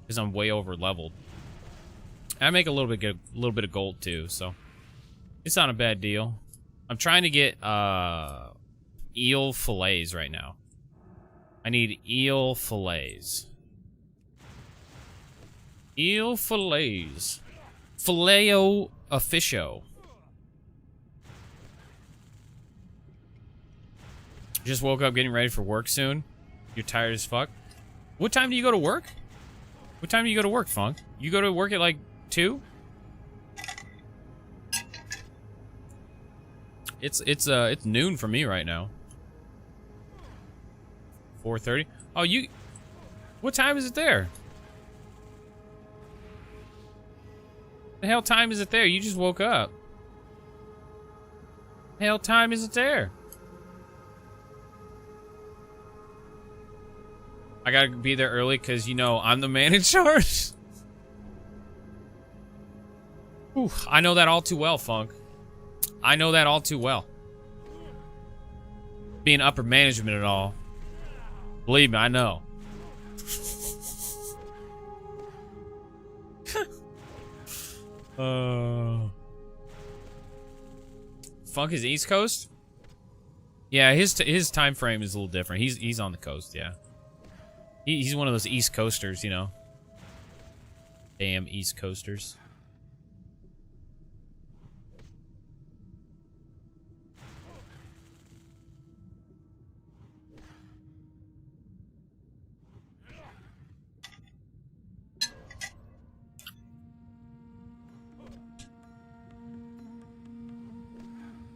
because I'm way over leveled. I make a little bit of gold too, so it's not a bad deal. I'm trying to get eel fillets right now. I need eel fillets. Eel fillets. Filet-o officio. Just woke up getting ready for work soon. You're tired as fuck. What time do you go to work? What time do you go to work, Funk? You go to work at like 2? It's noon for me right now. 4:30. Oh, you. What time is it there? The hell time is it there? You just woke up. The hell time is it there? I gotta be there early because, you know, I'm the man in charge. Ooh, I know that all too well, Funk. I know that all too well. Being upper management and all. Believe me, I know. Funk is East Coast? Yeah, his time frame is a little different. He's on the coast, yeah. He's one of those East Coasters, you know. Damn East Coasters.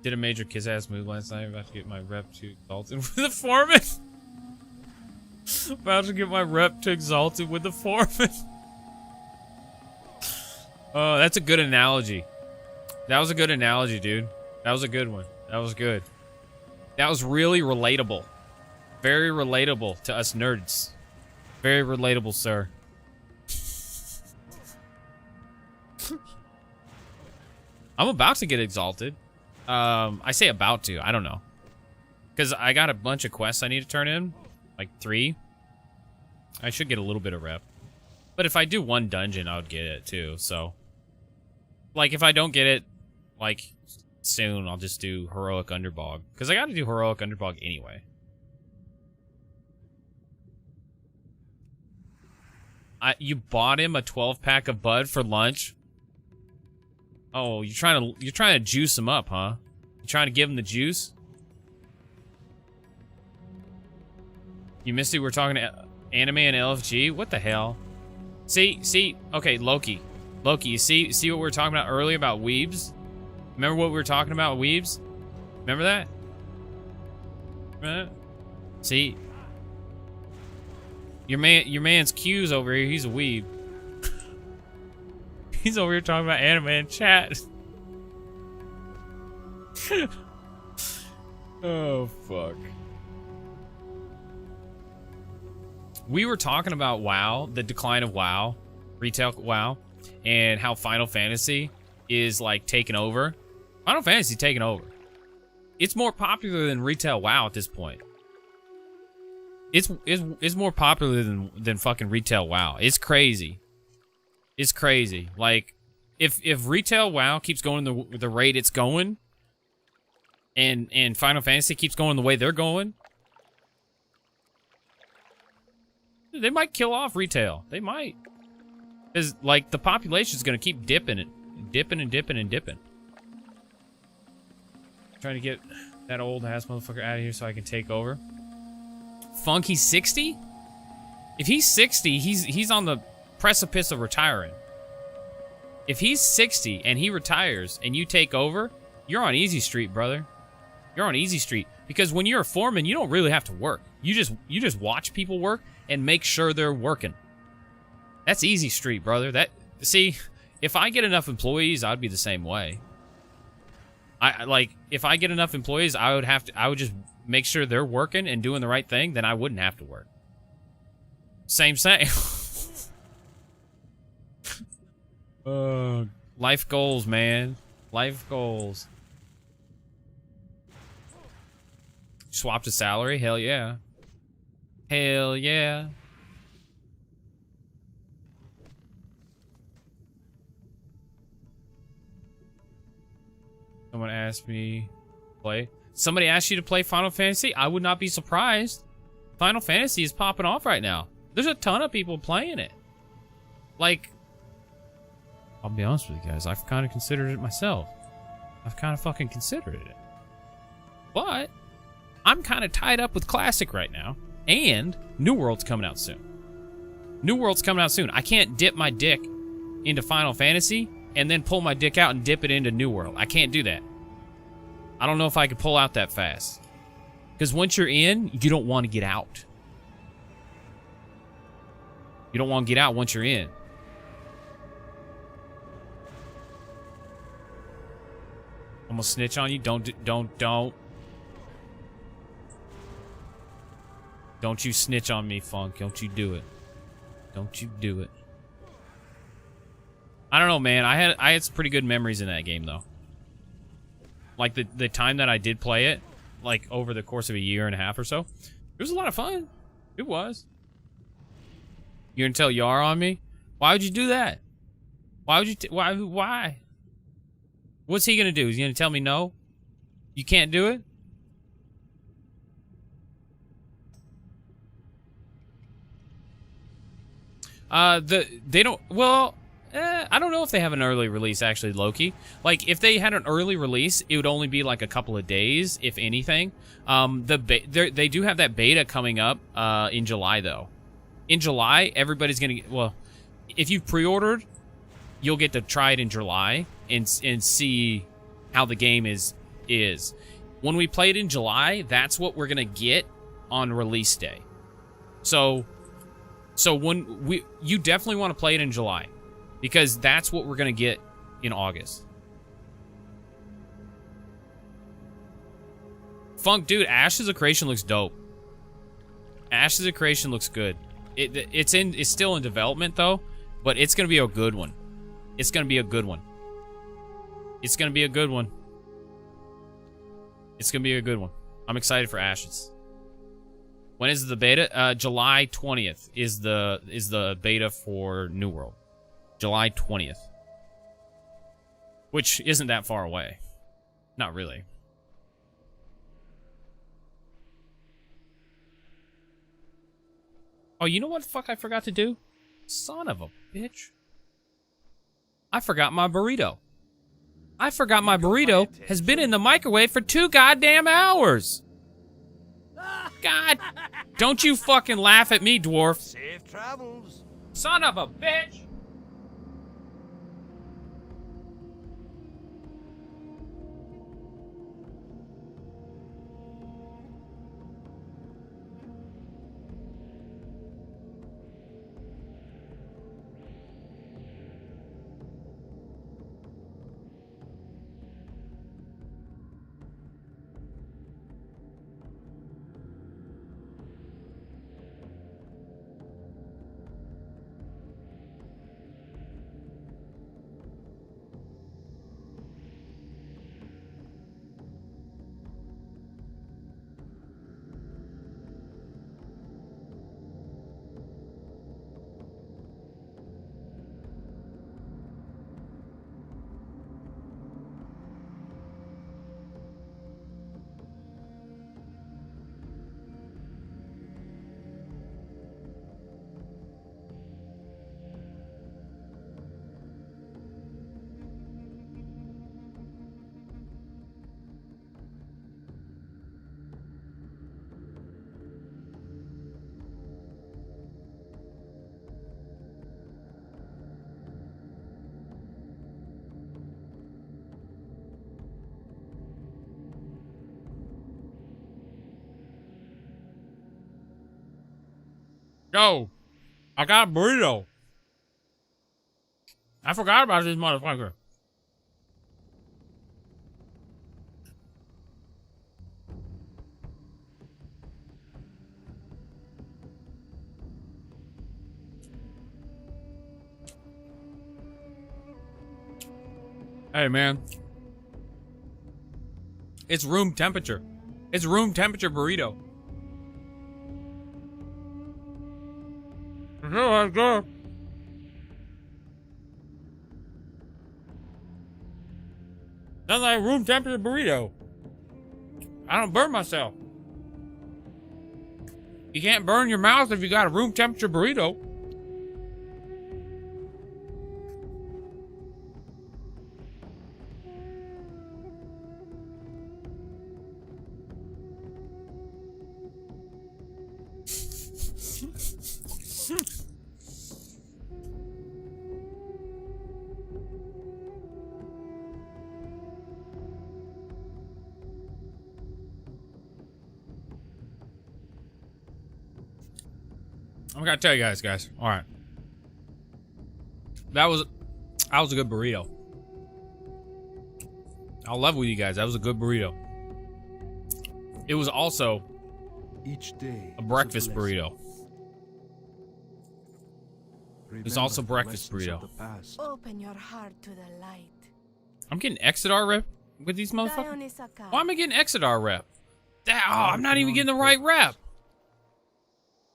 Did a major kiss-ass move last night. About to get my rep to exalted with the foreman. About to get my rep to exalted with the foreman. Oh, that's a good analogy. That was a good analogy, dude. That was a good one. That was good. That was really relatable. Very relatable to us nerds. Very relatable, sir. I'm about to get exalted. I say about to. I don't know. Because I got a bunch of quests I need to turn in. Like 3. I should get a little bit of rep. But if I do one dungeon, I would get it too, so. Like, if I don't get it, like, soon, I'll just do Heroic Underbog. Because I gotta do Heroic Underbog anyway. You bought him a 12-pack of Bud for lunch? Oh, you're trying to juice him up, huh? You trying to give him the juice? You missed it. We're talking to anime and LFG. What the hell? See. Okay, Loki. You see what we were talking about earlier about weebs? Remember what we were talking about weebs? Remember that? Remember that? See, your man's Q's over here. He's a weeb. He's over here talking about anime in chat. Oh, fuck. We were talking about WoW, the decline of WoW, retail WoW, and how Final Fantasy is, like, taking over. Final Fantasy taking over. It's more popular than retail WoW at this point. It's more popular than fucking retail WoW. It's crazy. It's crazy. Like, if retail WoW keeps going the rate it's going, and Final Fantasy keeps going the way they're going, they might kill off retail. They might. Because, like, the population's gonna keep dipping. Trying to get that old ass motherfucker out of here so I can take over. Funky's 60? If he's 60, he's on the precipice of retiring. If he's 60 and he retires and you take over, you're on easy street, brother. You're on easy street. Because when you're a foreman, you don't really have to work. You just watch people work and make sure they're working. That's easy street, brother. See, if I get enough employees, I'd be the same way. If I get enough employees, I would just make sure they're working and doing the right thing, then I wouldn't have to work. Same. Life goals, man. Life goals. Swap to salary? Hell yeah. Hell yeah. Someone asked me to play. Somebody asked you to play Final Fantasy? I would not be surprised. Final Fantasy is popping off right now. There's a ton of people playing it. Like, I'll be honest with you guys, I've kind of considered it myself. I've kind of fucking considered it. But I'm kind of tied up with Classic right now. And New World's coming out soon. New World's coming out soon. I can't dip my dick into Final Fantasy and then pull my dick out and dip it into New World. I can't do that. I don't know if I could pull out that fast. Because once you're in, you don't want to get out. You don't want to get out once you're in. I'm gonna snitch on you. Don't you snitch on me, Funk. Don't you do it. Don't you do it. I don't know, man. I had some pretty good memories in that game, though. Like, the time that I did play it, like, over the course of a year and a half or so, it was a lot of fun. It was. You're gonna tell Yar on me? Why would you do that? Why would you... Why? What's he gonna do? He's gonna tell me no? You can't do it? They don't... Well... I don't know if they have an early release, actually, Loki. Like, if they had an early release, it would only be like a couple of days, if anything. They do have that beta coming up in July, though. In July, everybody's gonna get... Well, if you've pre-ordered, you'll get to try it in July and see how the game is. When we play it in July, that's what we're gonna get on release day. So when you definitely want to play it in July. Because that's what we're going to get in August. Funk, dude, Ashes of Creation looks dope. Ashes of Creation looks good. It's still in development, though. But it's going to be a good one. It's going to be a good one. It's going to be a good one. It's going to be a good one. I'm excited for Ashes. When is the beta? July 20th is the beta for New World. July 20th. Which isn't that far away. Not really. Oh, you know what the fuck I forgot to do? Son of a bitch. I forgot my burrito. I forgot my burrito has been in the microwave for 2 goddamn hours. God. Don't you fucking laugh at me, dwarf. Safe travels. Son of a bitch. Yo, I got a burrito. I forgot about this motherfucker. Hey, man. It's room temperature. It's room temperature burrito. That's good. That's like room temperature burrito. I don't burn myself. You can't burn your mouth if you got a room temperature burrito. I gotta tell you guys. All right, that was a good burrito. I'll level with you guys. That was a good burrito. It was also Each day a breakfast is a blessing. burrito. It's also Remember the breakfast lessons burrito. of the past. Open your heart to the light. I'm getting Exodar rep with these motherfuckers. Dionysaka. Why am I getting Exodar rep? I'm not even getting the right rep.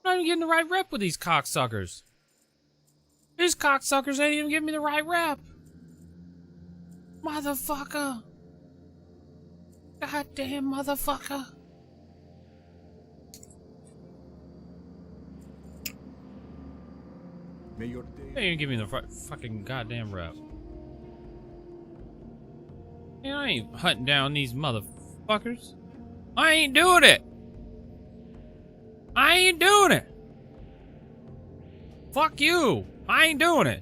I'm not even getting the right rep with these cocksuckers. These cocksuckers ain't even giving me the right rep. Motherfucker. Goddamn motherfucker. May your They day ain't give me the fucking goddamn rep. Man, I ain't hunting down these motherfuckers. I ain't doing it. I ain't doing it. Fuck you. I ain't doing it.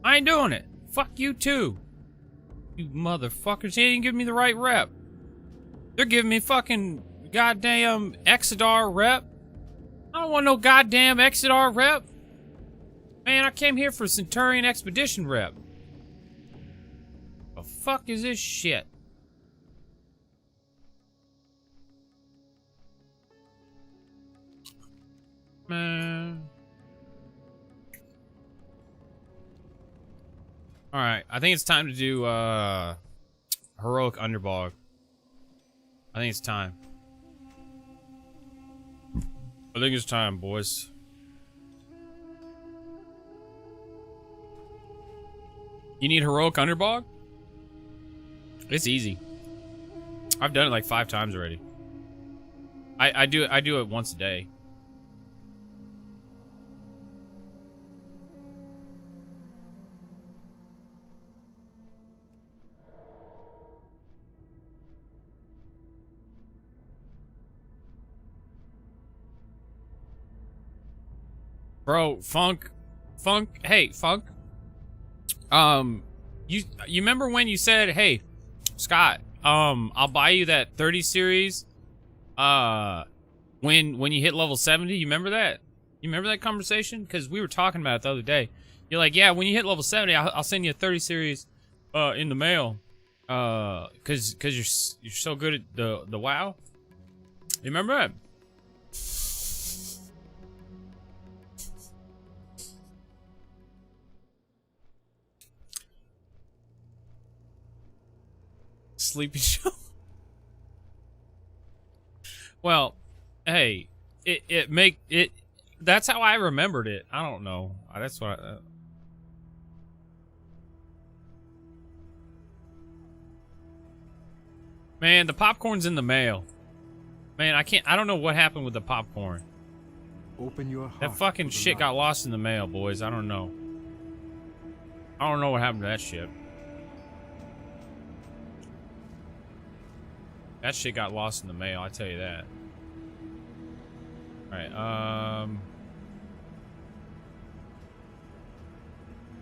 I ain't doing it. Fuck you too. You motherfuckers. They ain't giving me the right rep. They're giving me fucking goddamn Exodar rep. I don't want no goddamn Exodar rep. Man, I came here for Centurion Expedition rep. The fuck is this shit? Man. Alright, I think it's time to do Heroic Underdog. I think it's time. I think it's time, boys. You need Heroic Underdog? It's easy. I've done it like 5 times already. I do it once a day. Bro, Funk, hey, Funk. You remember when you said, "Hey, Scott, I'll buy you that 30 series when you hit level 70." You remember that? You remember that conversation? Because we were talking about it the other day. You're like, "Yeah, when you hit level 70, I'll send you a 30 series in the mail." Cause you're so good at the WoW. You remember that? Sleepy show. Well, hey, it that's how I remembered it. I don't know. That's what Man, the popcorn's in the mail. Man, I don't know what happened with the popcorn. open your heart That fucking to the shit got light. lost in the mail, boys. I don't know. I don't know what happened to that shit. That shit got lost in the mail, I tell you that.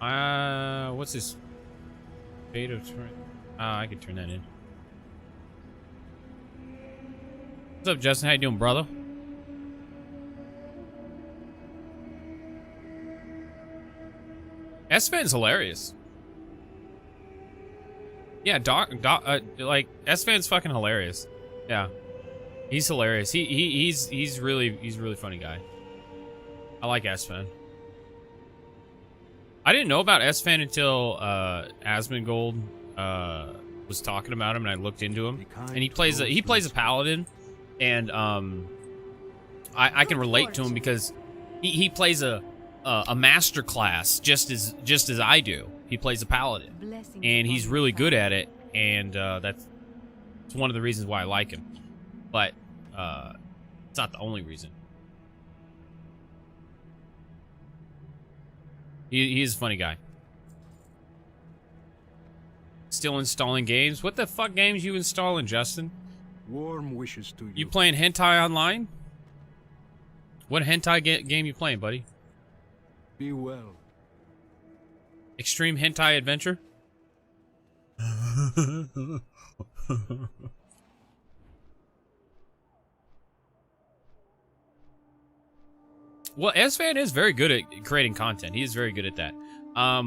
Alright, what's this? Beta turn. I could turn that in. What's up, Justin? How you doing, brother? S-Fan's hilarious. Yeah, like S-Fan's fucking hilarious. Yeah, he's hilarious. He's really funny guy. I like S-Fan. I didn't know about S-Fan until Asmongold was talking about him, and I looked into him. And he plays a paladin, and I can relate to him because he plays a master class just as I do. He plays a paladin, and he's really good at it, and that's one of the reasons why I like him. But it's not the only reason. He is a funny guy. Still installing games? What the fuck games you installing, Justin? Warm wishes to you. You playing hentai online? What hentai game you playing, buddy? Be well. Extreme Hentai Adventure? Well, S-Fan is very good at creating content. He is very good at that. I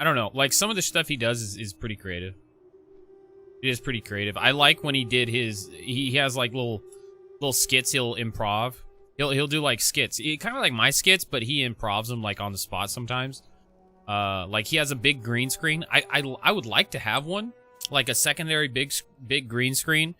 don't know. Like, some of the stuff he does is pretty creative. It is pretty creative. I like when he did his... He has, like, little skits he'll improv. He'll do, like, skits. Kind of like my skits, but he improvs them, like, on the spot sometimes. Like, he has a big green screen. I would like to have one. Like, a secondary big green screen.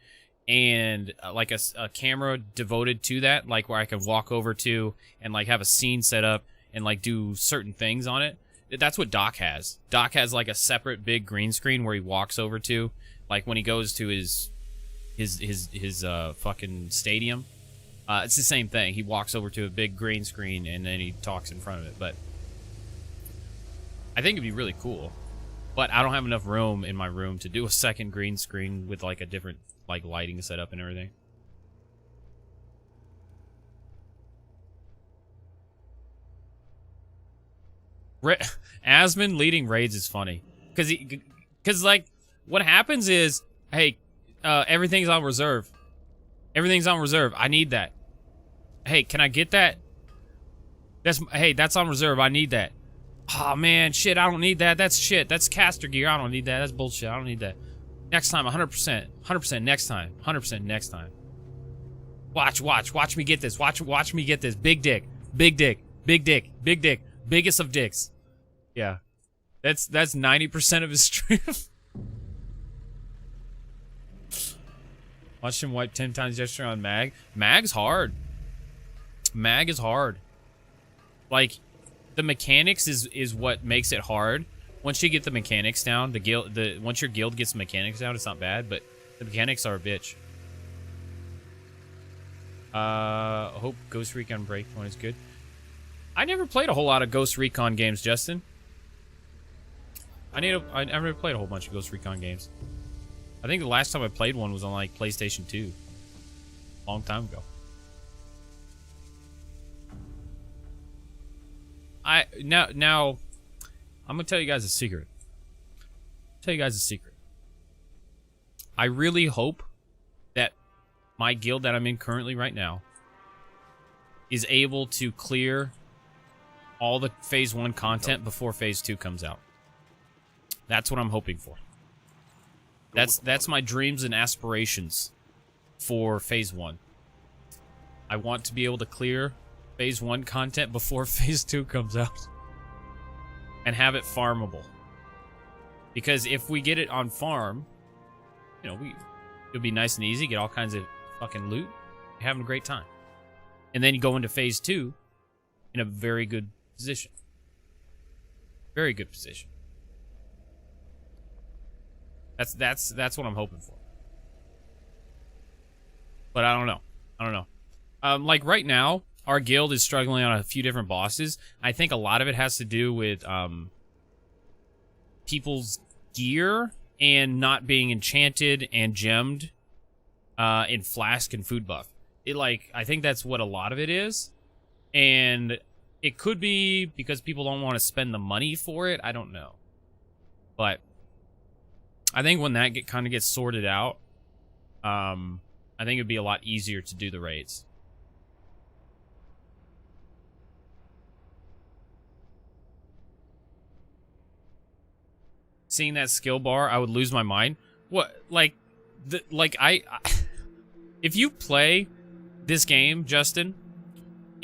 And, like, a camera devoted to that. Like, where I can walk over to and, like, have a scene set up and, like, do certain things on it. That's what Doc has. Doc has, like, a separate big green screen where he walks over to, like, when he goes to his fucking stadium. It's the same thing. He walks over to a big green screen and then he talks in front of it. But I think it'd be really cool. But I don't have enough room in my room to do a second green screen with, like, a different, like, lighting setup and everything. Asmon leading raids is funny because like what happens is, hey, everything's on reserve. Everything's on reserve. I need that. Hey, can I get that? That's on reserve. I need that. Oh man, shit, I don't need that. That's shit. That's caster gear. I don't need that. That's bullshit. I don't need that. Next time, 100%. 100% next time. 100% next time. Watch me get this. Watch me get this. Big dick. Big dick. Big dick. Big dick. Biggest of dicks. Yeah. That's 90% of his stream. Watch him wipe 10 times yesterday on Mag. Mag's hard. Mag is hard. Like, the mechanics is what makes it hard. Once you get the mechanics down, once your guild gets the mechanics down, it's not bad, but the mechanics are a bitch. I hope Ghost Recon Breakpoint is good. I never played a whole lot of Ghost Recon games, Justin. I never played a whole bunch of Ghost Recon games. I think the last time I played one was on, like, PlayStation 2. Long time ago. Now, I'm gonna tell you guys a secret. I really hope that my guild that I'm in currently right now is able to clear all the Phase 1 content before Phase 2 comes out. That's what I'm hoping for. That's my dreams and aspirations for Phase 1. I want to be able to clear Phase 1 content before Phase 2 comes out. And have it farmable. Because if we get it on farm, you know, it'll be nice and easy, get all kinds of fucking loot, having a great time. And then you go into Phase 2 in a very good position. Very good position. That's what I'm hoping for. But I don't know. Like right now, our guild is struggling on a few different bosses. I think a lot of it has to do with people's gear and not being enchanted and gemmed in flask and food buff. I think that's what a lot of it is. And it could be because people don't want to spend the money for it. I don't know. But I think when that kind of gets sorted out, I think it'd be a lot easier to do the raids. Seeing that skill bar, I would lose my mind. What, if you play this game, Justin,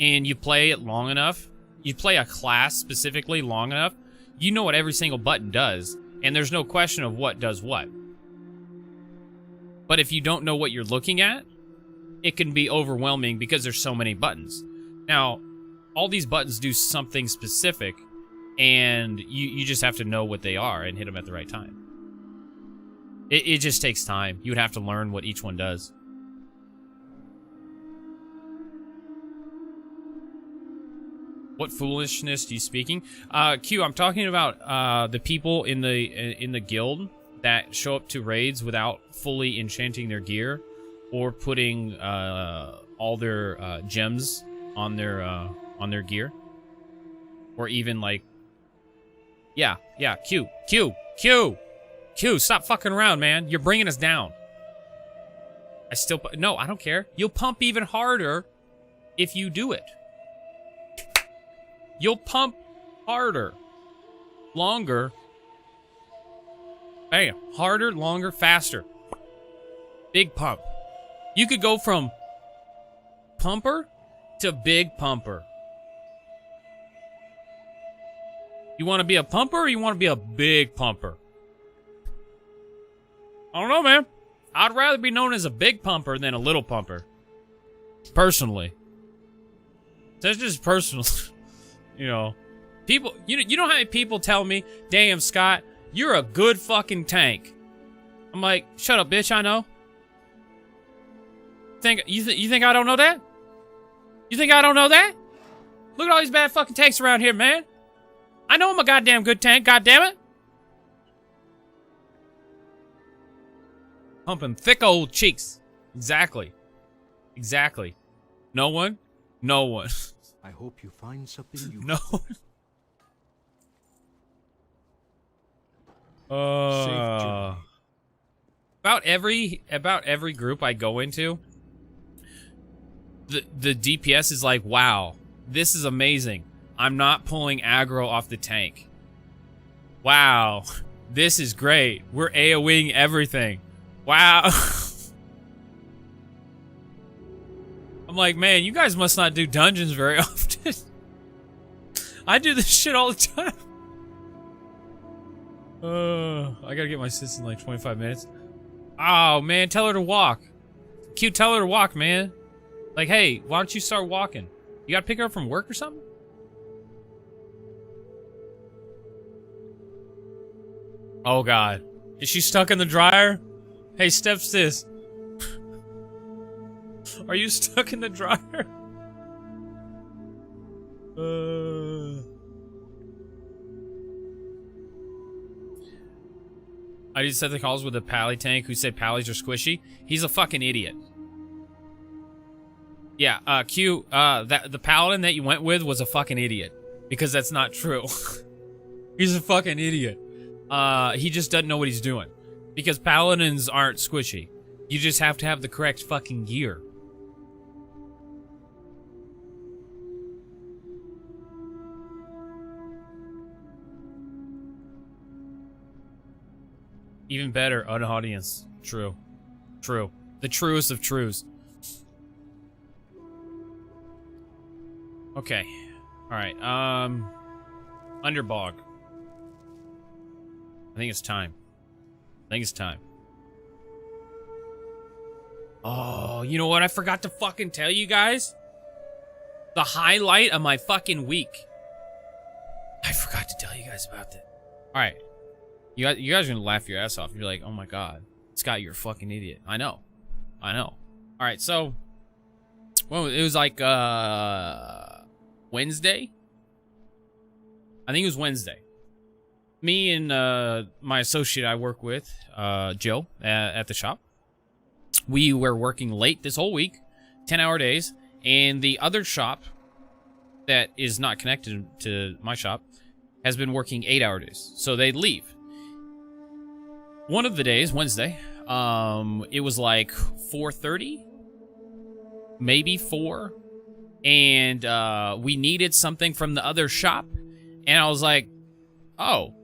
and you play it long enough, you play a class specifically long enough, you know what every single button does, and there's no question of what does what. But if you don't know what you're looking at, it can be overwhelming because there's so many buttons. Now, all these buttons do something specific, and you just have to know what they are and hit them at the right time. It just takes time. You would have to learn what each one does. What foolishness are you speaking? Q, I'm talking about the people in the guild that show up to raids without fully enchanting their gear or putting all their gems on their gear, or even like, yeah, Q, stop fucking around, man. You're bringing us down. No, I don't care. You'll pump even harder if you do it. You'll pump harder, longer. Bam, harder, longer, faster. Big pump. You could go from pumper to big pumper. You want to be a pumper or you want to be a big pumper? I don't know, man. I'd rather be known as a big pumper than a little pumper. Personally. That's just personal. You know. People, you know how many people tell me, damn, Scott, you're a good fucking tank. I'm like, shut up, bitch, I know. You think I don't know that? You think I don't know that? Look at all these bad fucking tanks around here, man. I know I'm a goddamn good tank, goddammit. Pumping thick old cheeks. Exactly. Exactly. No one? No one. I hope you find something you No. About every group I go into, the DPS is like, wow, this is amazing. I'm not pulling aggro off the tank. Wow, this is great. We're AoEing everything. Wow. I'm like, man, you guys must not do dungeons very often. I do this shit all the time. I gotta get my sis in like 25 minutes. Oh, man, tell her to walk. Q, tell her to walk, man. Like, hey, why don't you start walking? You gotta pick her up from work or something? Oh, God. Is she stuck in the dryer? Hey, step sis. Are you stuck in the dryer? I did set the calls with a pally tank who said pallies are squishy. He's a fucking idiot. Yeah, Q, the paladin that you went with was a fucking idiot. Because that's not true. He's a fucking idiot. He just doesn't know what he's doing. Because paladins aren't squishy. You just have to have the correct fucking gear. Even better, an audience. True. True. The truest of truths. Okay. Alright, Underbog. I think it's time. Oh, you know what I forgot to fucking tell you guys? The highlight of my fucking week. I forgot to tell you guys about that. Alright. You guys are gonna laugh your ass off. You're like, oh my god. Scott, you're a fucking idiot. I know. Alright, so... Well, it was like, Wednesday? I think it was Wednesday. Me and my associate I work with, Jill, at the shop, we were working late this whole week, 10-hour days, and the other shop that is not connected to my shop has been working 8-hour days, so they'd leave. One of the days, Wednesday, it was like 4:30, maybe 4, and we needed something from the other shop, and I was like, oh,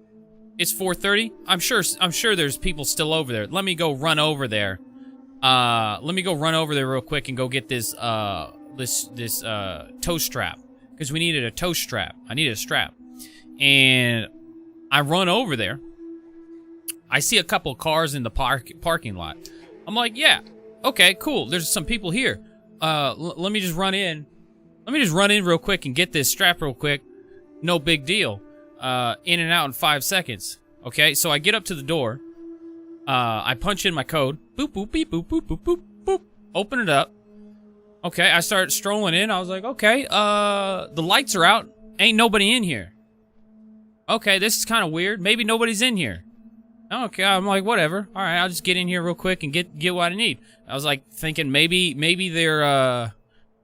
it's 4:30. I'm sure there's people still over there. Let me go run over there. Real quick and go get this toe strap because we needed a toe strap. I needed a strap, and I run over there. I see a couple cars in the parking lot. I'm like, yeah, okay, cool. There's some people here. Let me just run in. Let me just run in real quick and get this strap real quick. No big deal. In and out in 5 seconds. Okay, so I get up to the door. I punch in my code. Boop, boop, beep, boop, boop, boop, boop, boop. Open it up. Okay, I start strolling in. I was like, okay, the lights are out. Ain't nobody in here. Okay, this is kind of weird. Maybe nobody's in here. Okay, I'm like, whatever. All right, I'll just get in here real quick and get what I need. I was like thinking maybe they're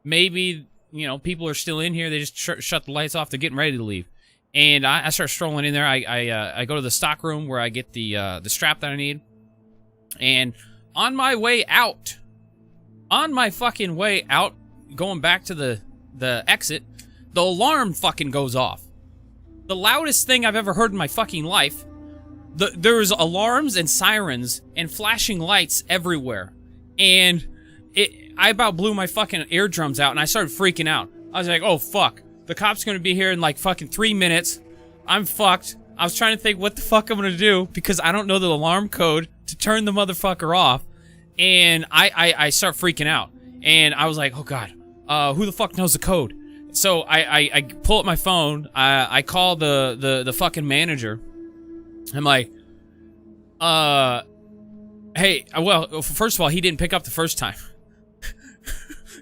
maybe you know people are still in here. They just shut the lights off. They're getting ready to leave. And I start strolling in there. I go to the stock room where I get the strap that I need. And on my way out, on my fucking way out, going back to the exit, the alarm fucking goes off. The loudest thing I've ever heard in my fucking life. There's alarms and sirens and flashing lights everywhere. And I about blew my fucking eardrums out and I started freaking out. I was like, oh fuck. The cop's gonna be here in like fucking 3 minutes. I'm fucked. I was trying to think what the fuck I'm gonna do because I don't know the alarm code to turn the motherfucker off. And I start freaking out. And I was like, oh god, who the fuck knows the code? So I pull up my phone. I call the fucking manager. I'm like, hey, well, first of all, he didn't pick up the first time.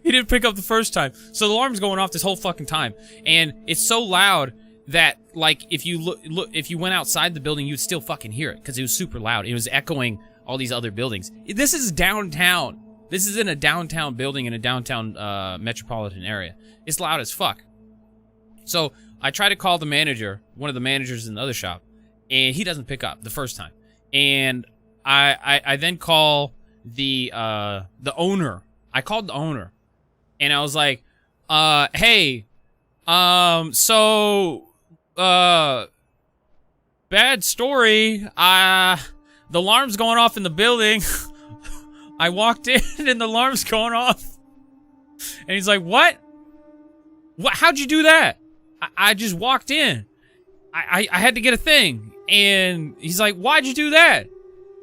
He didn't pick up the first time. So the alarm's going off this whole fucking time. And it's so loud that, like, if you if you went outside the building, you'd still fucking hear it. Because it was super loud. It was echoing all these other buildings. This is downtown. This is in a downtown building in a downtown metropolitan area. It's loud as fuck. So I try to call the manager, one of the managers in the other shop. And he doesn't pick up the first time. And I then call the owner. I called the owner. And I was like, hey, so, bad story. The alarm's going off in the building. I walked in and the alarm's going off. And he's like, what? How'd you do that? I just walked in. I had to get a thing. And he's like, why'd you do that?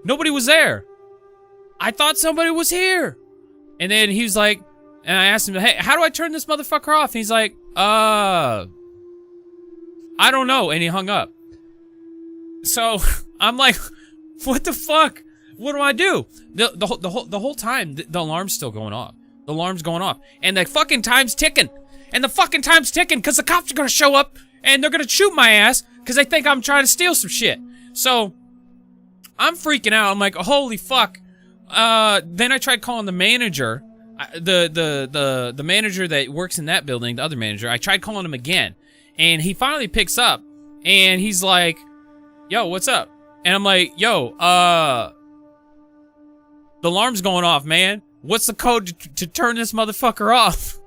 Nobody was there. I thought somebody was here. And then he was like, and I asked him, hey, how do I turn this motherfucker off? And he's like, I don't know. And he hung up. So I'm like, what the fuck? What do I do? The whole time, the alarm's still going off. The alarm's going off. And the fucking time's ticking. And the fucking time's ticking because the cops are going to show up and they're going to shoot my ass because they think I'm trying to steal some shit. So I'm freaking out. I'm like, holy fuck. Then I tried calling the manager. The manager that works in that building, the other manager, I tried calling him again. And he finally picks up. And he's like, yo, what's up? And I'm like, yo, the alarm's going off, man. What's the code to turn this motherfucker off?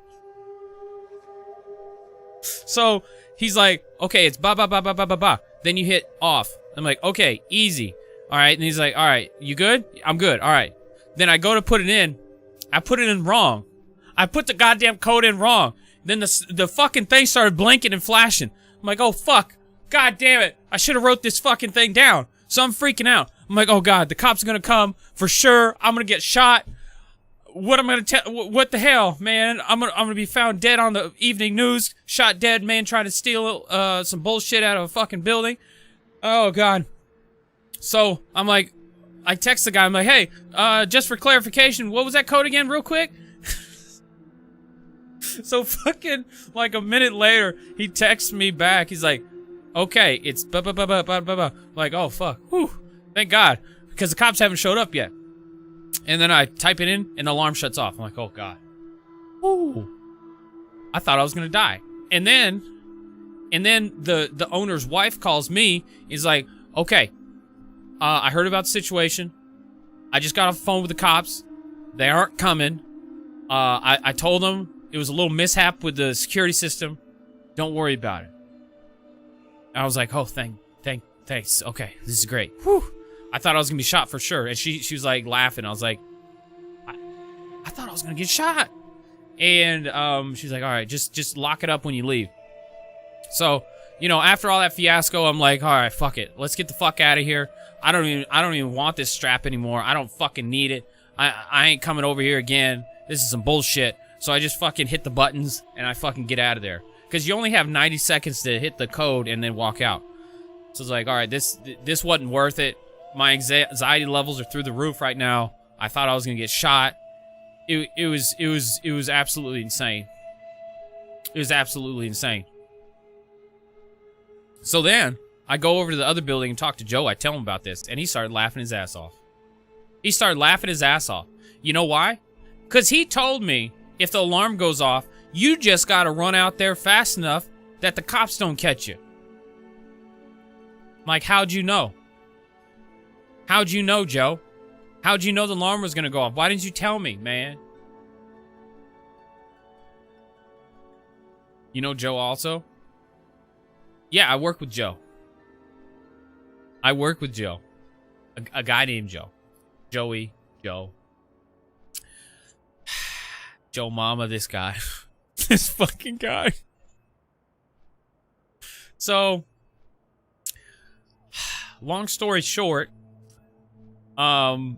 So he's like, okay, it's ba ba ba ba ba ba ba. Then you hit off. I'm like, okay, easy. All right. And he's like, all right, you good? I'm good. All right. Then I go to put it in. I put it in wrong. I put the goddamn code in wrong. Then the fucking thing started blinking and flashing. I'm like, oh fuck. God damn it. I should have wrote this fucking thing down. So I'm freaking out. I'm like, oh god, the cops are gonna come for sure. I'm gonna get shot. What am I gonna tell? What the hell, man? I'm gonna be found dead on the evening news. Shot dead, man, trying to steal some bullshit out of a fucking building. Oh god. So I'm like, I text the guy. I'm like, hey, just for clarification, what was that code again, real quick? So fucking like a minute later, he texts me back. He's like, okay, it's ba ba ba ba ba ba ba. Like, oh fuck, whew, thank God, because the cops haven't showed up yet. And then I type it in, and the alarm shuts off. I'm like, oh god, whoo, I thought I was gonna die. And then the owner's wife calls me. He's like, okay, I heard about the situation. I just got off the phone with the cops. They aren't coming. I told them it was a little mishap with the security system. Don't worry about it. I was like, oh, thanks. Okay, this is great. Whew. I thought I was gonna be shot for sure. And she was like laughing. I was like, I thought I was gonna get shot. And she's like, all right, just lock it up when you leave. So, you know, after all that fiasco, I'm like, all right, fuck it. Let's get the fuck out of here. I don't even want this strap anymore. I don't fucking need it. I ain't coming over here again. This is some bullshit. So I just fucking hit the buttons and I fucking get out of there. Because you only have 90 seconds to hit the code and then walk out. So it's like, all right, this wasn't worth it. My anxiety levels are through the roof right now. I thought I was gonna get shot. It was absolutely insane. It was absolutely insane. So then I go over to the other building and talk to Joe. I tell him about this, and he started laughing his ass off. He started laughing his ass off. You know why? Because he told me if the alarm goes off, you just gotta run out there fast enough that the cops don't catch you. I'm like, how'd you know? How'd you know, Joe? How'd you know the alarm was gonna go off? Why didn't you tell me, man? You know Joe also? Yeah, I work with Joe. I work with Joe. A guy named Joe. Joey. Joe. Joe Mama, this guy. This fucking guy. So, long story short, I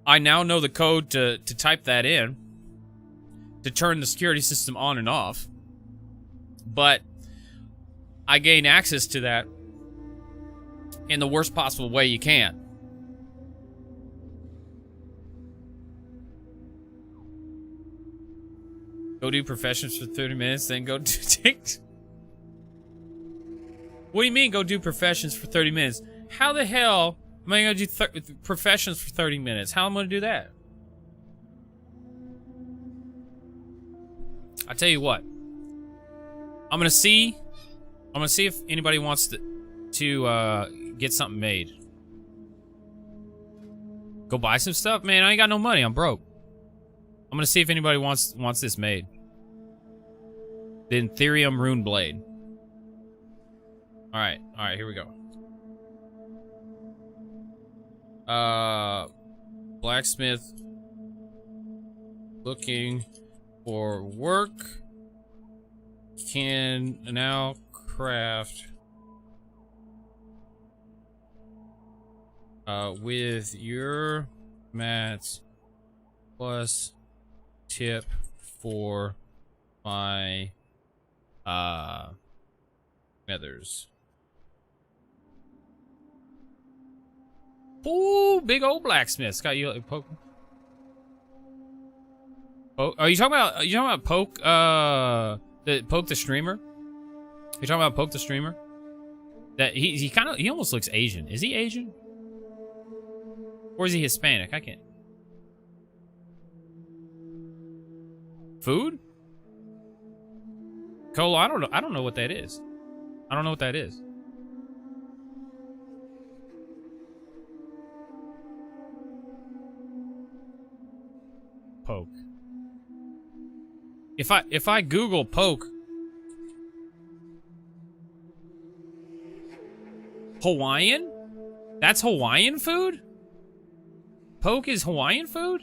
now know the code to type that in to turn the security system on and off. But I gain access to that in the worst possible way you can. Go do professions for 30 minutes, then go do takes. What do you mean go do professions for 30 minutes? How the hell am I going to do professions for 30 minutes? How am I going to do that? I'll tell you what. I'm going to see if anybody wants to get something made. Go buy some stuff? Man, I ain't got no money. I'm broke. I'm going to see if anybody wants this made. The Ethereum Rune Blade. Alright, here we go. Blacksmith looking for work. Can now craft with your mats plus tip for my feathers. Ooh, big old blacksmith. Scott, you poke? Oh, are you talking about Poke? The Poke the streamer? You talking about Poke the streamer? That he almost looks Asian. Is he Asian? Or is he Hispanic? I can't. Food? Cole, I don't know what that is. I don't know what that is. Poke. If I Google poke, Hawaiian? That's Hawaiian food? Poke is Hawaiian food?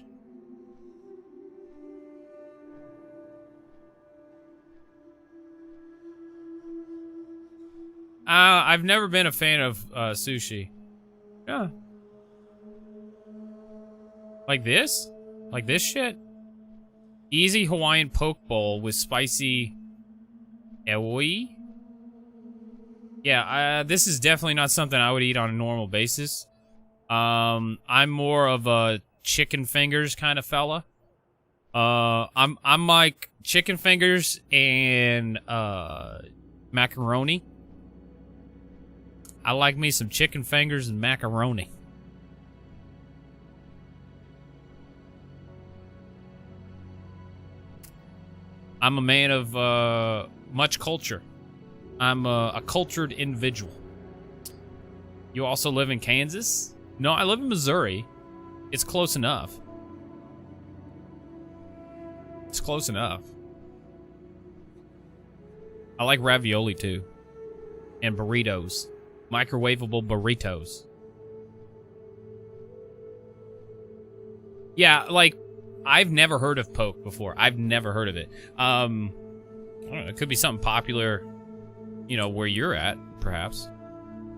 I've never been a fan of sushi. Yeah. Like this? Like this shit? Easy Hawaiian poke bowl with spicy aoi? Yeah, this is definitely not something I would eat on a normal basis. I'm more of a chicken fingers kind of fella. I'm like chicken fingers and macaroni. I like me some chicken fingers and macaroni. I'm a man of much culture. I'm a cultured individual. You also live in Kansas? No, I live in Missouri. It's close enough. It's close enough. I like ravioli too. And burritos. Microwavable burritos. Yeah, like, I've never heard of poke before. I've never heard of it. I don't know, it could be something popular, you know, where you're at, perhaps.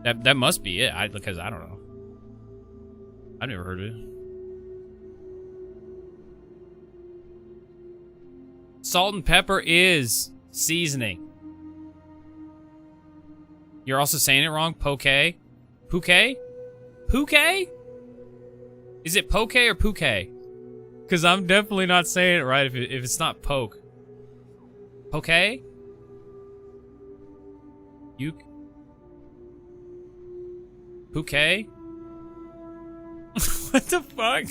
That must be it. Because I don't know. I've never heard of it. Salt and pepper is seasoning. You're also saying it wrong. Poke. Puke? Puke? Is it poke or puke? Because I'm definitely not saying it right if it's not poke. Poke? You? Puke? What the fuck?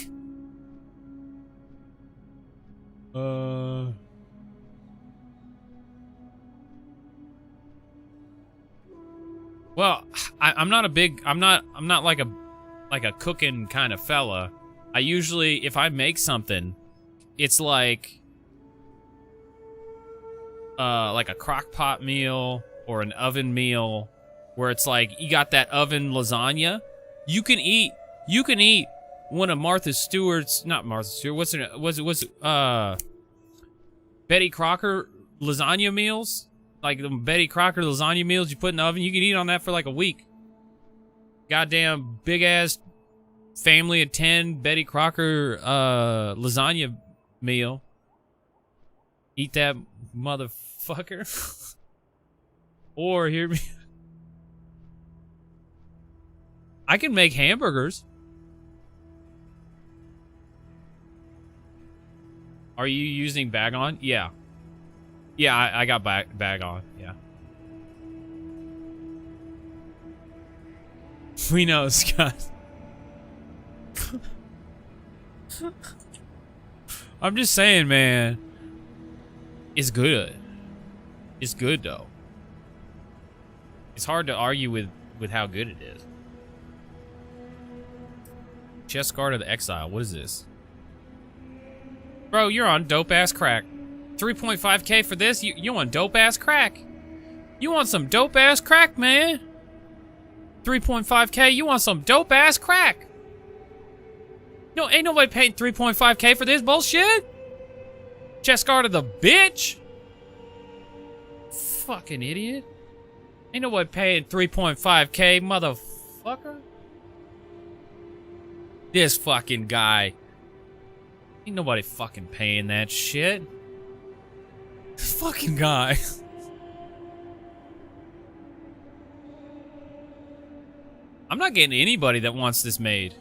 Well, I'm not like a cooking kind of fella. I usually, if I make something, it's like a crock pot meal or an oven meal, where it's like you got that oven lasagna. You can eat one of Martha Stewart's, not Martha Stewart. What's Betty Crocker lasagna meals? Like the Betty Crocker lasagna meals you put in the oven, you can eat on that for like a week. Goddamn big ass family of 10 Betty Crocker lasagna meal. Eat that motherfucker. Or hear me. I can make hamburgers. Are you using bag on? Yeah. Yeah, I got bag on, yeah. We know, Scott. I'm just saying, man. It's good. It's good, though. It's hard to argue with how good it is. Chest guard of the exile. What is this? Bro, you're on dope-ass crack. 3.5K for this? You want dope-ass crack. You want some dope-ass crack, man. 3.5K, you want some dope-ass crack. No, ain't nobody paying 3.5K for this bullshit. Chest guard of the bitch. Fucking idiot. Ain't nobody paying 3.5K, motherfucker. This fucking guy. Ain't nobody fucking paying that shit. This fucking guy. I'm not getting anybody that wants this made.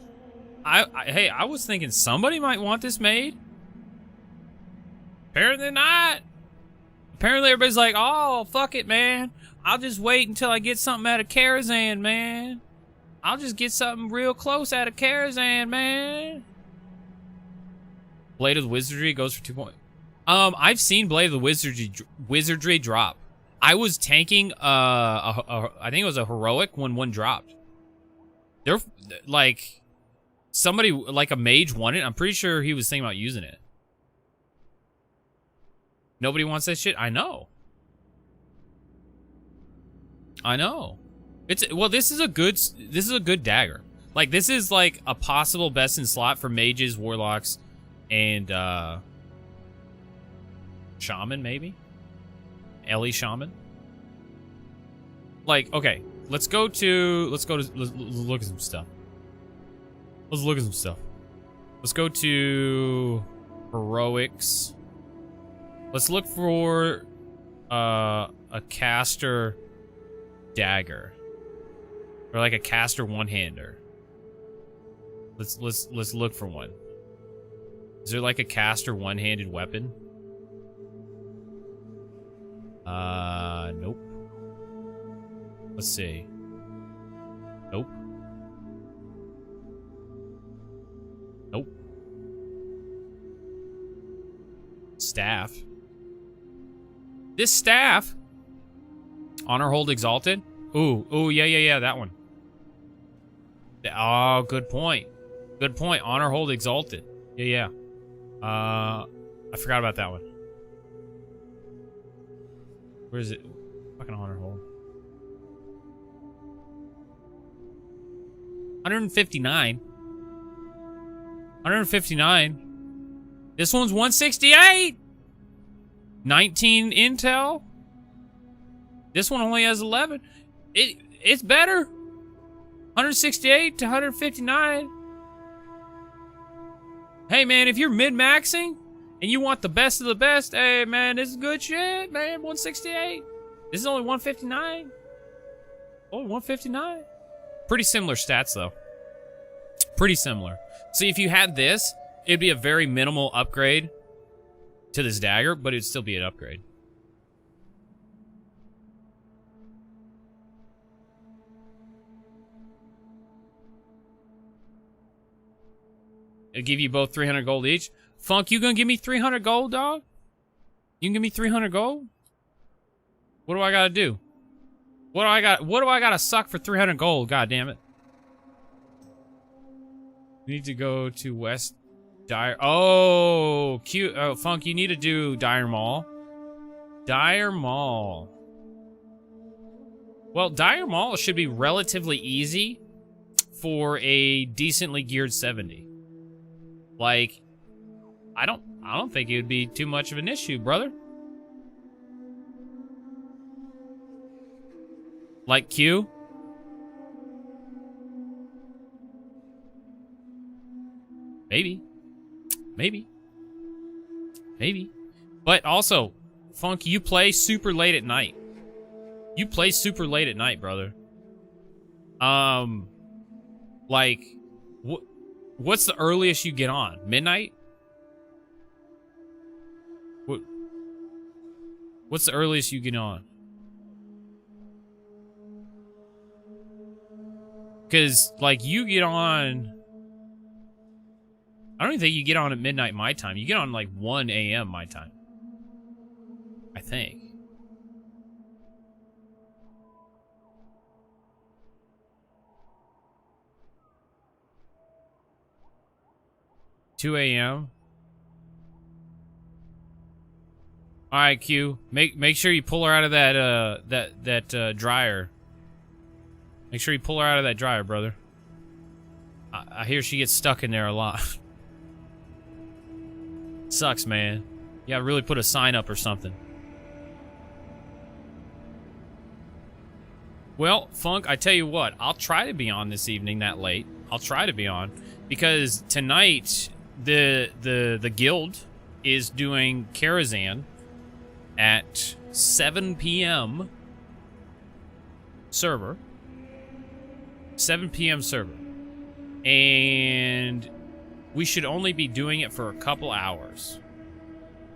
Hey, I was thinking somebody might want this made. Apparently not. Apparently everybody's like, oh, fuck it, man. I'll just wait until I get something out of Karazhan, man. I'll just get something real close out of Karazhan, man. Blade of the Wizardry goes for 2 points. I've seen Blade of the Wizardry drop. I was tanking I think it was a heroic when one dropped. They're like somebody like a mage won it. I'm pretty sure he was thinking about using it. Nobody wants that shit. I know. It's well. This is a good dagger. Like this is like a possible best in slot for mages, warlocks, and shaman maybe. Ellie shaman. Like okay, let's look at some stuff. Let's go to heroics. Let's look for a caster dagger. Or like a caster one-hander. Let's look for one. Is there like a caster one-handed weapon? Nope. Let's see. Nope. Nope. Staff. This staff. Honor hold exalted. Ooh, yeah, that one. Oh, good point. Good point. Honor hold exalted. Yeah. I forgot about that one. Where is it? Fucking honor hold. 159. 159. This one's 168. 19 intel. This one only has 11. It's better. 168 to 159. Hey man, if you're mid-maxing and you want the best of the best, hey man, this is good shit, man. 168. This is only 159. Only 159. Pretty similar stats though. Pretty similar. See, if you had this, it'd be a very minimal upgrade to this dagger, but it'd still be an upgrade. It'll give you both 300 gold each. Funk, you gonna give me 300 gold, dog? You can give me 300 gold? What do I gotta do? What do I gotta suck for 300 gold? God damn it. We need to go to West Dire. Oh, cute. Oh, Funk, you need to do Dire Mall. Dire Mall. Well, Dire Mall should be relatively easy for a decently geared 70. Like, I don't think it would be too much of an issue, brother. Like Q? Maybe. Maybe. Maybe. But also, Funk, you play super late at night. You play super late at night, brother. Like, what's the earliest you get on? Midnight? What's the earliest you get on? Because, like, you get on... I don't even think you get on at midnight my time. You get on, like, 1 a.m. my time. I think. $2 a.m. All right, Q. Make sure you pull her out of that dryer. Make sure you pull her out of that dryer, brother. I hear she gets stuck in there a lot. Sucks, man. You gotta really put a sign up or something. Well, Funk, I tell you what, I'll try to be on this evening that late. I'll try to be on because tonight the guild is doing Karazhan at 7 p.m. server. 7 p.m. server. And we should only be doing it for a couple hours.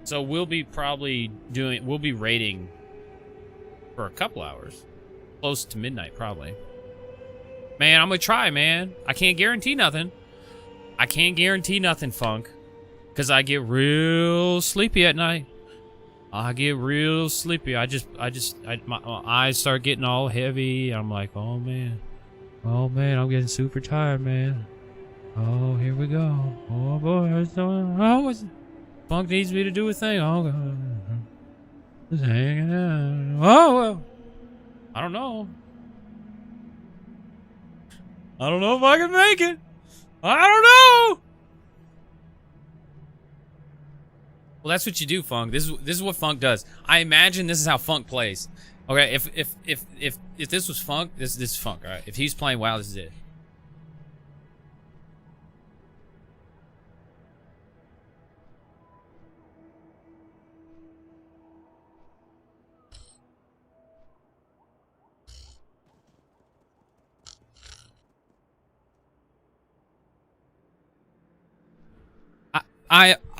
So we'll be raiding for a couple hours. Close to midnight, probably. Man, I'm gonna try, man. I can't guarantee nothing. I can't guarantee nothing, Funk. Because I get real sleepy at night. I get real sleepy. My eyes start getting all heavy. I'm like, oh man. Oh man, I'm getting super tired, man. Oh, here we go. Oh boy, Funk needs me to do a thing. Oh god. Just hanging out. Oh well. I don't know. I don't know if I can make it. I don't know. Well, that's what you do, Funk. This is what Funk does. I imagine this is how Funk plays. Okay, if this was Funk, this is Funk, all right? If he's playing WoW, this is it.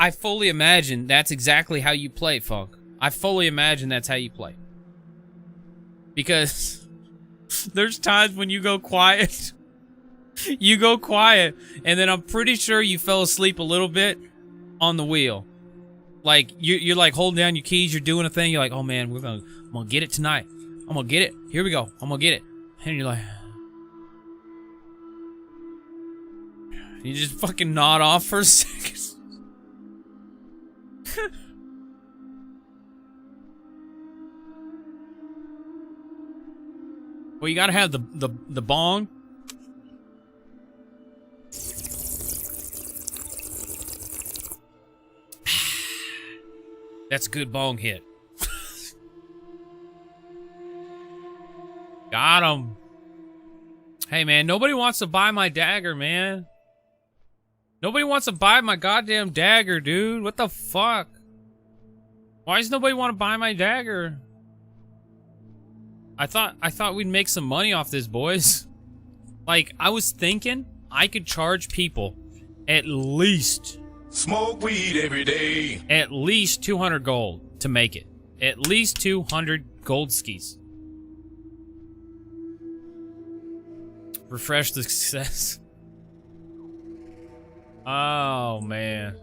I fully imagine that's exactly how you play, Funk. I fully imagine that's how you play. Because there's times when you go quiet. You go quiet, and then I'm pretty sure you fell asleep a little bit on the wheel. Like, you're like holding down your keys, you're doing a thing, you're like, oh man, I'm gonna get it tonight. I'm gonna get it. Here we go. I'm gonna get it. And you're like... You just fucking nod off for a second. Well, you gotta have the bong. That's a good bong hit. Got him. Hey, man, nobody wants to buy my dagger, man. Nobody wants to buy my goddamn dagger, dude. What the fuck? Why does nobody want to buy my dagger? I thought we'd make some money off this, boys. Like, I was thinking I could charge people at least... Smoke weed every day. At least 200 gold to make it. At least 200 gold skis. Refresh the success. Oh, man.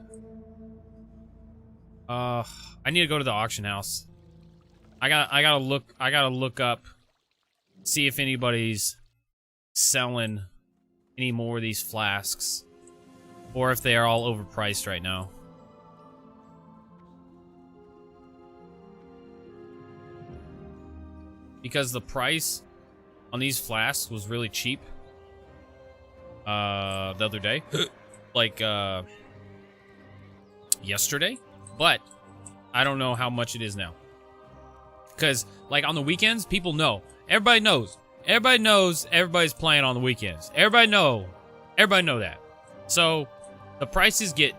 I need to go to the auction house. I gotta look up, see if anybody's selling any more of these flasks, or if they are all overpriced right now. Because the price on these flasks was really cheap the other day, like yesterday, but I don't know how much it is now. Because, like, on the weekends, people know. Everybody knows. Everybody knows everybody's playing on the weekends. Everybody know that. So, the prices get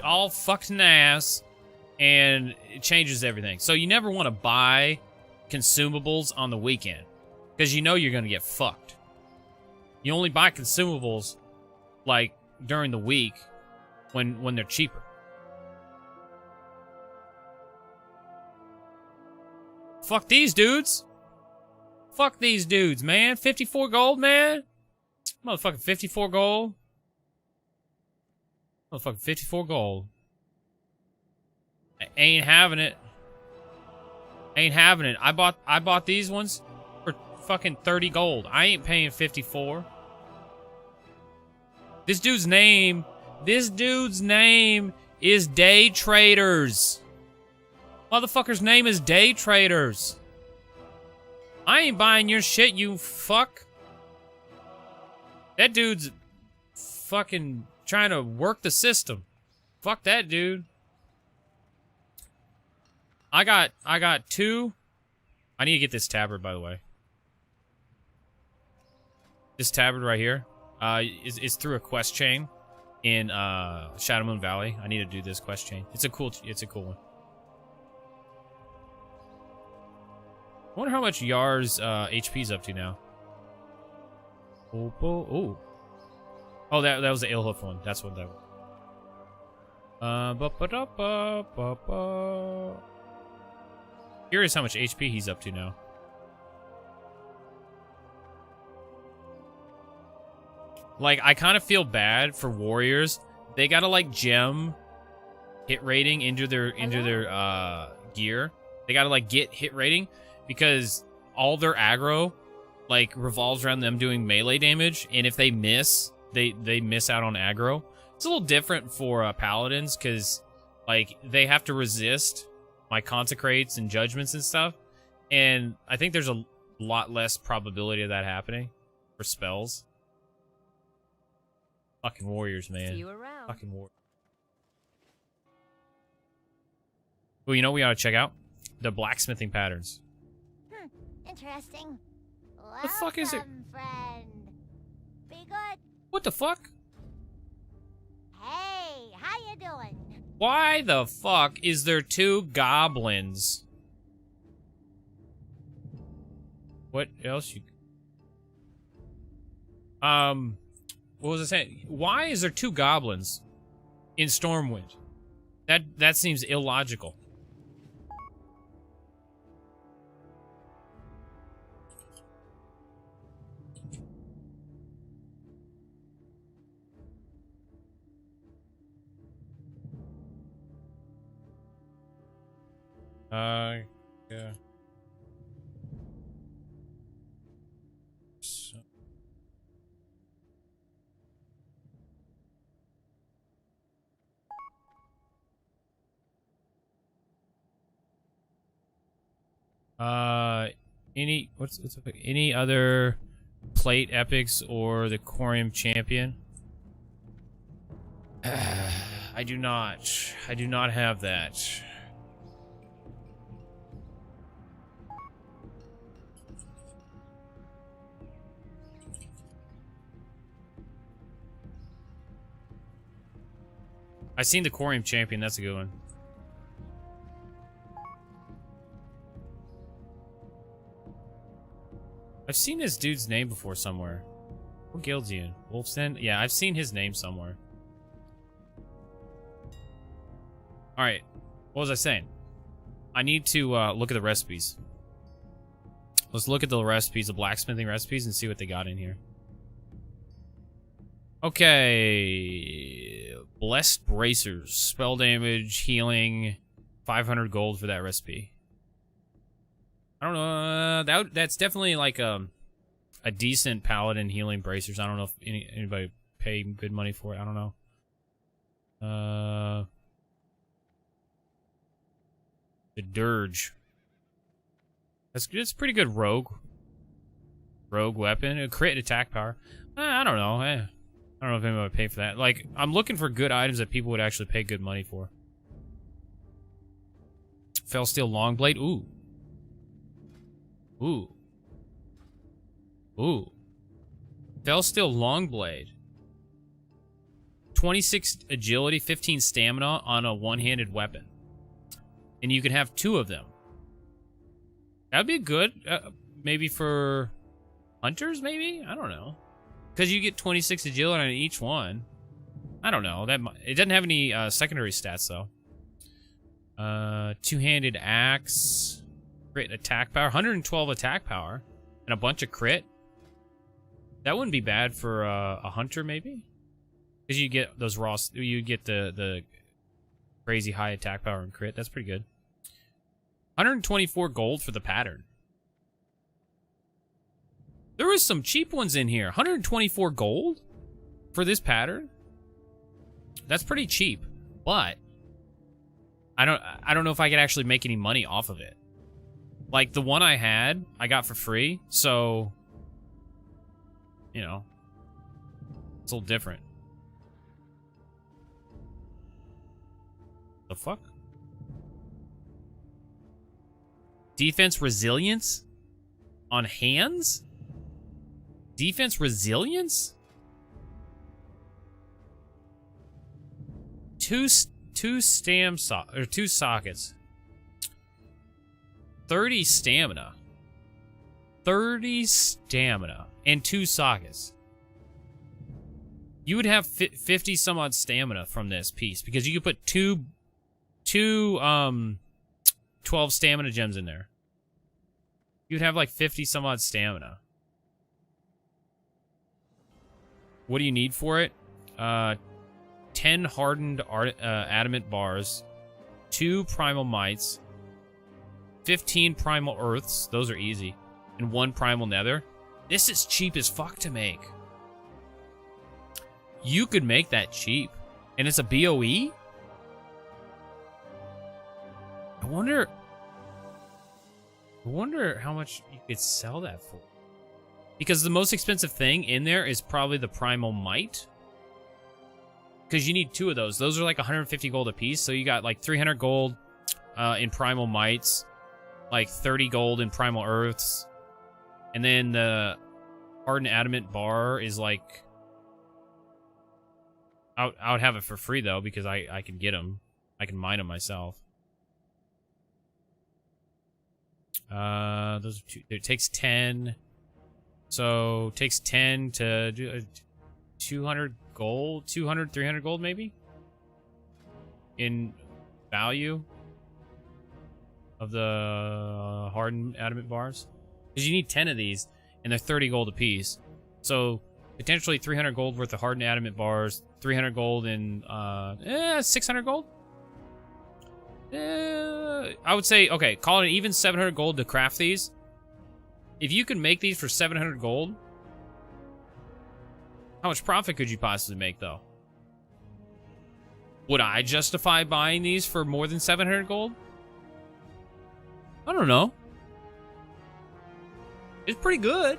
all fucked in the ass, and it changes everything. So, you never want to buy consumables on the weekend, because you know you're going to get fucked. You only buy consumables, like, during the week, when they're cheaper. Fuck these dudes. Fuck these dudes, man. 54 gold, man. Motherfucking 54 gold. Motherfucking 54 gold. I ain't having it. Ain't having it. I bought these ones for fucking 30 gold. I ain't paying 54. This dude's name is Day Traders. Motherfucker's name is Day Traders. I ain't buying your shit, you fuck. That dude's fucking trying to work the system. Fuck that dude. I got two. I need to get this tabard, by the way. This tabard right here is through a quest chain in Shadowmoon Valley. I need to do this quest chain. It's a cool one. I wonder how much Yar's HP's up to now. Oh, that was the Ilhoof one. That's what that was. Curious how much HP he's up to now. Like, I kind of feel bad for warriors. They gotta like gem hit rating into their gear. They gotta like get hit rating, because all their aggro, like, revolves around them doing melee damage, and if they miss, they miss out on aggro. It's a little different for paladins, because, like, they have to resist my consecrates and judgments and stuff, and I think there's a lot less probability of that happening for spells. Fucking warriors, man. See you around. Fucking warriors. Well, you know what we ought to check out? The blacksmithing patterns. Interesting. The fuck is it? Friend. Be good. What the fuck? Hey, how you doing? Why the fuck is there two goblins? What else you... What was I saying? Why is there two goblins in Stormwind? That seems illogical. Yeah. So. Any other plate epics or the Corium champion? I do not have that. I seen the Corium Champion. That's a good one. I've seen this dude's name before somewhere. What guild's he in? Wolf's-End? Yeah, I've seen his name somewhere. Alright. What was I saying? I need to look at the recipes. Let's look at the recipes, the blacksmithing recipes, and see what they got in here. Okay. Blessed Bracers. Spell damage, healing, 500 gold for that recipe. I don't know. That's definitely like a decent paladin healing bracers. I don't know if anybody pay good money for it. I don't know. The Dirge. That's pretty good rogue weapon. A crit attack power. I don't know. I don't know if anybody would pay for that. Like, I'm looking for good items that people would actually pay good money for. Fellsteel Longblade. Ooh. Ooh. Ooh. Fellsteel Longblade. 26 agility, 15 stamina on a one-handed weapon. And you can have 2 of them. That'd be good. Maybe for hunters, maybe? I don't know. Because you get 26 agility on each one. I don't know. It doesn't have any secondary stats, though. Two-handed axe. Crit attack power. 112 attack power. And a bunch of crit. That wouldn't be bad for a hunter, maybe? Because you get those raw... You get the crazy high attack power and crit. That's pretty good. 124 gold for the pattern. There was some cheap ones in here. 124 gold for this pattern? That's pretty cheap. But I don't know if I could actually make any money off of it. Like the one I had, I got for free, so you know, it's a little different. The fuck? Defense resilience on hands? Defense resilience? Two sockets. 30 stamina. 30 stamina and 2 sockets. You would have 50 some odd stamina from this piece because you could put two 12 stamina gems in there. You'd have like 50 some odd stamina. What do you need for it? 10 hardened adamant bars, 2 primal mites, 15 primal earths, those are easy, and 1 primal nether. This is cheap as fuck to make. You could make that cheap, and it's a BOE? I wonder how much you could sell that for. Because the most expensive thing in there is probably the primal mite. Because you need 2 of those. Those are like 150 gold a piece. So you got like 300 gold in primal mites. Like 30 gold in primal earths. And then the hardened adamant bar is like... I would have it for free though because I can get them. I can mine them myself. Those are 2. It takes 10. So it takes 10 to do 200 gold, 200, 300 gold maybe in value of the hardened adamant bars. Because you need 10 of these and they're 30 gold a piece. So potentially 300 gold worth of hardened adamant bars, 300 gold in 600 gold. I would say, okay, call it even 700 gold to craft these. If you could make these for 700 gold, how much profit could you possibly make, though? Would I justify buying these for more than 700 gold? I don't know. It's pretty good.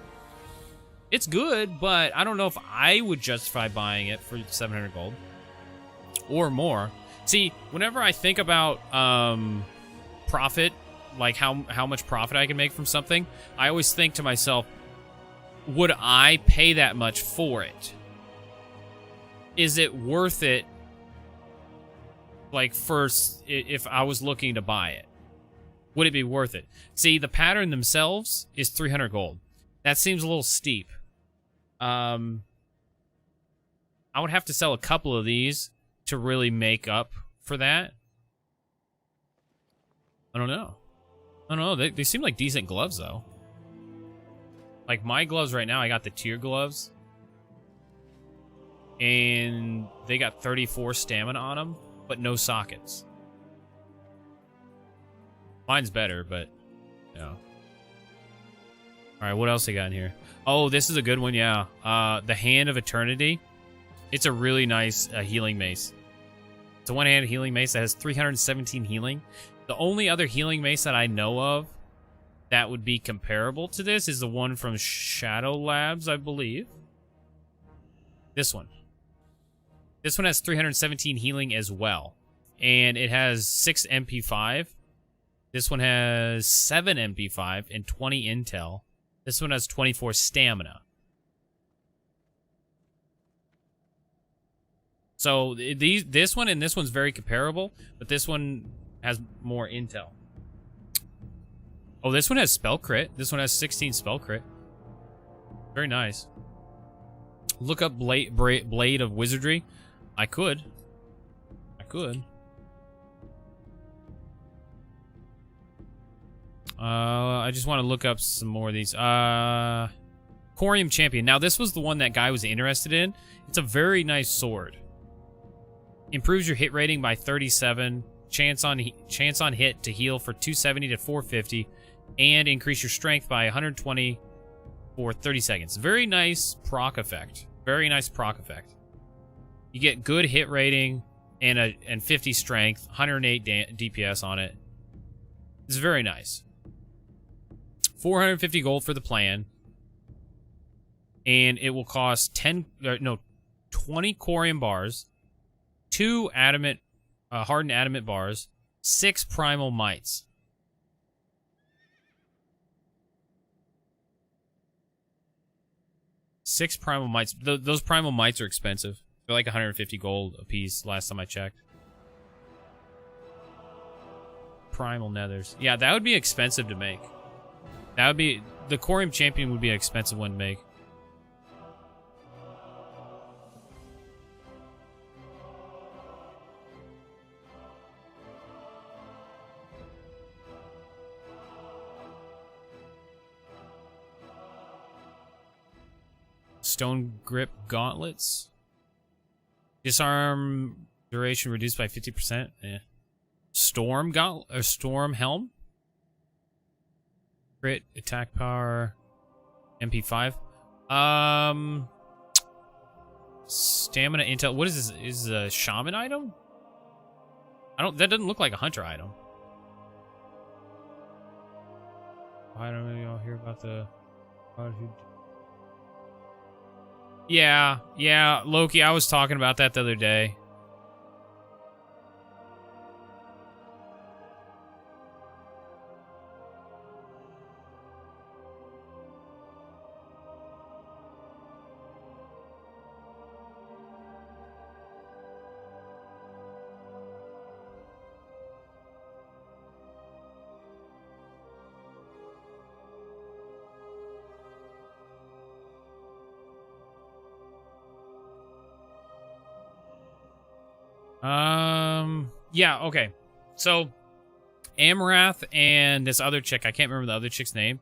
It's good, but I don't know if I would justify buying it for 700 gold. Or more. See, whenever I think about profit, like how much profit I can make from something, I always think to myself, would I pay that much for it? Is it worth it Like, first, if I was looking to buy it, would it be worth it? See, the pattern themselves is 300 gold. That seems a little steep. I would have to sell a couple of these to really make up for that. I don't know. I don't know. They seem like decent gloves, though. Like, my gloves right now, I got the tier gloves. And they got 34 stamina on them, but no sockets. Mine's better, but, you know. Alright, what else I got in here? Oh, this is a good one, yeah. The Hand of Eternity. It's a really nice healing mace. It's a one-handed healing mace that has 317 healing. The only other healing mace that I know of that would be comparable to this is the one from Shadow Labs, I believe. This one. This one has 317 healing as well. And it has 6 MP5. This one has 7 MP5 and 20 intel. This one has 24 stamina. So this one and this one's very comparable, but this one has more intel. Oh, this one has spell crit. This one has 16 spell crit. Very nice. Look up Blade of Wizardry. I could. I just want to look up some more of these. Corium Champion. Now, this was the one that guy was interested in. It's a very nice sword. Improves your hit rating by 37. Chance on hit to heal for 270 to 450. And increase your strength by 120 for 30 seconds. Very nice proc effect. Very nice proc effect. You get good hit rating and 50 strength, 108 DPS on it. It's very nice. 450 gold for the plan. And it will cost 20 corium bars, 2 adamant, hardened adamant bars, 6 primal mites. Six primal mites. Those primal mites are expensive. They're like 150 gold a piece last time I checked. Primal nethers. Yeah, that would be expensive to make. That would be... The Corium Champion would be an expensive one to make. Stone Grip Gauntlets. Disarm duration reduced by 50%. Eh. Storm Gauntlet or Storm Helm. Crit attack power. MP5. Stamina intel. What is this? Is this a shaman item? That doesn't look like a hunter item. Why don't we all hear about the... Yeah, Loki, I was talking about that the other day. Yeah, okay. So, Amrath and this other chick, I can't remember the other chick's name.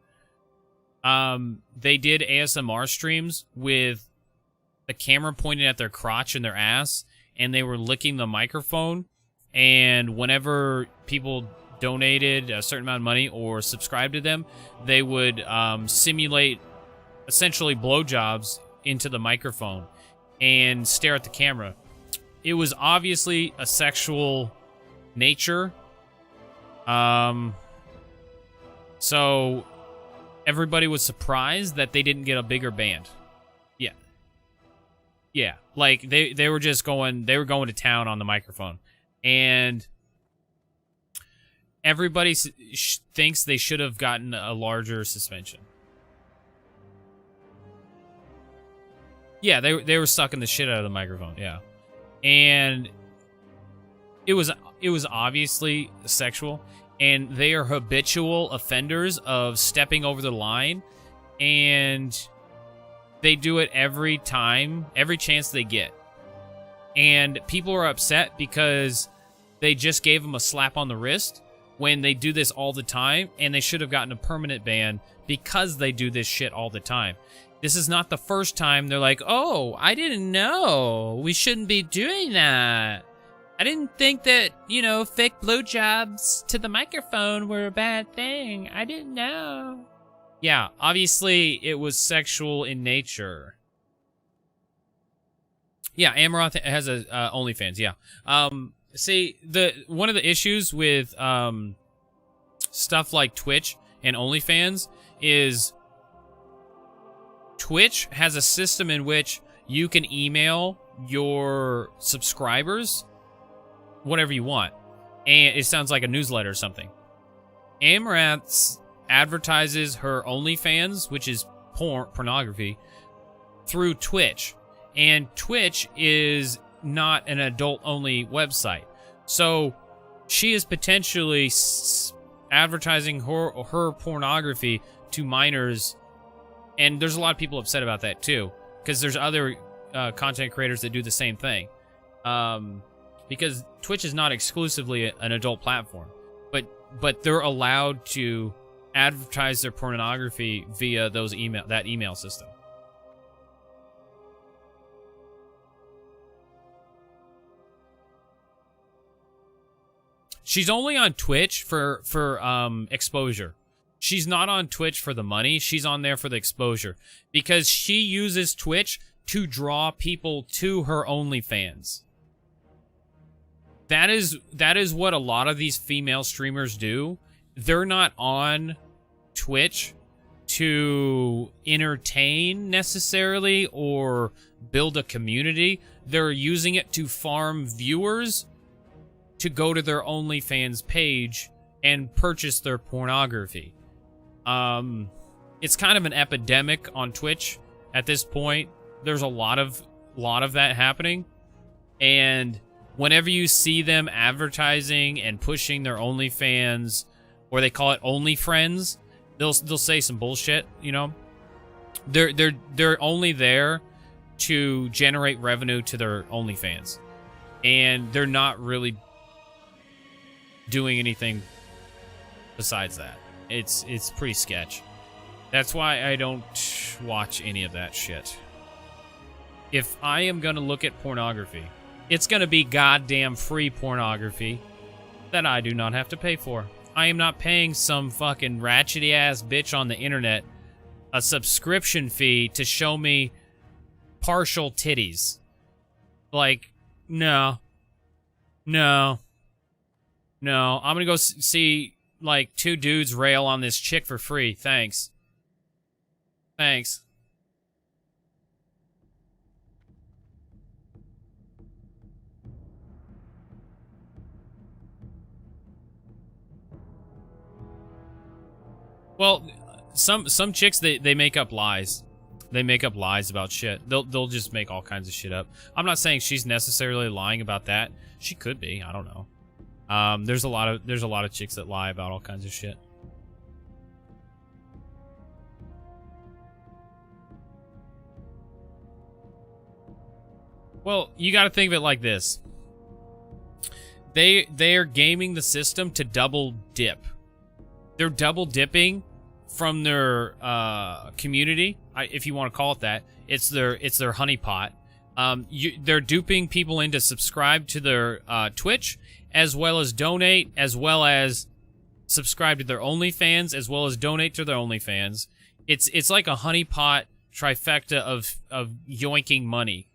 They did ASMR streams with the camera pointed at their crotch and their ass, and they were licking the microphone, and whenever people donated a certain amount of money or subscribed to them, they would simulate essentially blowjobs into the microphone and stare at the camera. It was obviously a sexual nature. So everybody was surprised that they didn't get a bigger band. Yeah. Yeah. Like they were just going to town on the microphone. And everybody thinks they should have gotten a larger suspension. Yeah, they were sucking the shit out of the microphone, yeah. And it was obviously sexual, and they are habitual offenders of stepping over the line, and they do it every time, every chance they get. And people are upset because they just gave them a slap on the wrist when they do this all the time, and they should have gotten a permanent ban because they do this shit all the time. This is not the first time they're like, oh, I didn't know. We shouldn't be doing that. I didn't think that, you know, fake blowjobs to the microphone were a bad thing. I didn't know. Yeah, obviously it was sexual in nature. Yeah, Amaranth has a OnlyFans, yeah. See, one of the issues with stuff like Twitch and OnlyFans is Twitch has a system in which you can email your subscribers whatever you want, and it sounds like a newsletter or something. Amaranth advertises her OnlyFans, which is pornography, through Twitch, and Twitch is not an adult-only website, so she is potentially advertising her pornography to minors. And there's a lot of people upset about that, too, because there's other content creators that do the same thing. Because Twitch is not exclusively an adult platform, but they're allowed to advertise their pornography via that email system. She's only on Twitch for exposure. She's not on Twitch for the money. She's on there for the exposure because she uses Twitch to draw people to her OnlyFans. That is what a lot of these female streamers do. They're not on Twitch to entertain necessarily or build a community. They're using it to farm viewers to go to their OnlyFans page and purchase their pornography. It's kind of an epidemic on Twitch at this point. There's a lot of that happening, and whenever you see them advertising and pushing their OnlyFans, or they call it OnlyFriends, they'll say some bullshit. You know, they're only there to generate revenue to their OnlyFans, and they're not really doing anything besides that. It's pretty sketch. That's why I don't watch any of that shit. If I am gonna look at pornography, it's gonna be goddamn free pornography that I do not have to pay for. I am not paying some fucking ratchety ass bitch on the internet a subscription fee to show me partial titties. Like, no. I'm gonna go see like two dudes rail on this chick for free. Thanks. Well, some chicks they make up lies. They make up lies about shit. They'll just make all kinds of shit up. I'm not saying she's necessarily lying about that. She could be. I don't know. There's a lot of chicks that lie about all kinds of shit. Well, you got to think of it like this. They're gaming the system to double dip. They're double dipping from their community, if you want to call it that. It's their honeypot. They're duping people into subscribe to their Twitch, as well as donate, as well as subscribe to their OnlyFans, as well as donate to their OnlyFans. It's like a honeypot trifecta of yoinking money.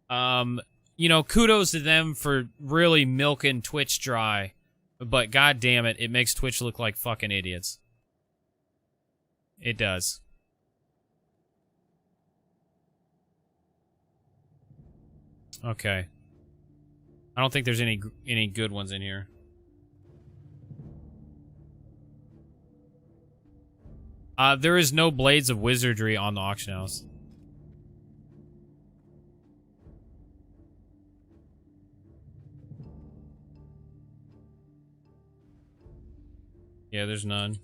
You know, kudos to them for really milking Twitch dry, but god damn it, it makes Twitch look like fucking idiots. It does. Okay. I don't think there's any good ones in here. There is no Blades of Wizardry on the auction house. Yeah, there's none.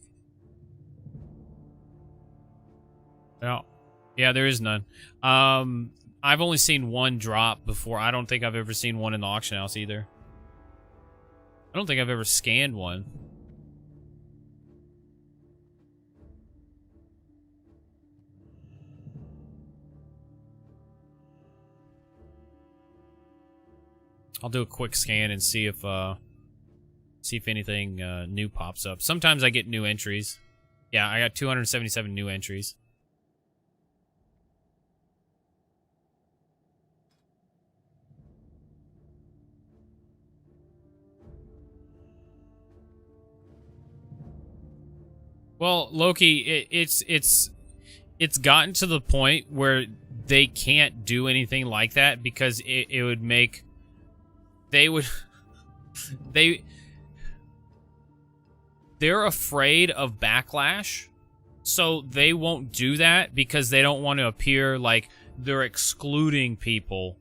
No. Yeah, there is none. I've only seen one drop before. I don't think I've ever seen one in the auction house either. I don't think I've ever scanned one. I'll do a quick scan and see if anything new pops up. Sometimes I get new entries. Yeah, I got 277 new entries. Well, Loki, it's gotten to the point where they can't do anything like that because it would make they're afraid of backlash, so they won't do that because they don't want to appear like they're excluding people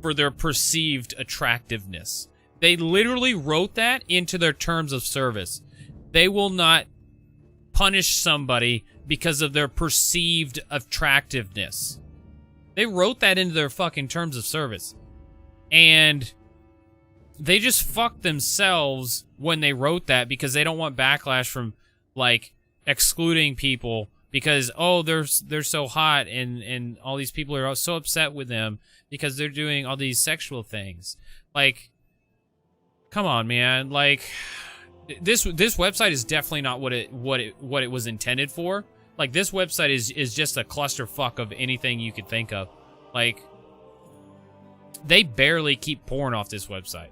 for their perceived attractiveness. They literally wrote that into their terms of service. They will not punish somebody because of their perceived attractiveness. They wrote that into their fucking terms of service. And they just fucked themselves when they wrote that because they don't want backlash from, like, excluding people because, oh, they're so hot and all these people are so upset with them because they're doing all these sexual things. Like, come on, man. Like, this website is definitely not what it was intended for. Like, this website is just a clusterfuck of anything you could think of. Like, they barely keep porn off this website.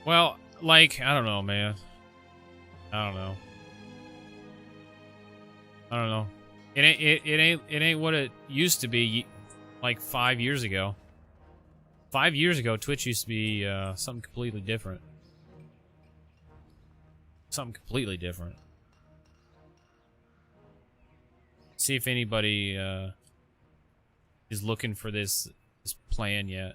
Well, like, I don't know, man. I don't know. It ain't what it used to be like 5 years ago. 5 years ago, Twitch used to be something completely different. Something completely different. See if anybody is looking for this plan yet.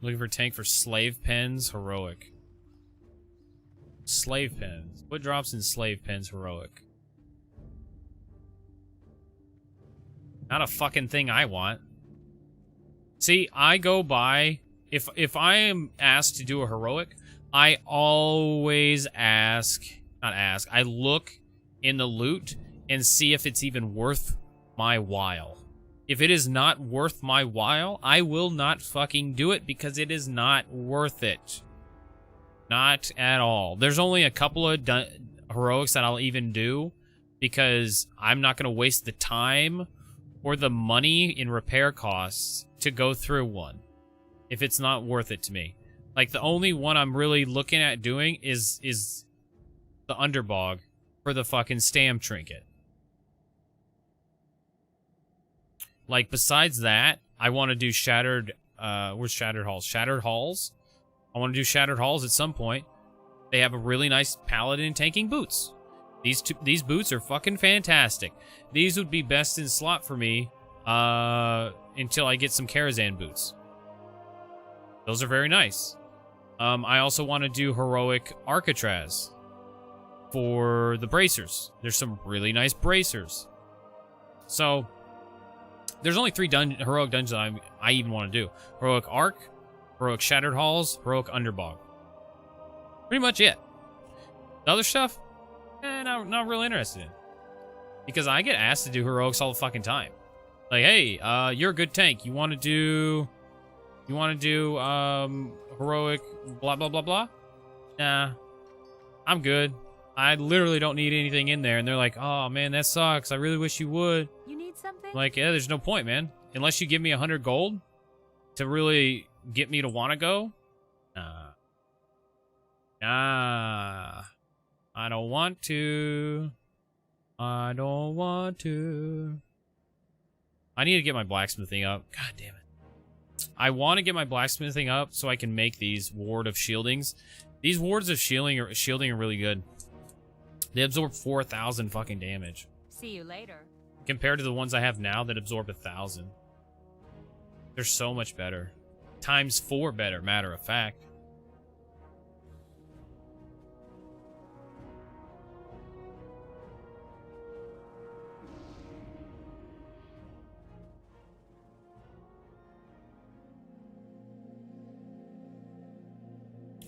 Looking for tank for slave pens, heroic. Slave pens. What drops in slave pens, heroic? Not a fucking thing I want. See, I go by... If I am asked to do a heroic, I always ask... Not ask. I look in the loot and see if it's even worth my while. If it is not worth my while, I will not fucking do it because it is not worth it. Not at all. There's only a couple of heroics that I'll even do because I'm not going to waste the time or the money in repair costs to go through one if it's not worth it to me. Like, the only one I'm really looking at doing is the Underbog for the fucking Stam trinket. Like, besides that, I want to do Shattered... where's Shattered Halls? Shattered Halls? I want to do Shattered Halls at some point. They have a really nice paladin tanking boots. These boots are fucking fantastic. These would be best in slot for me until I get some Karazhan boots. Those are very nice. I also want to do Heroic Arcatraz for the bracers. There's some really nice bracers. So... there's only 3 heroic dungeons I even want to do. Heroic Arc, Heroic Shattered Halls, Heroic Underbog. Pretty much it. The other stuff, not really interested in. Because I get asked to do heroics all the fucking time. Like, hey, you're a good tank. You want to do heroic blah blah blah blah? Nah, I'm good. I literally don't need anything in there. And they're like, oh man, that sucks. I really wish you would. You need something? Like, yeah, there's no point, man. Unless you give me 100 gold to really get me to want to go. Nah. I don't want to. I don't want to. I need to get my blacksmithing up. God damn it. I want to get my blacksmithing up so I can make these Ward of Shieldings. These Wards of Shielding are really good. They absorb 4,000 fucking damage. See you later. Compared to the ones I have now that absorb 1,000. They're so much better. Times 4 better, matter of fact.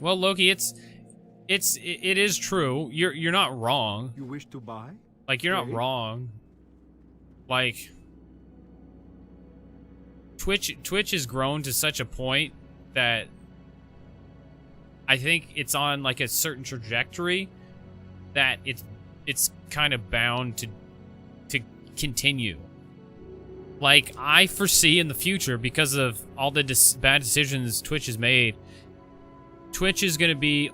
Well, Loki, it is true. You're not wrong. You wish to buy? Like, you're not Great. wrong. Like, Twitch has grown to such a point that I think it's on like a certain trajectory that it's kind of bound to continue. Like, I foresee in the future, because of all the bad decisions Twitch has made, Twitch is going to be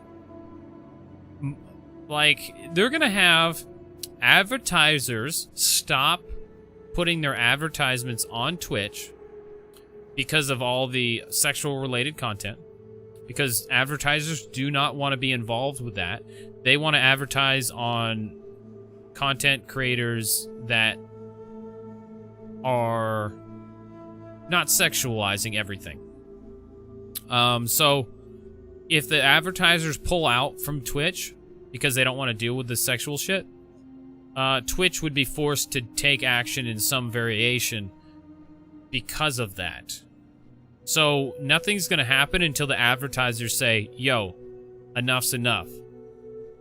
like, they're going to have advertisers stop putting their advertisements on Twitch because of all the sexual related content, because advertisers do not want to be involved with that. They want to advertise on content creators that are not sexualizing everything. So if the advertisers pull out from Twitch because they don't want to deal with the sexual shit, Twitch would be forced to take action in some variation because of that. So nothing's going to happen until the advertisers say, yo, enough's enough.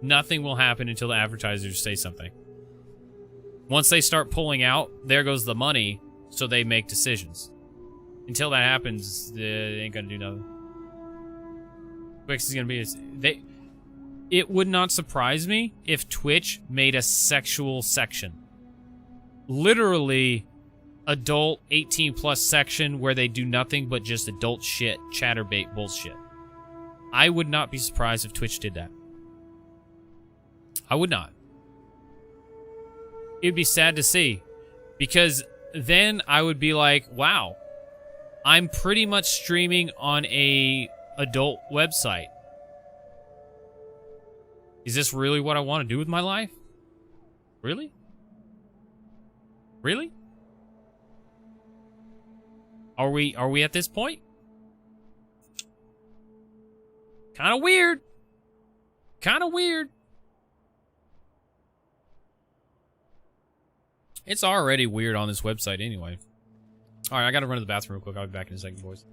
Nothing will happen until the advertisers say something. Once they start pulling out, there goes the money, so they make decisions. Until that happens, they ain't going to do nothing. Twitch is going to be... It would not surprise me if Twitch made a sexual section. Literally, adult 18+ section where they do nothing but just adult shit, chatterbait bullshit. I would not be surprised if Twitch did that. I would not. It'd be sad to see, because then I would be like, wow, I'm pretty much streaming on a adult website. Is this really what I want to do with my life? Really? Really? Are we at this point? Kind of weird. Kind of weird. It's already weird on this website anyway. All right, I got to run to the bathroom real quick. I'll be back in a second, boys.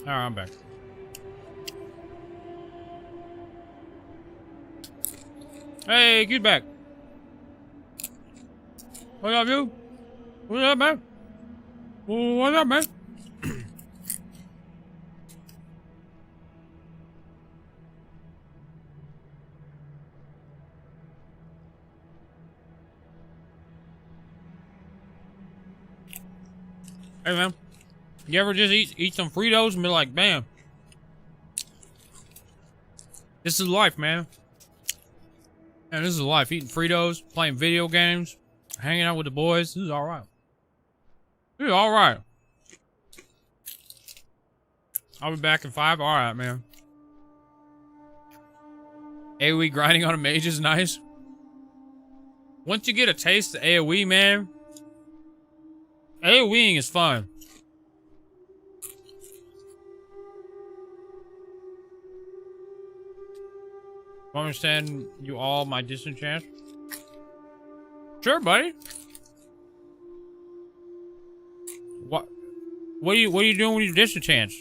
Alright, I'm back. Hey, get back. What up, you? What's up, man? What's up, man? Hey, man. You ever just eat some Fritos and be like, bam. This is life, man. Man, this is life. Eating Fritos, playing video games, hanging out with the boys. This is alright. This is alright. I'll be back in 5. Alright, man. AoE grinding on a mage is nice. Once you get a taste of AoE, man, AoEing is fun. Understand you all my disenchant? Sure, buddy. What are you doing with your disenchants?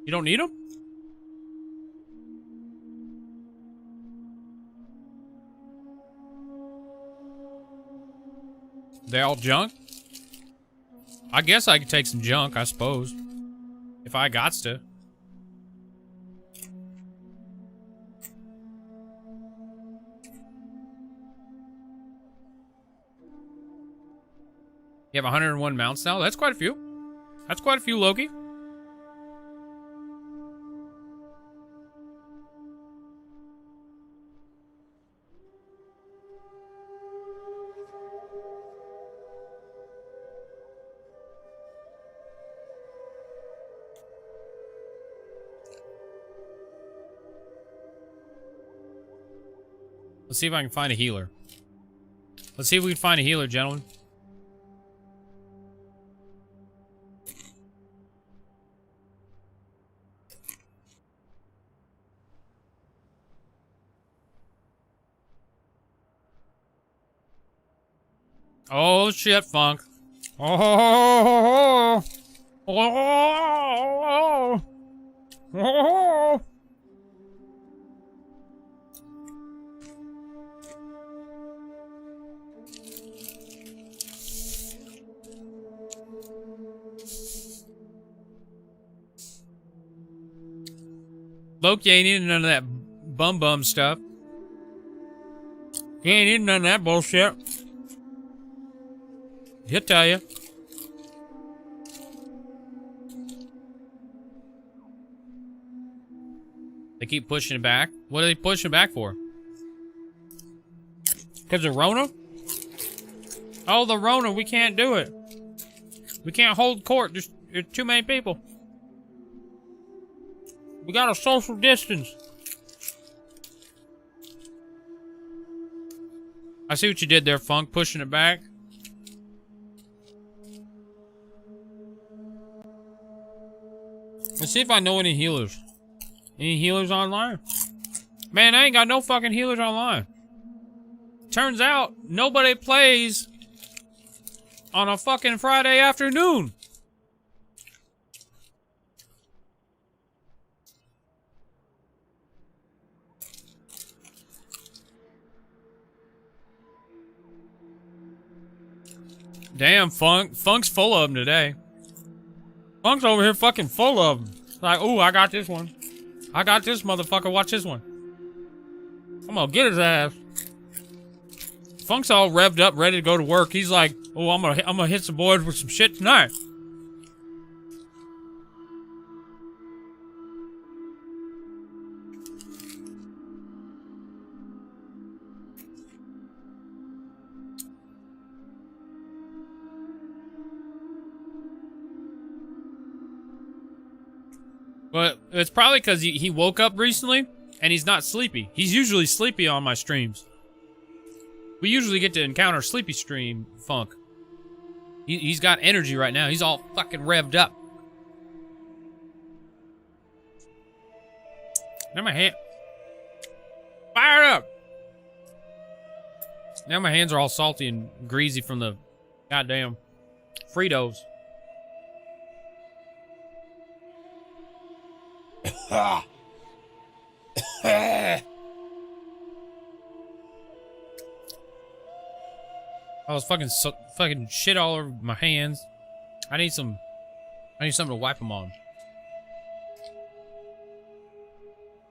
You don't need them? They all junk? I guess I could take some junk, I suppose. If I gots to. You have 101 mounts now? That's quite a few. That's quite a few, Loki. Let's see if I can find a healer. Let's see if we can find a healer, gentlemen. Oh shit, Funk. Oh, oh, oh. Loki ain't eating none of that bum stuff. He ain't eating none of that bullshit. He'll tell you. They keep pushing it back. What are they pushing it back for? Because of Rona? Oh, the Rona, we can't do it. We can't hold court. There's too many people. We got a social distance. I see what you did there, Funk, pushing it back. Let's see if I know any healers. Any healers online? Man, I ain't got no fucking healers online. Turns out, nobody plays on a fucking Friday afternoon. Damn, Funk's full of them today. Funk's over here fucking full of them. Like, ooh, I got this one. I got this motherfucker. Watch this one. I'm gonna get his ass. Funk's all revved up, ready to go to work. He's like, oh, I'm gonna hit some boys with some shit tonight. But it's probably because he woke up recently and he's not sleepy. He's usually sleepy on my streams. We usually get to encounter sleepy stream Funk. He's got energy right now. He's all fucking revved up. Now my hand... Fire it up! Now my hands are all salty and greasy from the goddamn Fritos. I was fucking shit all over my hands. I need something to wipe them on.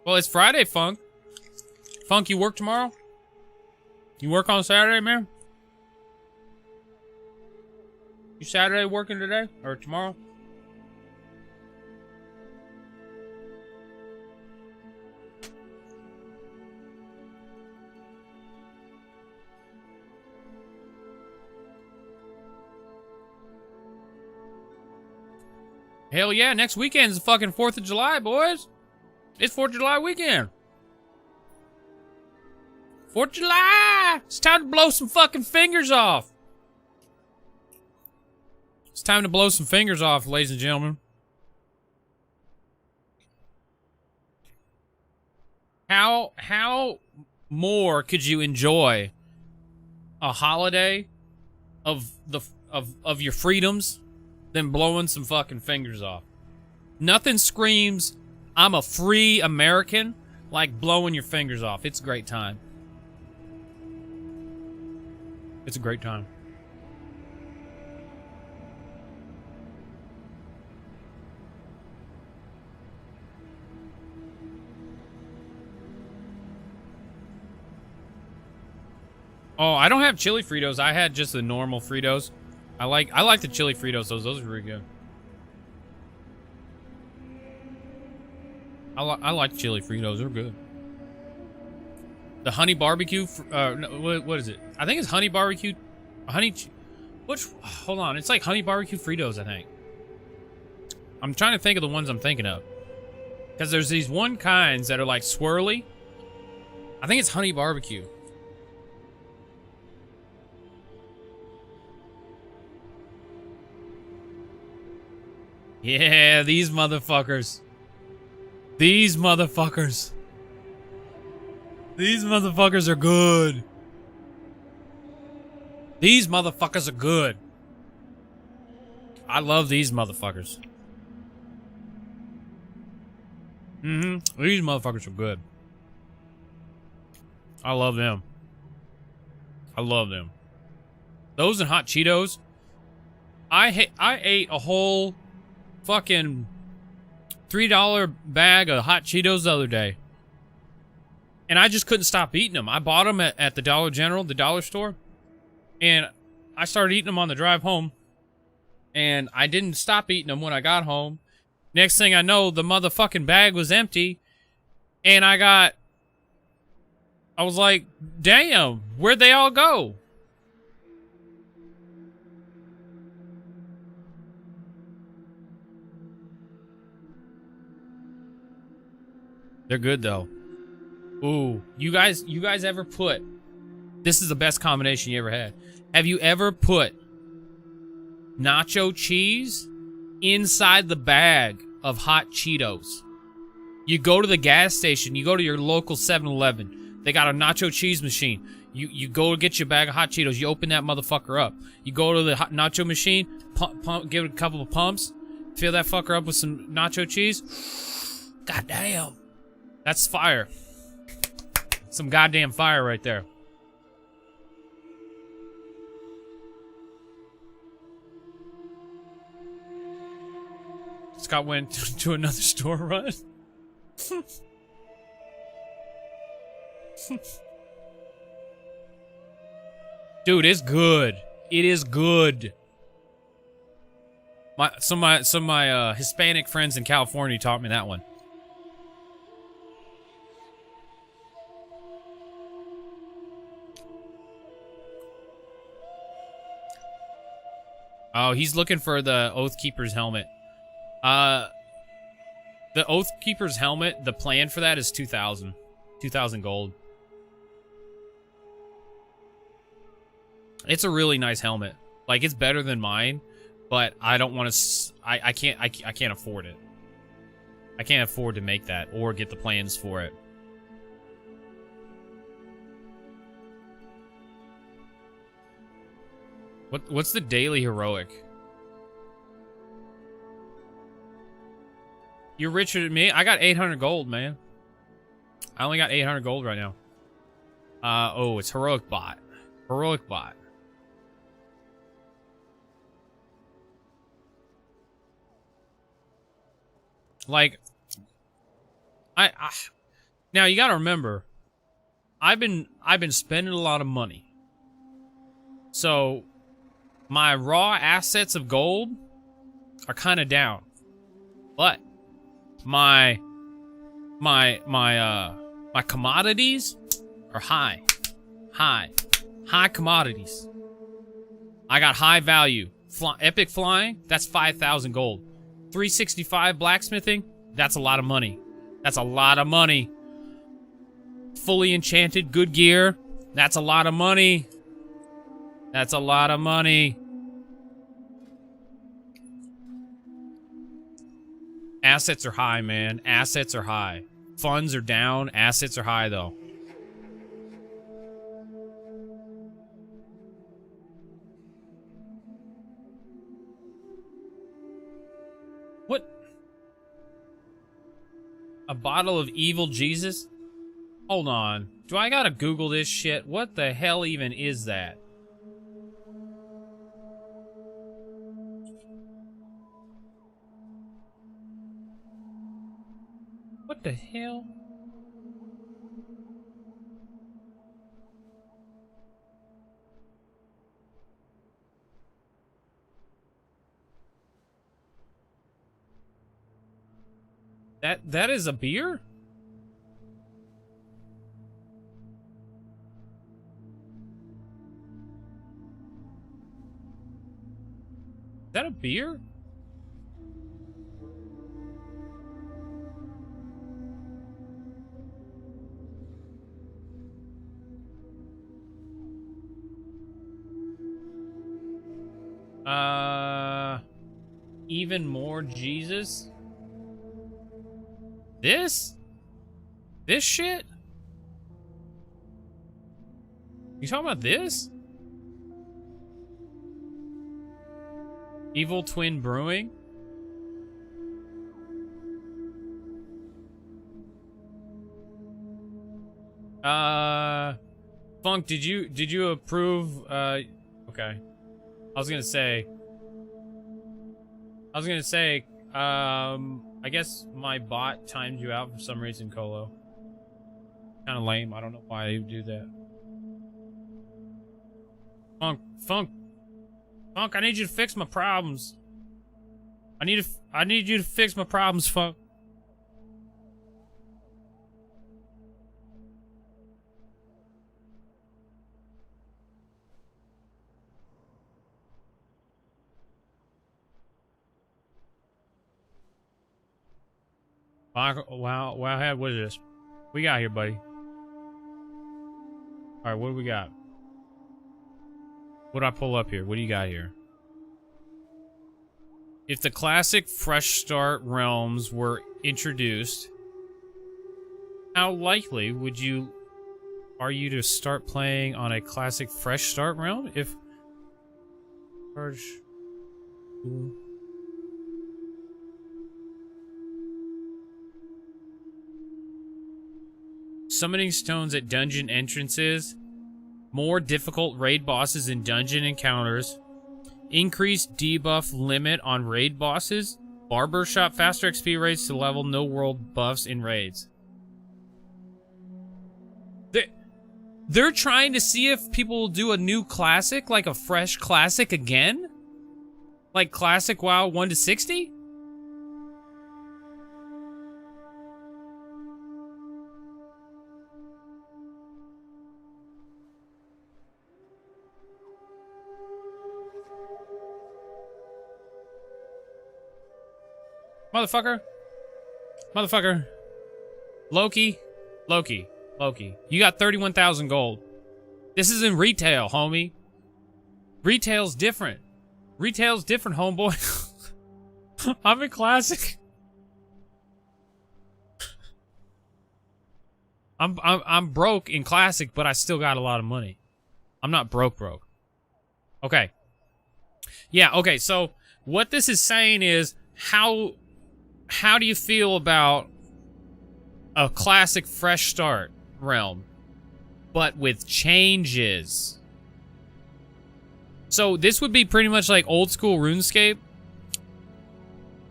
Well, it's Friday, Funk. Funk, you work tomorrow? You work on Saturday, man? You Saturday working today? Or tomorrow? Hell yeah, next weekend's the fucking 4th of July, boys. It's 4th of July weekend. 4th of July! It's time to blow some fucking fingers off. It's time to blow some fingers off, ladies and gentlemen. How more could you enjoy a holiday of your freedoms than blowing some fucking fingers off? Nothing screams I'm a free American like blowing your fingers off. It's a great time. It's a great time. Oh, I don't have chili Fritos. I had just the normal Fritos. I like the chili Fritos. Those are really good. I like chili Fritos. They're good. The honey barbecue. No, what is it? I think it's honey barbecue. Hold on. It's like honey barbecue Fritos, I think. I'm trying to think of the ones I'm thinking of. Because there's these one kinds that are like swirly. I think it's honey barbecue. Yeah, these motherfuckers. These motherfuckers. These motherfuckers are good. These motherfuckers are good. I love these motherfuckers. These motherfuckers are good. I love them. I love them. Those and hot Cheetos. I ate a whole fucking $3 bag of hot Cheetos the other day. And I just couldn't stop eating them. I bought them at the Dollar General, the dollar store. And I started eating them on the drive home. And I didn't stop eating them when I got home. Next thing I know, the motherfucking bag was empty. And I was like, damn, where'd they all go? They're good though. Ooh, you guys ever put, this is the best combination you ever had. Have you ever put nacho cheese inside the bag of hot Cheetos? You go to the gas station, you go to your local 7-Eleven. They got a nacho cheese machine. You go get your bag of hot Cheetos, you open that motherfucker up. You go to the hot nacho machine, pump, give it a couple of pumps, fill that fucker up with some nacho cheese. God damn. That's fire. Some goddamn fire right there. Scott went to another store run. Dude, it's good. It is good. Some of my Hispanic friends in California taught me that one. Oh, he's looking for the Oathkeeper's helmet. The Oathkeeper's helmet, the plan for that is 2,000. 2,000 gold. It's a really nice helmet. Like, it's better than mine, but I don't want to... I can't afford it. I can't afford to make that or get the plans for it. What's the daily heroic? You're richer than me. I got 800 gold, man. I only got 800 gold right now. Oh, it's heroic bot. Heroic bot. Like, I now you gotta remember, I've been spending a lot of money. So my raw assets of gold are kind of down. But my commodities are high. High commodities. I got high value. Epic flying, that's 5,000 gold. 365 blacksmithing, that's a lot of money. That's a lot of money. Fully enchanted, good gear, that's a lot of money. That's a lot of money. Assets are high, man. Assets are high. Funds are down. Assets are high, though. What? A bottle of evil Jesus? Hold on. Do I gotta Google this shit? What the hell even is that? What the hell? That is a beer? Is that a beer? Even more Jesus? This shit? You talking about this? Evil Twin Brewing? Funk, did you approve, okay. I was gonna say, I guess my bot timed you out for some reason, Colo. Kinda lame, I don't know why you do that. Funk, I need you to fix my problems. I need you to fix my problems, Funk. Wow, what is this? We got here, buddy. Alright, what do we got? What do I pull up here? What do you got here? If the classic Fresh Start realms were introduced, how likely are you to start playing on a classic Fresh Start realm? If charge summoning stones at dungeon entrances, more difficult raid bosses and dungeon encounters, increased debuff limit on raid bosses, barbershop faster XP rates to level, no world buffs in raids. They're trying to see if people will do a new classic, like a fresh classic again? Like classic WoW 1 to 60? Motherfucker. Loki. You got 31,000 gold. This is in retail, homie. Retail's different. Homeboy. I'm in classic. I'm broke in classic, but I still got a lot of money. I'm not broke. Okay. Yeah, okay, so what this is saying is how how do you feel about a classic fresh start realm, but with changes? So this would be pretty much like old school RuneScape.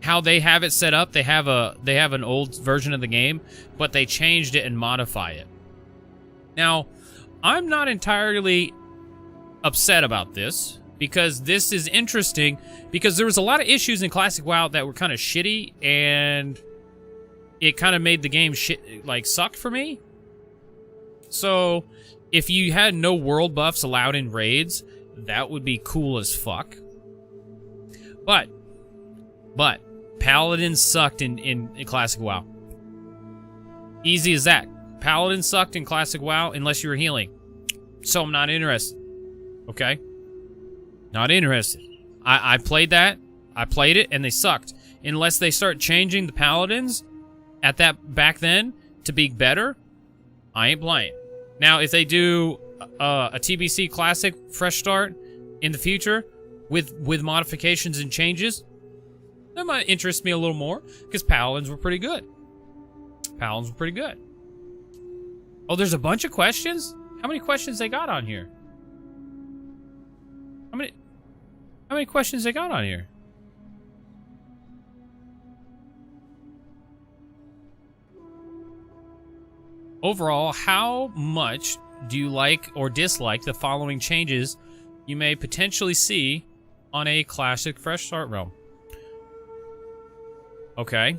How they have it set up, they have an old version of the game, but they changed it and modify it. Now, I'm not entirely upset about this, because this is interesting, because there was a lot of issues in Classic WoW that were kind of shitty, and it kind of made the game suck for me. So, if you had no world buffs allowed in raids, that would be cool as fuck. But Paladins sucked in Classic WoW. Easy as that. Paladin sucked in Classic WoW unless you were healing. So I'm not interested. Okay? Not interested. I played that. I played it, and they sucked. Unless they start changing the Paladins back then to be better, I ain't playing. Now, if they do a TBC Classic fresh start in the future with modifications and changes, that might interest me a little more, because Paladins were pretty good. Paladins were pretty good. Oh, there's a bunch of questions? How many questions they got on here? How many questions they got on here? Overall, how much do you like or dislike the following changes you may potentially see on a classic fresh start realm? Okay.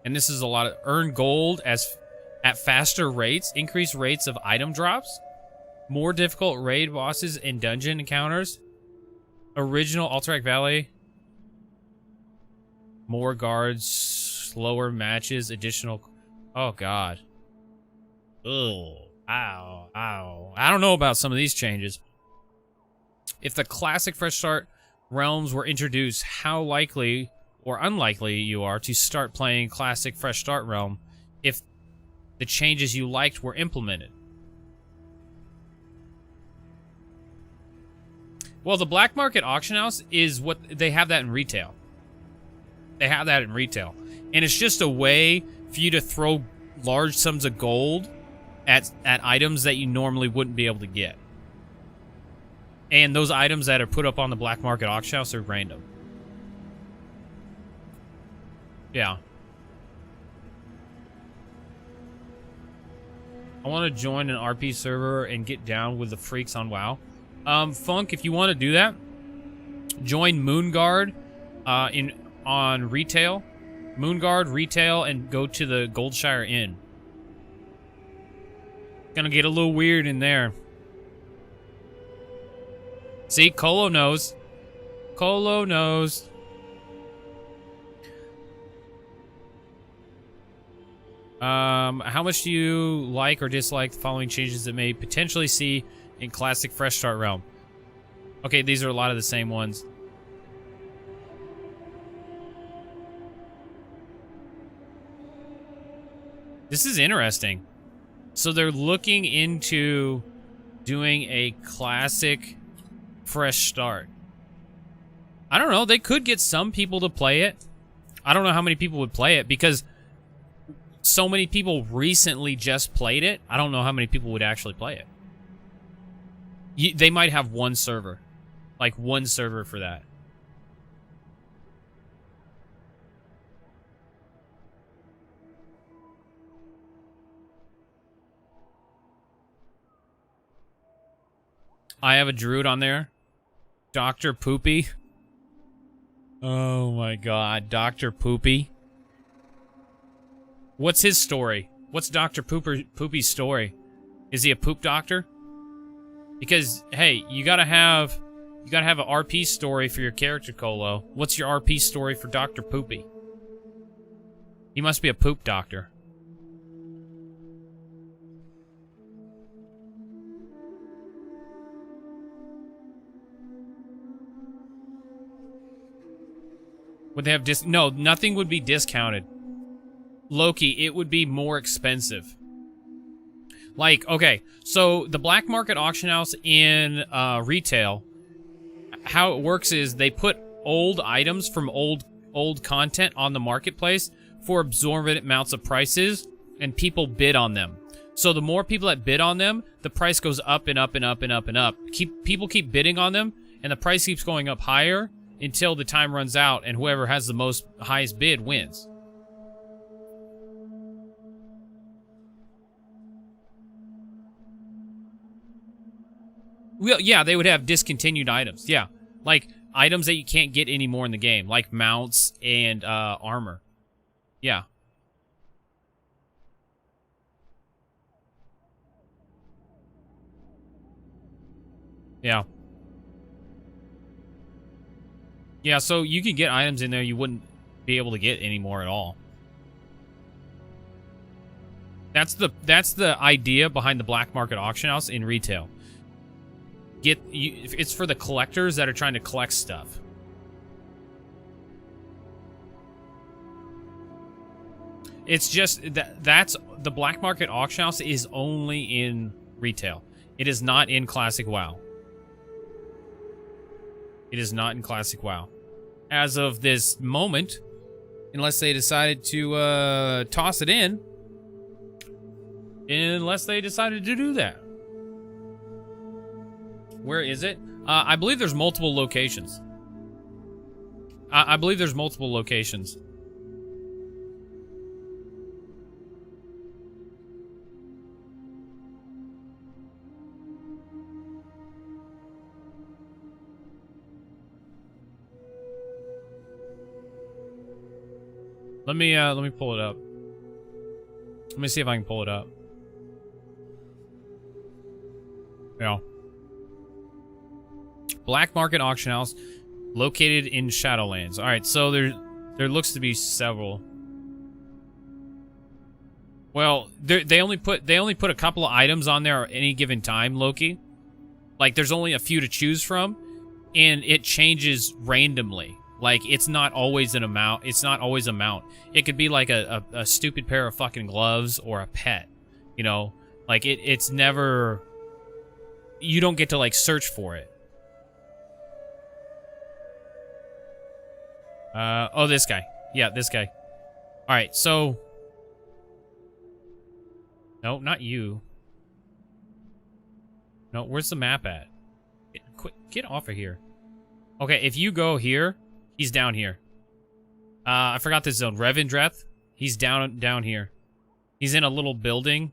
And this is a lot of earn gold at faster rates, increased rates of item drops, more difficult raid bosses and dungeon encounters, original Alterac Valley, more guards, slower matches, additional... Oh, God. Ugh. Ow. Ow. I don't know about some of these changes. If the classic fresh start realms were introduced, how likely or unlikely you are to start playing classic fresh start realm if the changes you liked were implemented? Well, the black market auction house is what they have that in retail. They have that in retail. And it's just a way for you to throw large sums of gold at items that you normally wouldn't be able to get. And those items that are put up on the black market auction house are random. Yeah. I want to join an RP server and get down with the freaks on WoW. Funk, if you want to do that, join Moonguard on retail. Moonguard, retail, and go to the Goldshire Inn. Gonna get a little weird in there. See, Colo knows. Colo knows. How much do you like or dislike the following changes that may potentially see in classic fresh start realm? Okay, these are a lot of the same ones. This is interesting. So they're looking into doing a classic fresh start. I don't know. They could get some people to play it. I don't know how many people would play it because so many people recently just played it. I don't know how many people would actually play it. They might have one server. Like one server for that. I have a druid on there. Dr. Poopy. Oh my god, Dr. Poopy. What's his story? What's Dr. Poopy's story? Is he a poop doctor? Because, hey, you gotta have an RP story for your character, Colo. What's your RP story for Dr. Poopy? He must be a poop doctor. Would they have no, nothing would be discounted. Loki, it would be more expensive. Like, okay, so the black market auction house in retail, how it works is they put old items from old old content on the marketplace for absorbent amounts of prices, and people bid on them. So the more people that bid on them, the price goes up and up and up and up and up. People keep bidding on them, and the price keeps going up higher until the time runs out, and whoever has the highest bid wins. Well, yeah, they would have discontinued items. Yeah, like items that you can't get anymore in the game, like mounts and armor. Yeah. Yeah. Yeah, so you can get items in there you wouldn't be able to get anymore at all. That's the idea behind the black market auction house in retail. It's for the collectors that are trying to collect stuff. It's just that's the black market auction house is only in retail. It is not in Classic WoW. It is not in Classic WoW. As of this moment, unless they decided to toss it in. Unless they decided to do that. Where is it? I believe there's multiple locations. I believe there's multiple locations. Let me pull it up. Let me see if I can pull it up. Yeah. Black Market Auction House, located in Shadowlands. All right, so there looks to be several. Well, they only put a couple of items on there at any given time, Loki. Like there's only a few to choose from, and it changes randomly. Like it's not always an amount. It's not always a mount. It could be like a stupid pair of fucking gloves or a pet. You know, like it's never. You don't get to like search for it. Oh, this guy. Yeah, this guy. All right, so. No, not you. No, where's the map at? Get off of here. Okay, if you go here, he's down here. I forgot this zone. Revendreth. He's down here. He's in a little building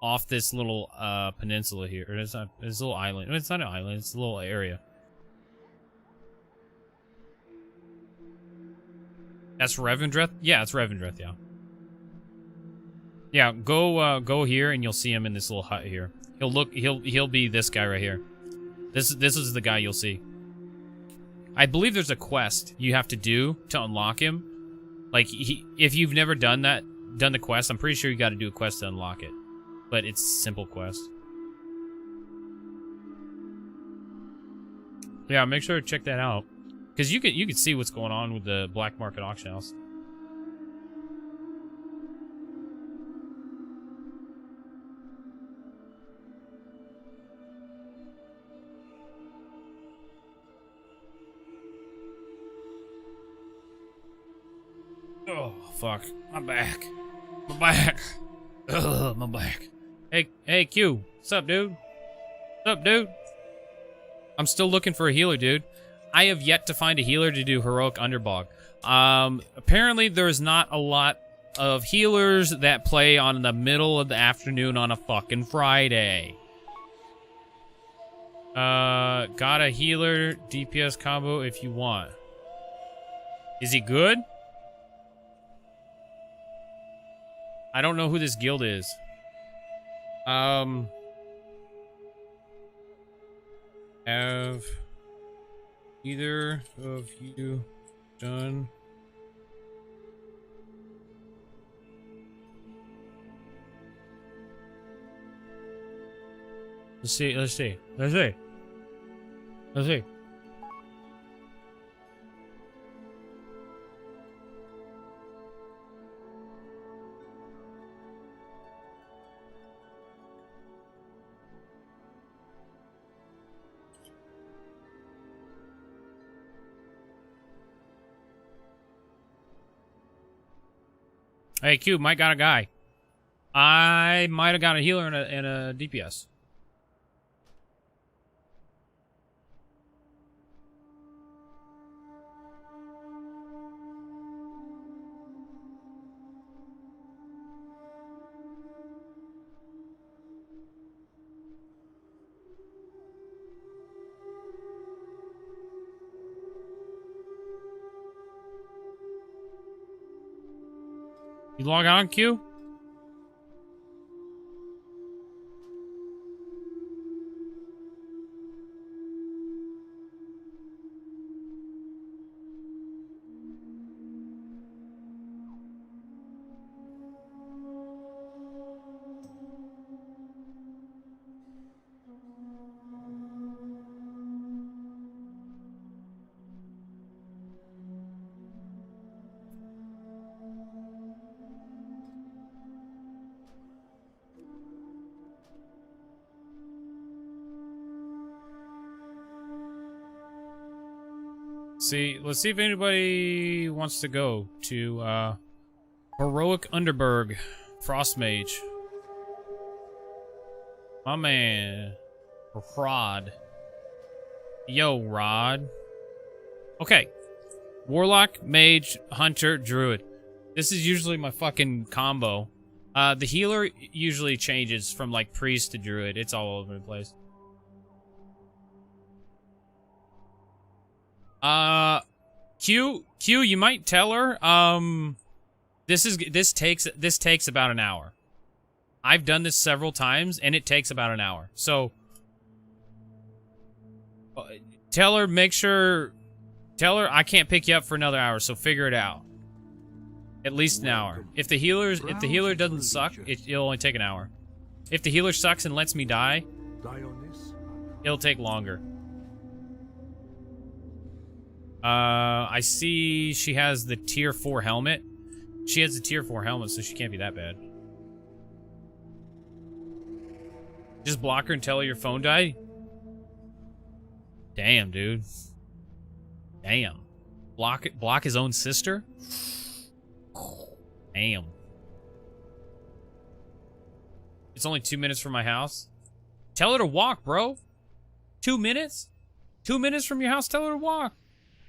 off this little peninsula here. Or it's not. It's a little island. It's not an island. It's a little area. That's Revendreth? Yeah, it's Revendreth, yeah. Yeah, go here and you'll see him in this little hut here. He'll be this guy right here. This is the guy you'll see. I believe there's a quest you have to do to unlock him. Like if you've never done the quest, I'm pretty sure you got to do a quest to unlock it. But it's a simple quest. Yeah, make sure to check that out. Because you can see what's going on with the black market auction house. Oh, fuck. My back. My back. Ugh, my back. Hey, Q. What's up, dude? What's up, dude? I'm still looking for a healer, dude. I have yet to find a healer to do Heroic Underbog. Apparently there's not a lot of healers that play on the middle of the afternoon on a fucking Friday. Got a healer DPS combo if you want. Is he good? I don't know who this guild is. Have either of you done Let's see. Hey, Cube, might got a guy. I might have got a healer and a DPS. You log on, Q? See, let's see if anybody wants to go to Heroic Underberg, Frost Mage. My man, Rod. Yo, Rod. Okay, Warlock, Mage, Hunter, Druid. This is usually my fucking combo. The healer usually changes from like priest to druid. It's all over the place. Q, you might tell her, this takes about an hour. I've done this several times, and it takes about an hour. So, tell her, tell her I can't pick you up for another hour, so figure it out. At least an hour. If the healer doesn't suck, it'll only take an hour. If the healer sucks and lets me die, it'll take longer. I see she has the tier 4 helmet. She has the tier 4 helmet, so she can't be that bad. Just block her and tell her your phone died? Damn, dude. Damn. Block his own sister? Damn. It's only 2 minutes from my house. Tell her to walk, bro. 2 minutes? 2 minutes from your house, tell her to walk.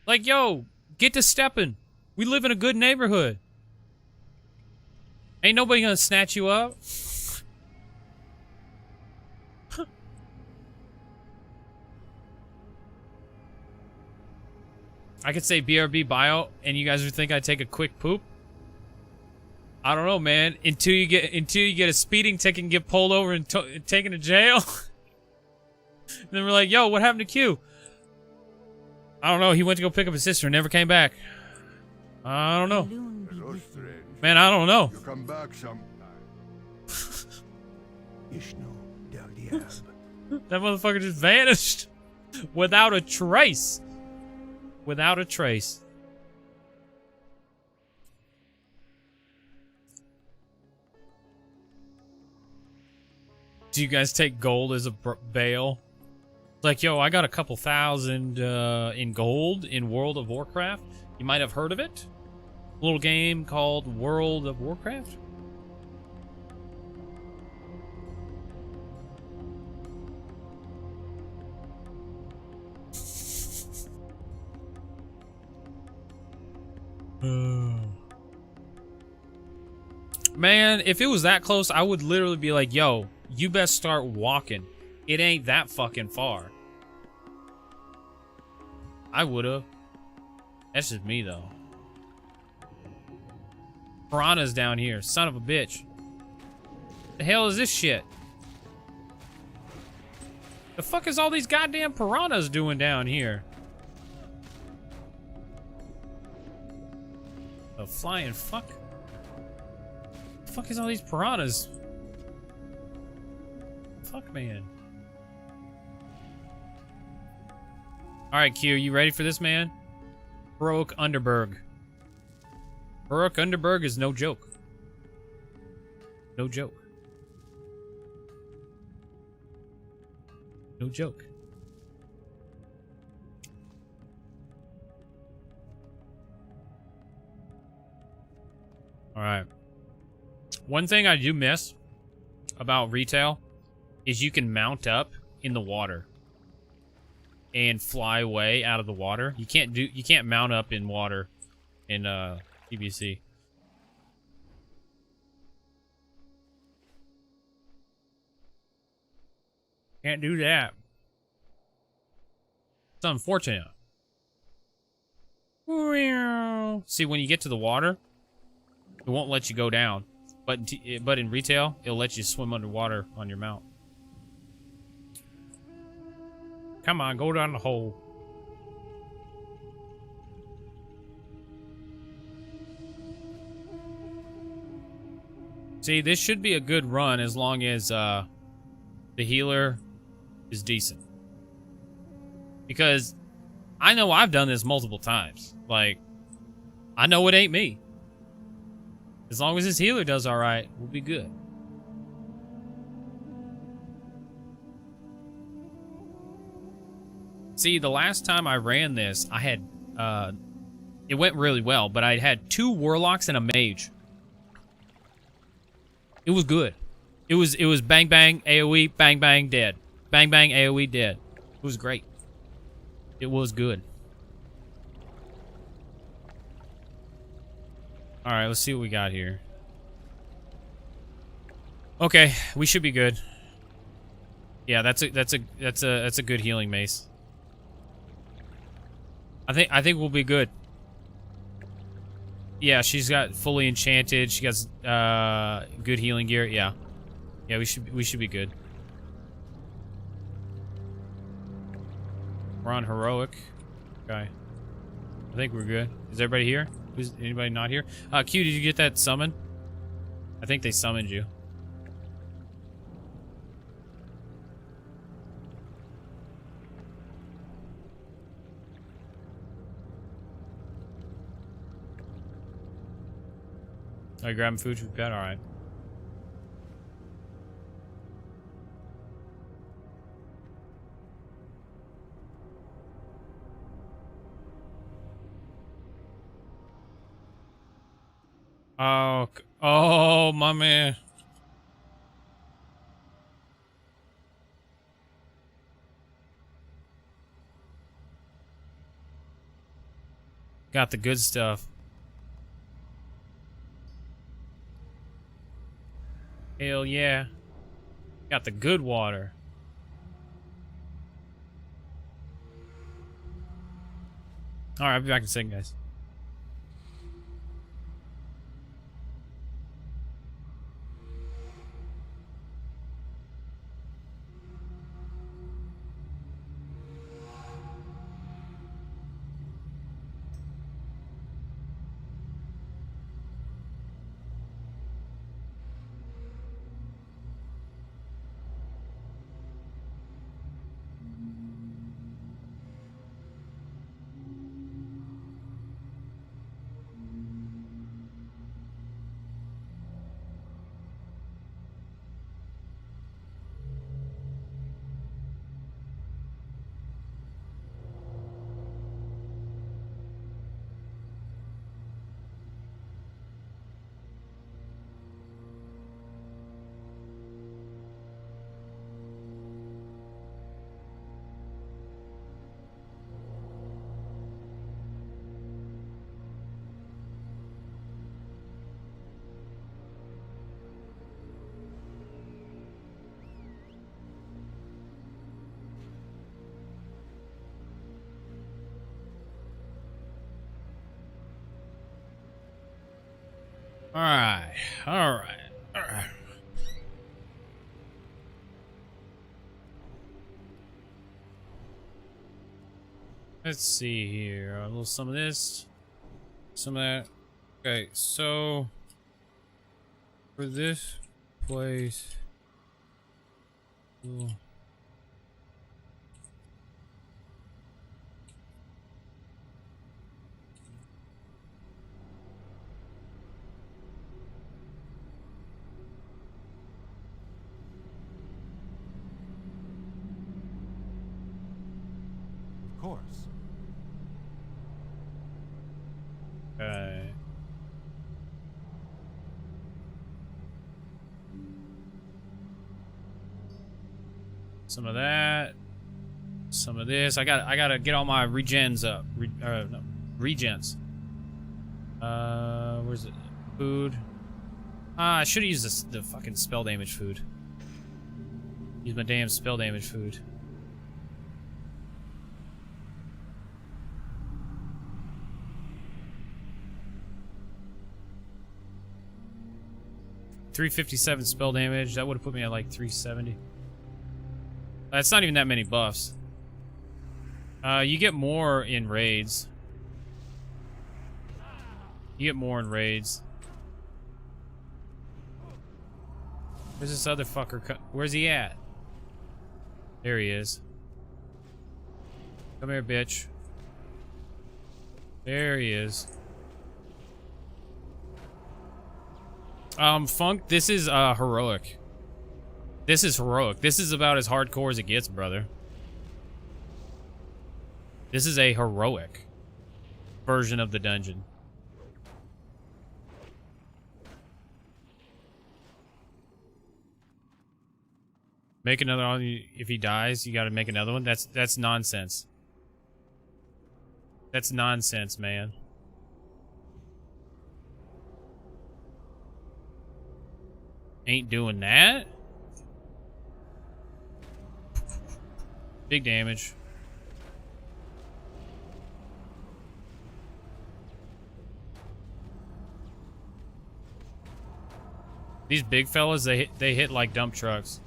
Like, yo, get to stepping. We live in a good neighborhood. Ain't nobody gonna snatch you up. I could say BRB bio, and you guys would think I'd take a quick poop. I don't know, man. Until you get a speeding ticket and get pulled over and taken to jail. And then we're like, yo, what happened to Q? I don't know. He went to go pick up his sister and never came back. I don't know. Man, I don't know. You come back sometime. That motherfucker just vanished. Without a trace. Without a trace. Do you guys take gold as a bail? Like, yo, I got a couple thousand in gold in World of Warcraft. You might have heard of it. A little game called World of Warcraft. Man, if it was that close, I would literally be like, yo, you best start walking. It ain't that fucking far. I would've. That's just me, though. Piranha's down here. Son of a bitch. The hell is this shit? The fuck is all these goddamn piranhas doing down here? The flying fuck? The fuck is all these piranhas? Fuck, man. Alright, Q, you ready for this, man? Heroic Underberg. Heroic Underberg is no joke. No joke. No joke. Alright. One thing I do miss about retail is you can mount up in the water and fly away out of the water. You can't mount up in water in PBC. Can't do that. It's unfortunate. See, when you get to the water, it won't let you go down. But in retail, it'll let you swim underwater on your mount. Come on, go down the hole. See, this should be a good run as long as the healer is decent. Because I know I've done this multiple times. Like, I know it ain't me. As long as his healer does alright, we'll be good. See, the last time I ran this, I had, it went really well, but I had 2 warlocks and a mage. It was good. It was bang bang AoE, bang bang dead. Bang bang AoE dead. It was great. It was good. All right, let's see what we got here. Okay, we should be good. Yeah, that's a good healing mace. I think we'll be good. Yeah, she's got fully enchanted. She got good healing gear. Yeah. Yeah, we should be good. We're on heroic. Okay. I think we're good. Is everybody here? Is anybody not here? Q, did you get that summon? I think they summoned you. Are you grabbing food from bed? Alright. Oh, my man. Got the good stuff. Hell yeah. Got the good water. Alright, I'll be back in a second, guys. Alright. Let's see here. A little some of this. Some of that. Okay, so for this place. Ooh. Of course. Okay. Some of that. Some of this. I gotta get all my regens up. No, regens. Where's it? Food. I should have used the fucking spell damage food. Use my damn spell damage food. $357 spell damage. That would have put me at like 370. That's not even that many buffs. You get more in raids. You get more in raids. Where's this other fucker? Where's he at? There he is. Come here, bitch. There he is. Funk, this is, heroic. This is heroic. This is about as hardcore as it gets, brother. This is a heroic version of the dungeon. Make another one. If he dies, you gotta make another one. That's nonsense. That's nonsense, man. Ain't doing that. Big damage. These big fellas, they hit like dump trucks.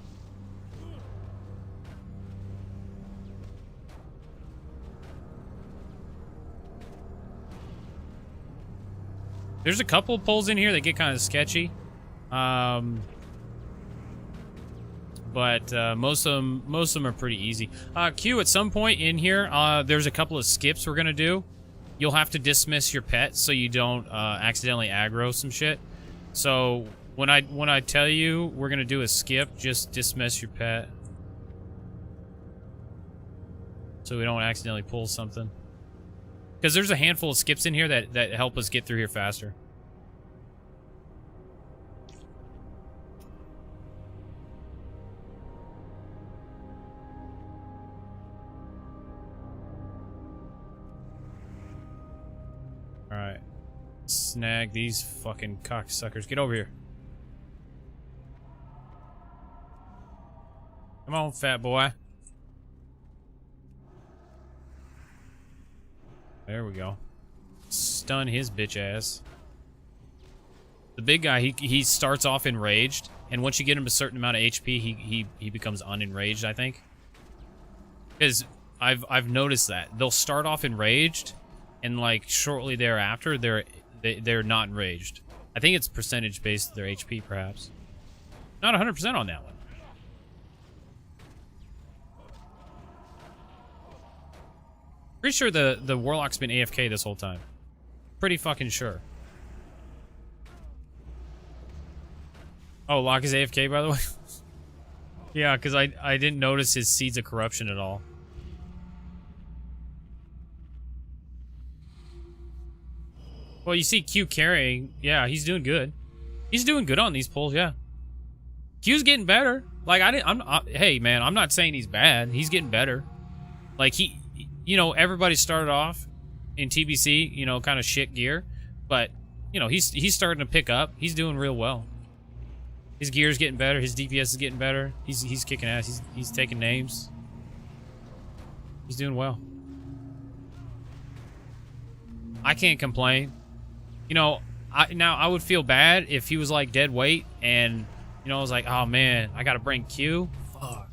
There's a couple of pulls in here that get kind of sketchy. But most of them are pretty easy. Q, at some point in here, there's a couple of skips we're gonna do. You'll have to dismiss your pet so you don't accidentally aggro some shit. So when I tell you we're gonna do a skip, just dismiss your pet so we don't accidentally pull something. Because there's a handful of skips in here that help us get through here faster. Alright. Snag these fucking cocksuckers. Get over here. Come on, fat boy. There we go. Stun his bitch ass. The big guy, he starts off enraged, and once you get him a certain amount of HP, he becomes unenraged, I think. Because I've noticed that. They'll start off enraged, and like shortly thereafter, they're not enraged. I think it's percentage based their HP, perhaps. Not 100% on that one. Pretty sure the Warlock's been AFK this whole time. Pretty fucking sure. Oh, Locke is AFK, by the way? Yeah, because I didn't notice his Seeds of Corruption at all. Well, you see Q carrying. Yeah, he's doing good. He's doing good on these pulls, yeah. Q's getting better. Like, hey, man, I'm not saying he's bad. He's getting better. Like, you know, everybody started off in TBC, you know, kind of shit gear, but you know, he's starting to pick up. He's doing real well. His gear's getting better. His DPS is getting better. He's kicking ass. He's taking names. He's doing well. I can't complain. You know, I would feel bad if he was like dead weight and you know I was like, oh man, I gotta bring Q. Fuck.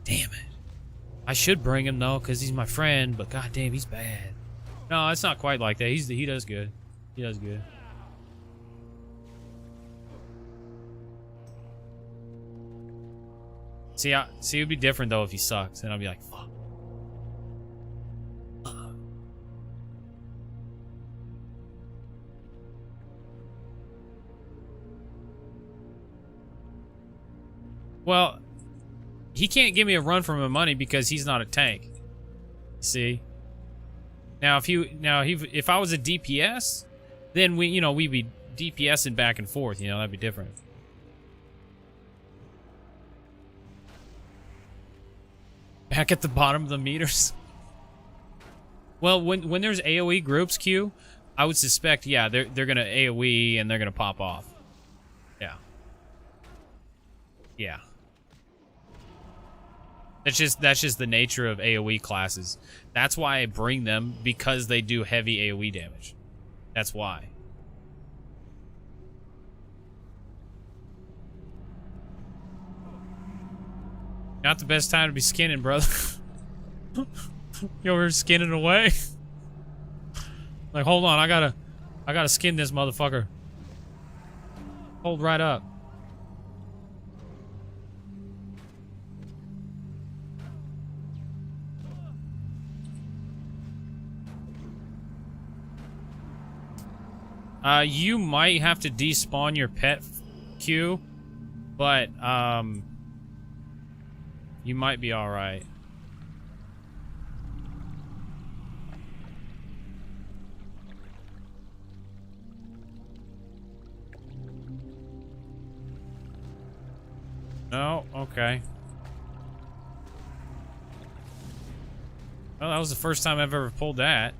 Damn it. I should bring him though, cause he's my friend. But goddamn, he's bad. No, it's not quite like that. He does good. He does good. See, it would be different though if he sucks, and I'd be like, fuck. Well, he can't give me a run for my money because he's not a tank. See? Now if I was a DPS, then we'd be DPSing back and forth, you know, that'd be different. Back at the bottom of the meters. Well, when there's AoE groups, Q, I would suspect, yeah, they're gonna AoE and they're gonna pop off. Yeah. Yeah. That's just the nature of AoE classes. That's why I bring them, because they do heavy AoE damage. That's why. Not the best time to be skinning, brother. You over here skinning away? Like, hold on, I gotta skin this motherfucker. Hold right up. You might have to despawn your pet, Q, but, you might be alright. No? Okay. Well, that was the first time I've ever pulled that.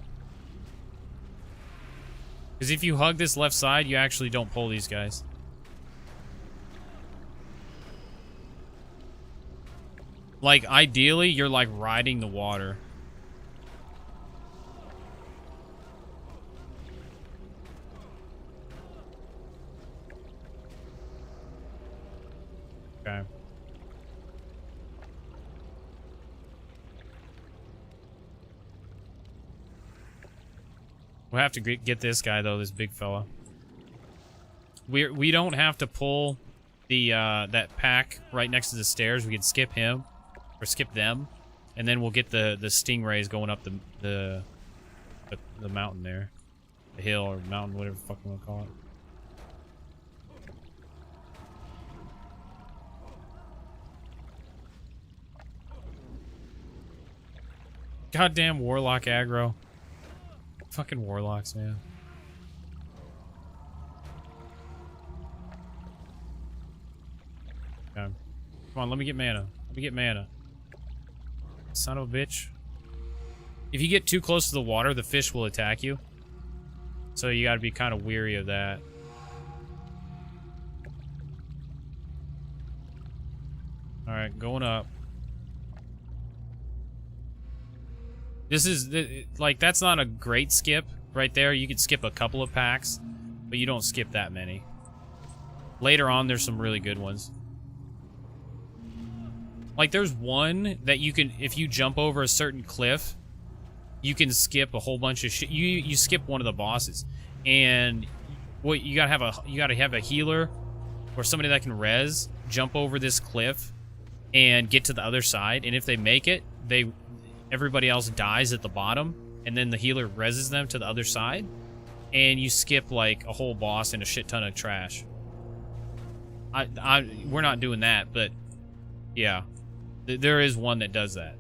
Because if you hug this left side, you actually don't pull these guys. Like, ideally, you're like riding the water. Okay. We'll have to get this guy though, this big fella. We don't have to pull the that pack right next to the stairs. We can skip him or skip them, and then we'll get the stingrays going up the mountain there, the hill or mountain, whatever the fuck you want to call it. Goddamn warlock aggro. Fucking warlocks, man. Okay. Come on, let me get mana. Let me get mana. Son of a bitch. If you get too close to the water, the fish will attack you. So you gotta be kind of weary of that. Alright, going up. This is, like, that's not a great skip right there. You could skip a couple of packs, but you don't skip that many. Later on, there's some really good ones. Like, there's one that you can, if you jump over a certain cliff, you can skip a whole bunch of shit. You skip one of the bosses. And what you gotta have a healer or somebody that can res, jump over this cliff and get to the other side. And if they make it, everybody else dies at the bottom, and then the healer reses them to the other side, and you skip like a whole boss and a shit ton of trash. We're not doing that, but yeah, there is one that does that.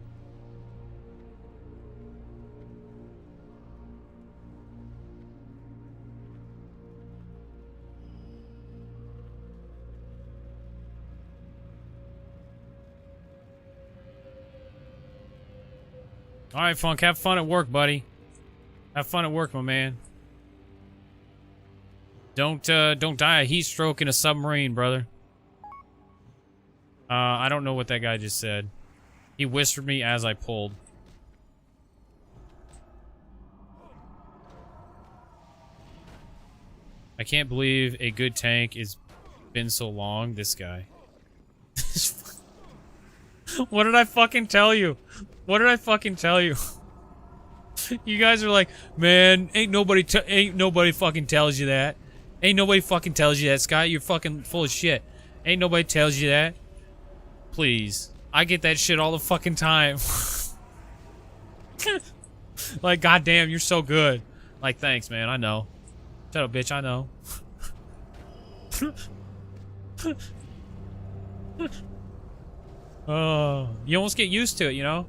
All right, Funk, have fun at work, buddy. Have fun at work, my man. Don't die a heat stroke in a submarine, brother. I don't know what that guy just said. He whispered me as I pulled. I can't believe a good tank has been so long. This guy. What did I fucking tell you? What did I fucking tell you? You guys are like, man, ain't nobody fucking tells you that. Ain't nobody fucking tells you that, Scott. You're fucking full of shit. Ain't nobody tells you that. Please. I get that shit all the fucking time. Like, goddamn, you're so good. Like, thanks, man. I know. Shut up, bitch. I know. Oh, you almost get used to it, you know?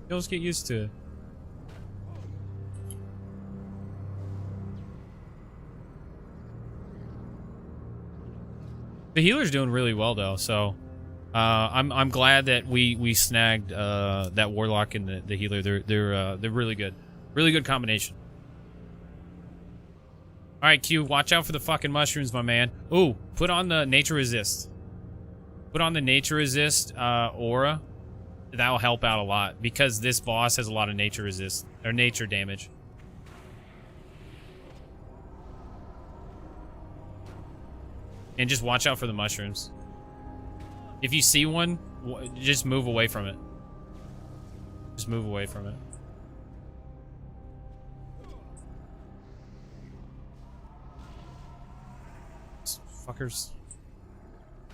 You almost get used to it. The healer's doing really well, though, so... I'm glad that we snagged that warlock and the healer. They're really good. Really good combination. All right, Q, watch out for the fucking mushrooms, my man. Ooh, put on the nature resist. Put on the nature resist aura. That'll help out a lot because this boss has a lot of nature resist or nature damage. And just watch out for the mushrooms. If you see one, just move away from it. Just move away from it. Fuckers.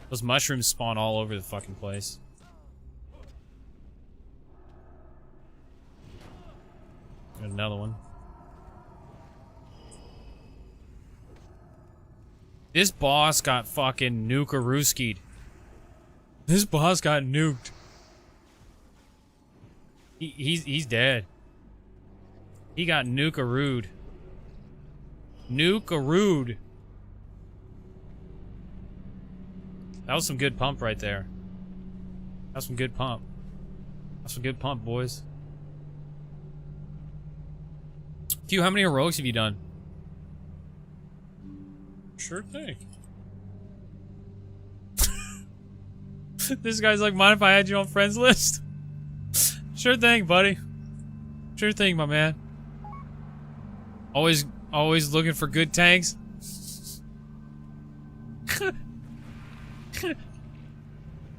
Those mushrooms spawn all over the fucking place. Got another one. This boss got fucking nuke-a-rooskied. This boss got nuked. He's dead. He got nuke-a-rooed. Nuke-a-rooed. That was some good pump right there. That was some good pump. That's some good pump, boys. Q, how many heroics have you done? Sure thing. This guy's like, mind if I add you on friends list? Sure thing, buddy. Sure thing, my man. Always looking for good tanks.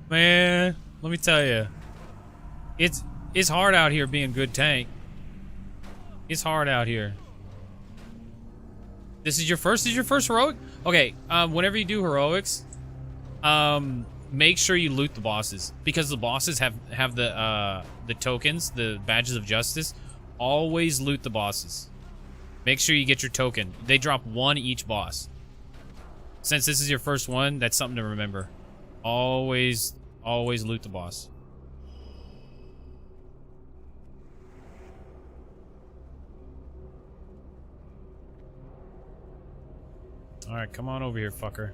Man, let me tell you, it's hard out here being good tank. It's hard out here. This is your first heroic? Okay, whenever you do heroics, make sure you loot the bosses because the bosses have the tokens, the badges of justice. Always loot the bosses. Make sure you get your token. They drop one each boss. Since this is your first one, that's something to remember. Always loot the boss. Alright, come on over here, fucker.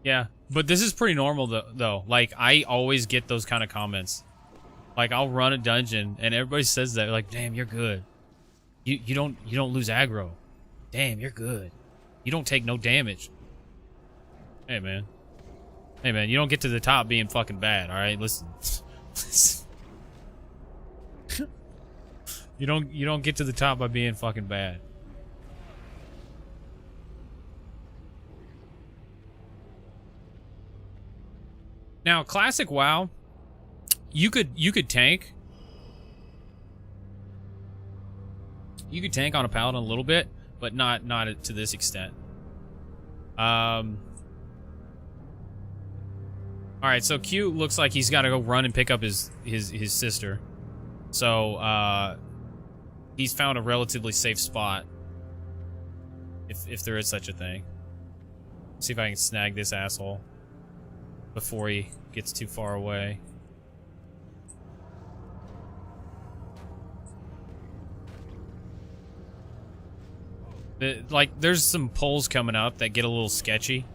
Yeah, but this is pretty normal though. Like, I always get those kind of comments. Like, I'll run a dungeon and everybody says that, like, damn, you're good. You don't lose aggro. Damn, you're good. You don't take no damage. Hey man. Hey man, you don't get to the top being fucking bad, alright? Listen. You don't get to the top by being fucking bad. Now, classic WoW, you could tank. You could tank on a paladin a little bit, but not to this extent. All right, so Q looks like he's got to go run and pick up his sister. So he's found a relatively safe spot, if there is such a thing. See if I can snag this asshole before he gets too far away. Like, there's some pulls coming up that get a little sketchy.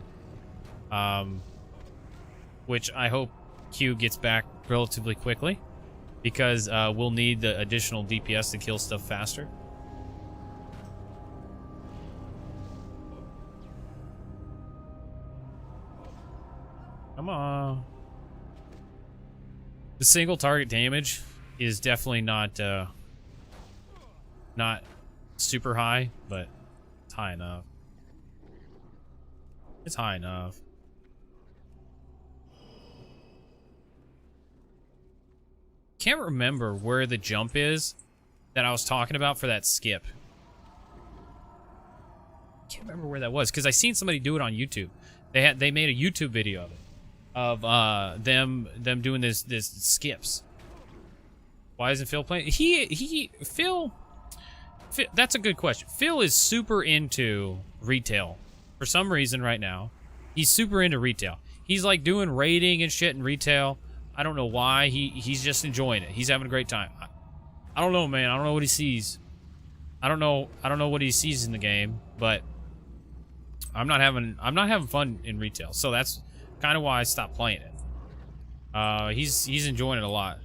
Which I hope Q gets back relatively quickly. Because we'll need the additional DPS to kill stuff faster. Come on. The single target damage is definitely not super high, but it's high enough. It's high enough. Can't remember where the jump is that I was talking about for that skip. Can't remember where that was because I seen somebody do it on YouTube. They made a YouTube video of them doing this skips. Why isn't Phil playing? Phil, that's a good question. Phil is super into retail for some reason right now. He's super into retail. He's like doing raiding and shit in retail. I don't know why. He's just enjoying it. He's having a great time. I don't know, man. I don't know what he sees. I don't know what he sees in the game, but I'm not having fun in retail. So that's kind of why I stopped playing it. He's enjoying it a lot.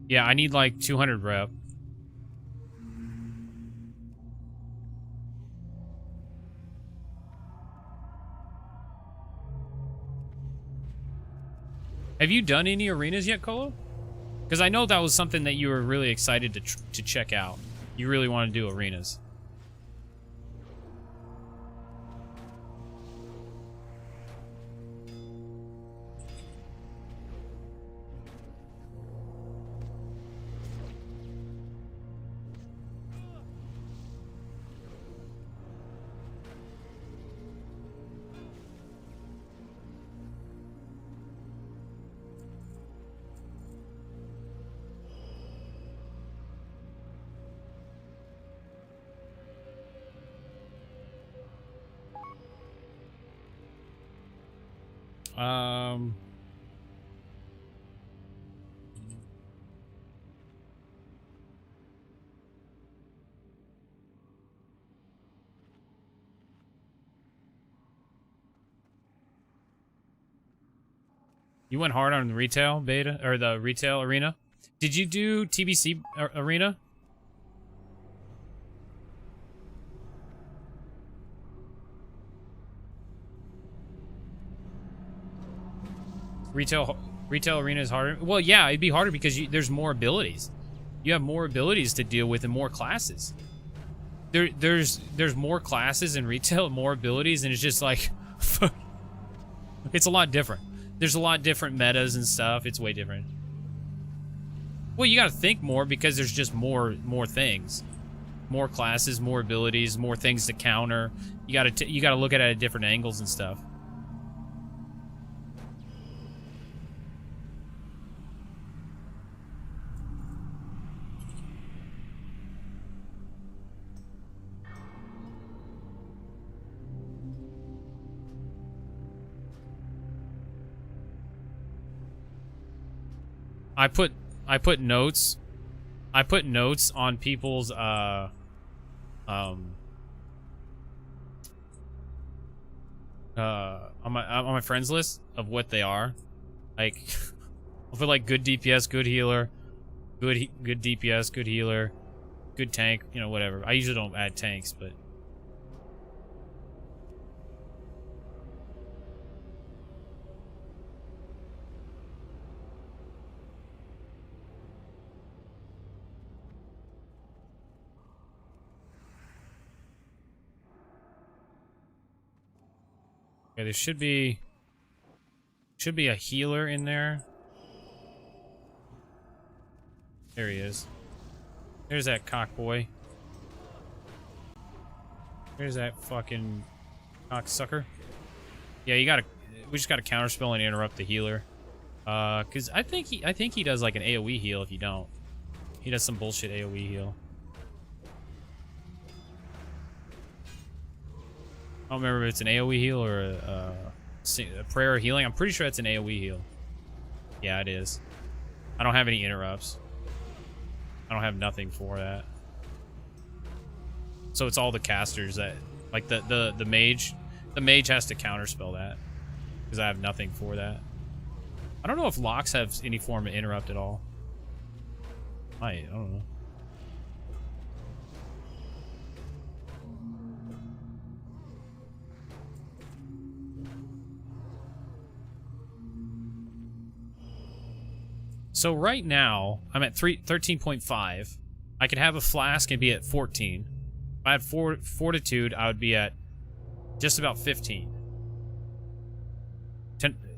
Yeah, I need like 200 rep. Have you done any arenas yet, Colo? Because I know that was something that you were really excited to check out. You really want to do arenas. You went hard on the retail beta or the retail arena. Did you do TBC arena? Retail arena is harder. Well, yeah, it'd be harder because there's more abilities. You have more abilities to deal with and more classes. There's more classes in retail, more abilities, and it's just like it's a lot different. There's a lot different metas and stuff. It's way different. Well, you got to think more because there's just more things, more classes, more abilities, more things to counter. You got to look at it at different angles and stuff. I put notes on people's on my friends list of what they are. Like I'll put like good DPS, good healer, good DPS, good healer, good tank, you know, whatever. I usually don't add tanks, but okay, there should be a healer in there. There he is. There's that cockboy. There's that fucking cocksucker. Yeah, we just gotta counterspell and interrupt the healer. Cause I think he does like an AoE heal if you don't. He does some bullshit AoE heal. I don't remember if it's an AoE heal or a prayer healing. I'm pretty sure it's an AoE heal. Yeah, it is. I don't have any interrupts. I don't have nothing for that. So it's all the casters that, like the mage. The mage has to counterspell that because I have nothing for that. I don't know if locks have any form of interrupt at all. I don't know. So right now, I'm at 13.5. I could have a flask and be at 14. If I had fortitude, I would be at just about 15.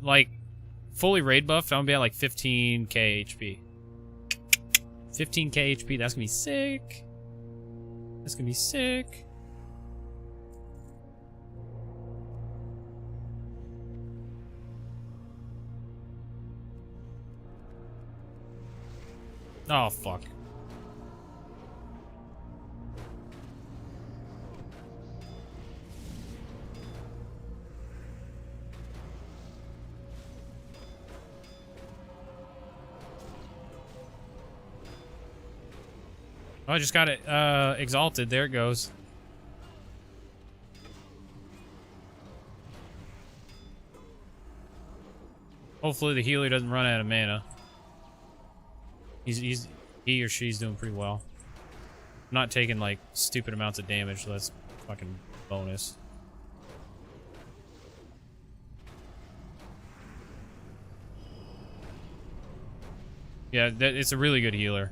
Like, fully raid buffed, I'm gonna be at like 15k HP. 15k HP, that's gonna be sick. That's gonna be sick. Oh, fuck. Oh, I just got it exalted. There it goes. Hopefully the healer doesn't run out of mana. He or she's doing pretty well. Not taking like stupid amounts of damage, so that's fucking bonus. Yeah, it's a really good healer.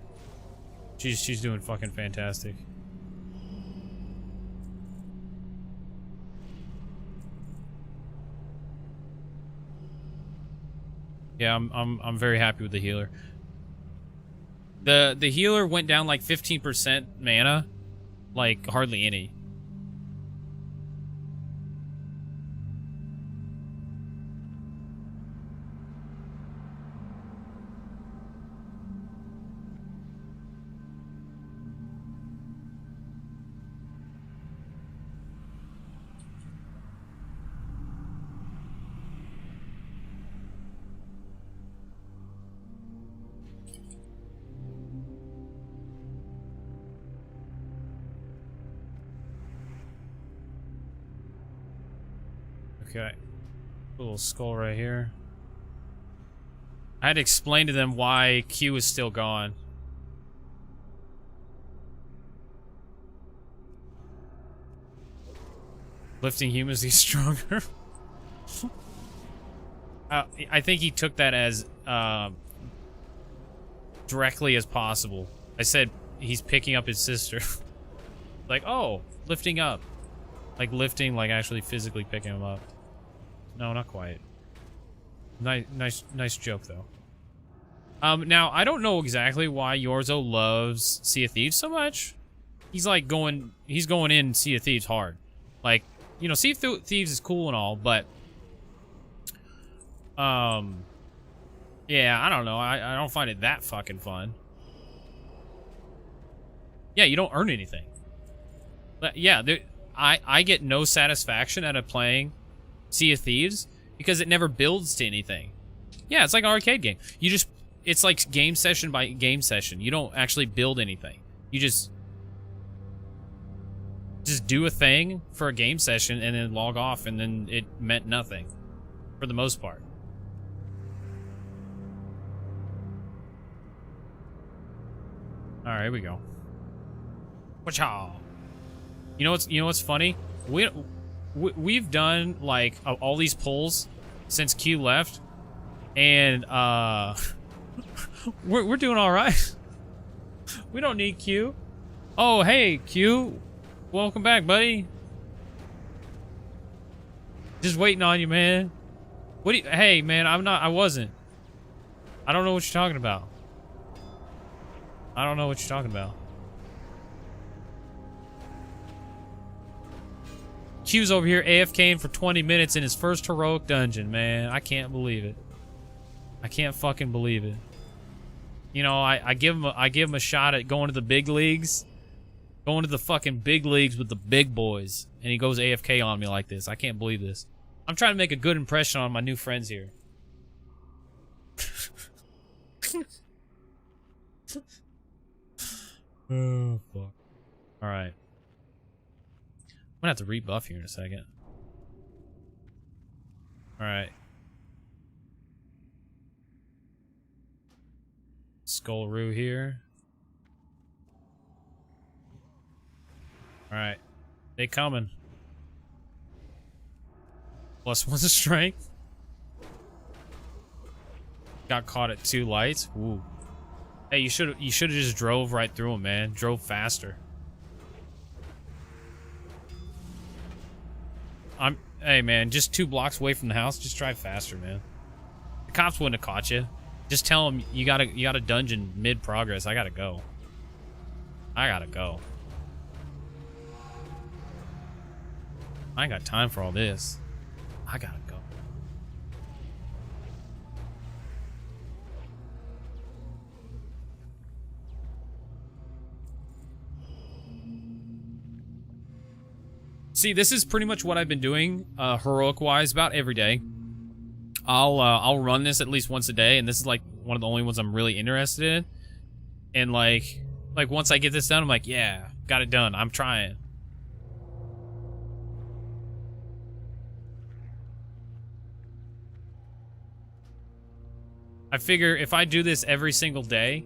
She's doing fucking fantastic. Yeah, I'm very happy with the healer. The healer went down like 15% mana, like hardly any. Okay. Little skull right here. I had to explain to them why Q is still gone. Lifting humans is stronger. I think he took that as directly as possible. I said he's picking up his sister. Like, oh, lifting up. Like lifting, like actually physically picking him up. No, not quite. Nice joke though. Now I don't know exactly why Yorzo loves Sea of Thieves so much. He's going in Sea of Thieves hard. Like, you know, Sea of Thieves is cool and all, but yeah, I don't know. I don't find it that fucking fun. Yeah, you don't earn anything. But yeah, I get no satisfaction out of playing Sea of Thieves because it never builds to anything. Yeah, it's like an arcade game. It's like game session by game session. You don't actually build anything. You just do a thing for a game session and then log off, and then it meant nothing for the most part. All right, here we go. Wacha. You know what's funny? We've done like all these pulls since Q left, and we're doing all right. We don't need Q. Oh, hey Q, welcome back, buddy. Just waiting on you, man. Hey, man, I wasn't. I don't know what you're talking about. I don't know what you're talking about. Q's over here AFKing for 20 minutes in his first heroic dungeon, man. I can't believe it. I can't fucking believe it. You know, I give him a shot at going to the big leagues. Going to the fucking big leagues with the big boys. And he goes AFK on me like this. I can't believe this. I'm trying to make a good impression on my new friends here. Oh, fuck. Alright. I'm gonna have to rebuff here in a second. Alright. Skullroo here. Alright. They coming. +1 strength. Got caught at 2 lights. Ooh. Hey, you should have just drove right through him, man. Drove faster. Hey, man, just 2 blocks away from the house. Just drive faster, man. The cops wouldn't have caught you. Just tell them you got a dungeon mid-progress. I gotta go. I gotta go. I ain't got time for all this. I gotta go. See, this is pretty much what I've been doing, heroic-wise, about every day. I'll run this at least once a day, and this is like one of the only ones I'm really interested in. And like once I get this done, I'm like, yeah, got it done. I'm trying. I figure if I do this every single day,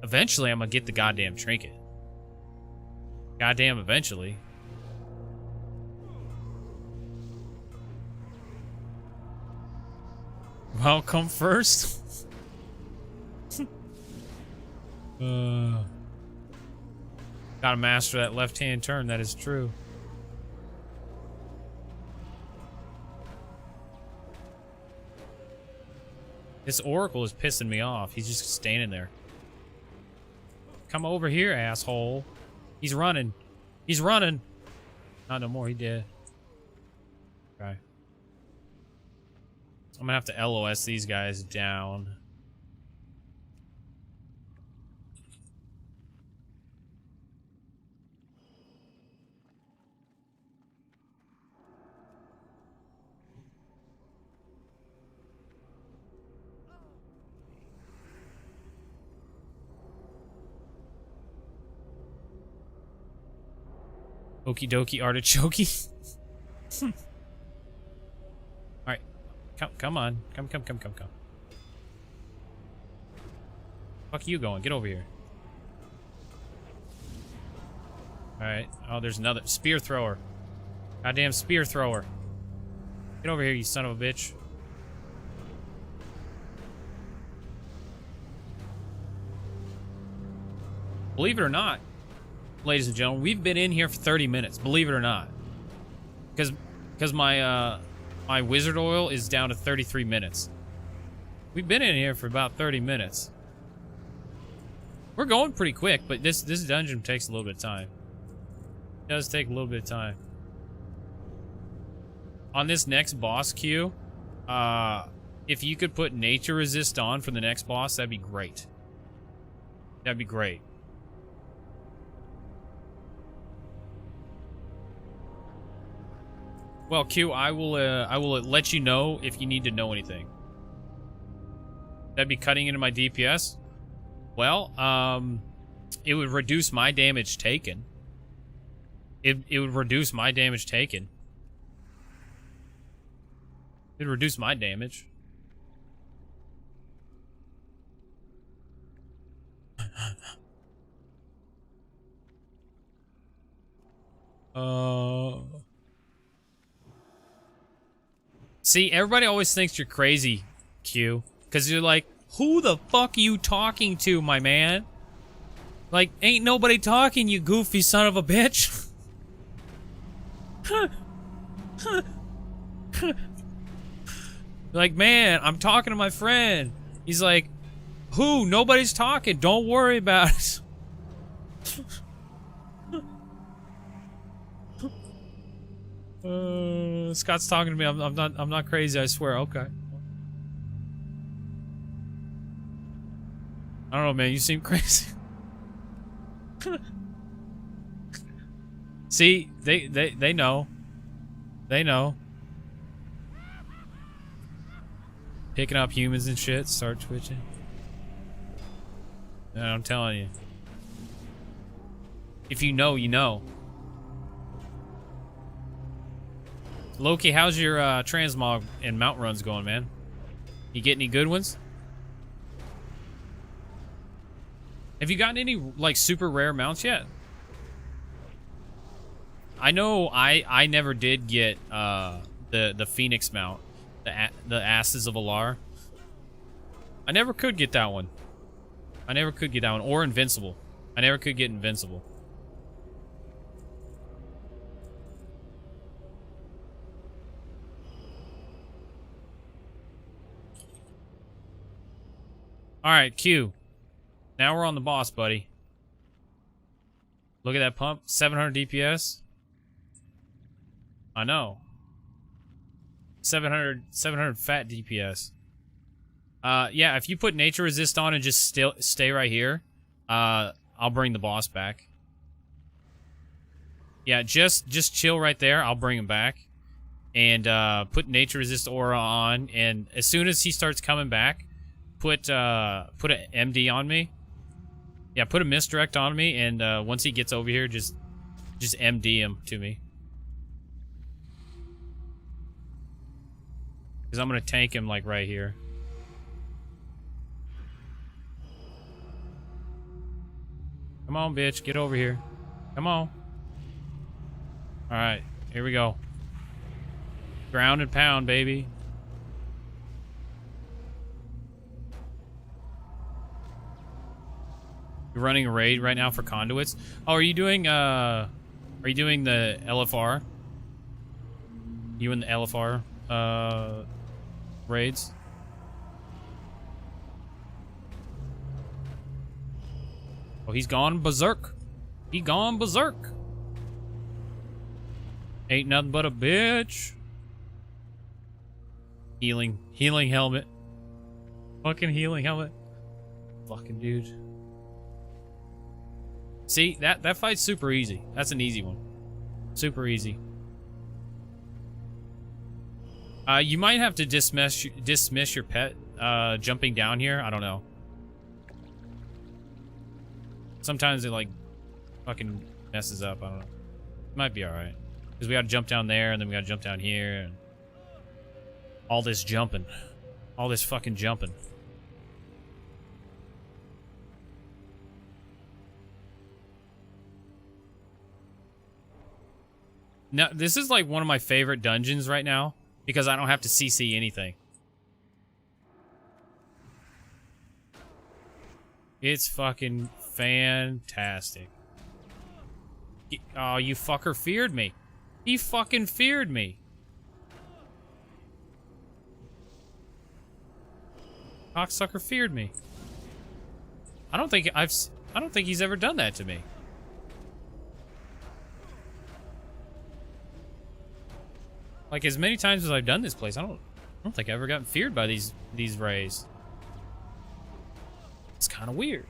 eventually I'm gonna get the goddamn trinket. Goddamn, eventually. Well, come first. Gotta master that left-hand turn, that is true. This Oracle is pissing me off. He's just standing there. Come over here, asshole. He's running. He's running. Not no more, he did. Okay. I'm gonna have to LOS these guys down. Okie dokie artichoke. Alright. Come on. Come. Fuck you going. Get over here. Alright. Oh, there's another spear thrower. Goddamn spear thrower. Get over here, you son of a bitch. Believe it or not, ladies and gentlemen, we've been in here for 30 minutes. Believe it or not, because my my wizard oil is down to 33 minutes. We've been in here for about 30 minutes. We're going pretty quick, but this dungeon takes a little bit of time. It does take a little bit of time. On this next boss queue, if you could put nature resist on for the next boss, that'd be great. That'd be great. Well, Q, I will let you know if you need to know anything. That'd be cutting into my DPS. Well, it would reduce my damage taken. It would reduce my damage taken. It'd reduce my damage. See, everybody always thinks you're crazy, Q. Because you're like, who the fuck are you talking to, my man? Like, ain't nobody talking, you goofy son of a bitch. Like, man, I'm talking to my friend. He's like, who? Nobody's talking. Don't worry about it. Scott's talking to me. I'm not crazy, I swear. Okay. I don't know, man. You seem crazy. See, they know. They know. Picking up humans and shit, start twitching. And I'm telling you. If you know, you know. Loki, how's your transmog and mount runs going, man? You get any good ones? Have you gotten any like super rare mounts yet? I know I never did get the Phoenix mount, the Asses of Alar. I never could get that one. I never could get that one, or Invincible. I never could get Invincible. Alright, Q. Now we're on the boss, buddy. Look at that pump. 700 DPS. I know. 700 fat DPS. Yeah, if you put nature resist on and just stay right here, I'll bring the boss back. Yeah, just chill right there. I'll bring him back. And put nature resist aura on. And as soon as he starts coming back, put an MD on me. Yeah, put a misdirect on me. And once he gets over here, just MD him to me. Because I'm going to tank him, like, right here. Come on, bitch. Get over here. Come on. Alright, here we go. Ground and pound, baby. You're running a raid right now for conduits? Oh, are you doing the LFR? You in the LFR raids? Oh, he's gone berserk. He gone berserk. Ain't nothing but a bitch. Healing helmet. Fucking healing helmet. Fucking dude. See, that fight's super easy. That's an easy one. Super easy. You might have to dismiss your pet jumping down here. I don't know. Sometimes it like fucking messes up. I don't know. It might be alright. Because we gotta jump down there and then we gotta jump down here and all this jumping. All this fucking jumping. Now, this is like one of my favorite dungeons right now because I don't have to CC anything. It's fucking fantastic. Oh, you fucker feared me. He fucking feared me. Cocksucker feared me. I don't think he's ever done that to me. Like, as many times as I've done this place, I don't think I've ever gotten feared by these rays. It's kind of weird.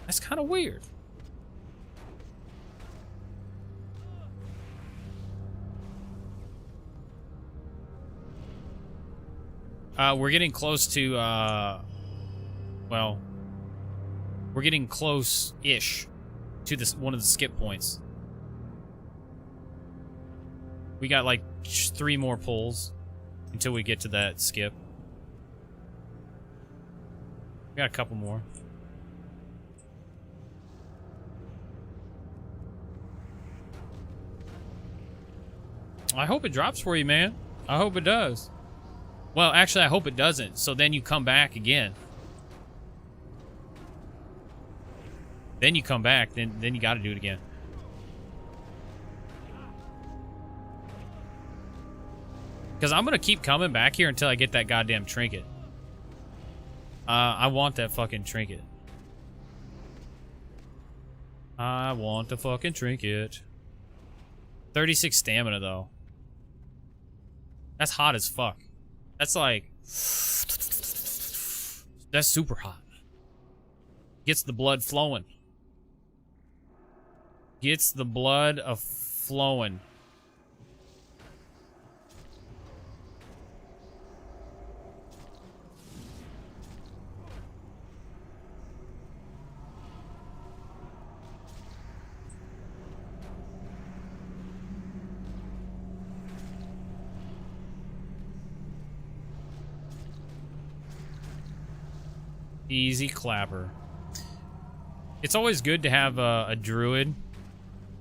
That's kind of weird. We're getting close to, well, we're getting close-ish to this one of the skip points. We got like 3 more pulls until we get to that skip. We got a couple more. I hope it drops for you, man. I hope it does. Well, actually, I hope it doesn't. So then you come back again. Then you come back. Then you got to do it again. Because I'm going to keep coming back here until I get that goddamn trinket. I want that fucking trinket. I want the fucking trinket. 36 stamina, though. That's hot as fuck. That's like... That's super hot. Gets the blood flowing. Gets the blood flowing. Easy clapper. It's always good to have a druid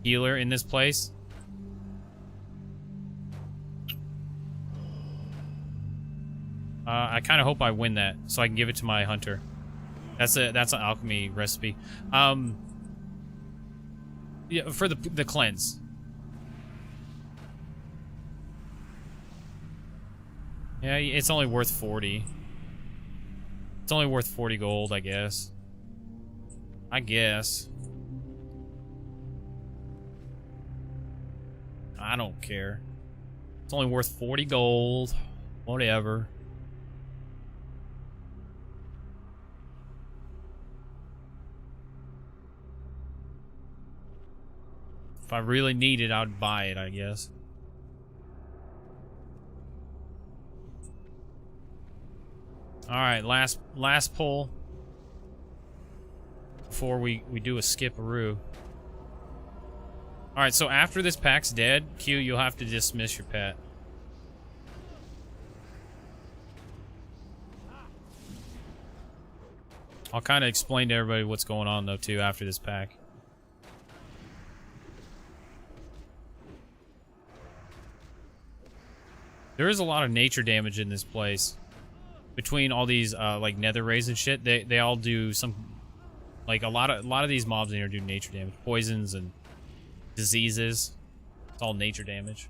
healer in this place. I kind of hope I win that so I can give it to my hunter. That's an alchemy recipe. Yeah, for the cleanse. Yeah, it's only worth 40. It's only worth 40 gold, I guess. I don't care. It's only worth 40 gold. Whatever. If I really need it, I'd buy it, I guess. Alright, last pull. Before we do a skip-a-roo. Alright, so after this pack's dead, Q, you'll have to dismiss your pet. I'll kind of explain to everybody what's going on, though, too, after this pack. There is a lot of nature damage in this place. Between all these, like, nether rays and shit, they all do some... Like, a lot of these mobs in here do nature damage. Poisons and diseases. It's all nature damage.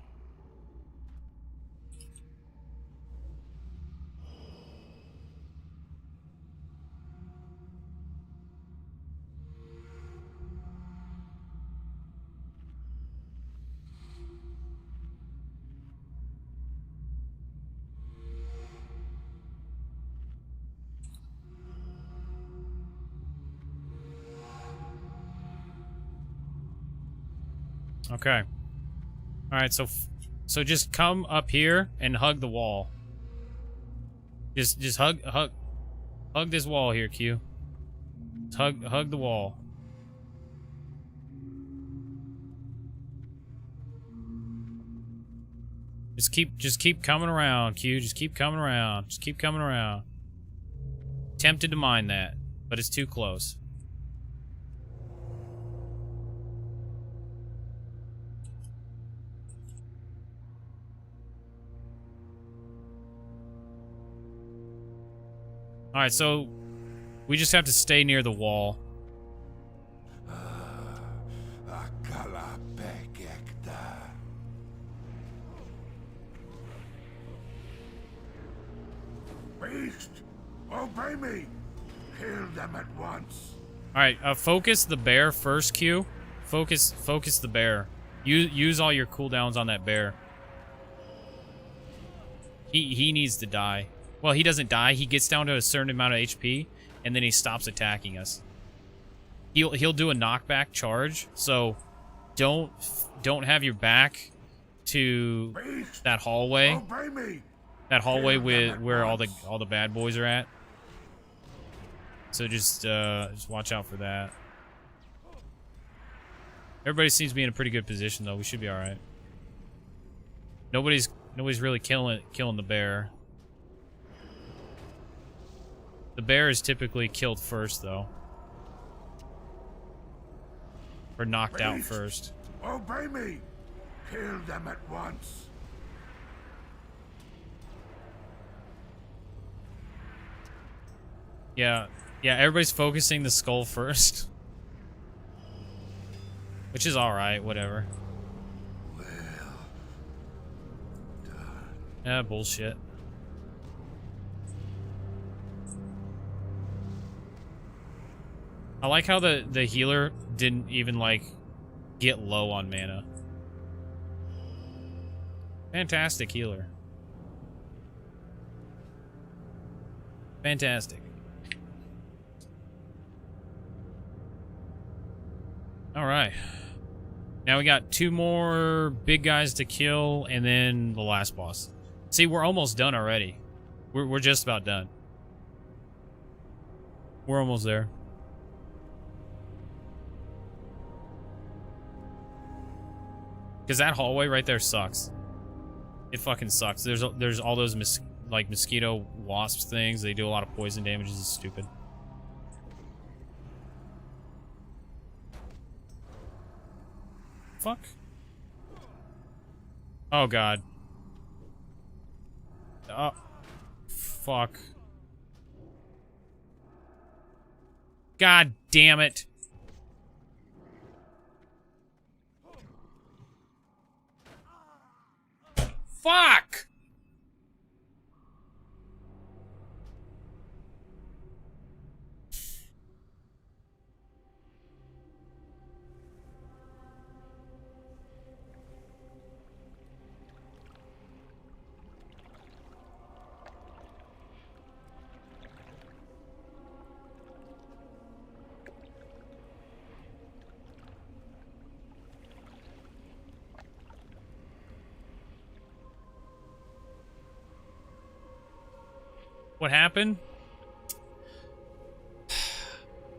Okay. Alright, so just come up here and hug the wall. Just hug this wall here, Q. Just hug the wall. Just keep coming around, Q. Just keep coming around. Just keep coming around. Tempted to mine that, but it's too close. Alright, so we just have to stay near the wall. Beast, obey me. Kill them at once. Alright, focus the bear first, Q. Focus the bear. Use all your cooldowns on that bear. He needs to die. Well, he doesn't die. He gets down to a certain amount of HP, and then he stops attacking us. He'll do a knockback charge, so don't have your back to that hallway. That hallway with where all the bad boys are at. So just watch out for that. Everybody seems to be in a pretty good position though. We should be all right. Nobody's really killing the bear. The bear is typically killed first, though. Or knocked out first. Obey me. Kill them at once. Yeah, everybody's focusing the skull first. Which is alright, whatever. Well done. Yeah, bullshit. I like how the healer didn't even, like, get low on mana. Fantastic healer. Fantastic. Alright. Now we got 2 more big guys to kill, and then the last boss. See, we're almost done already. We're just about done. We're almost there. Because that hallway right there sucks. It fucking sucks. There's all those mosquito wasps things. They do a lot of poison damage. This is stupid. Fuck. Oh god. Oh. Fuck. God damn it. Fuck! What happened?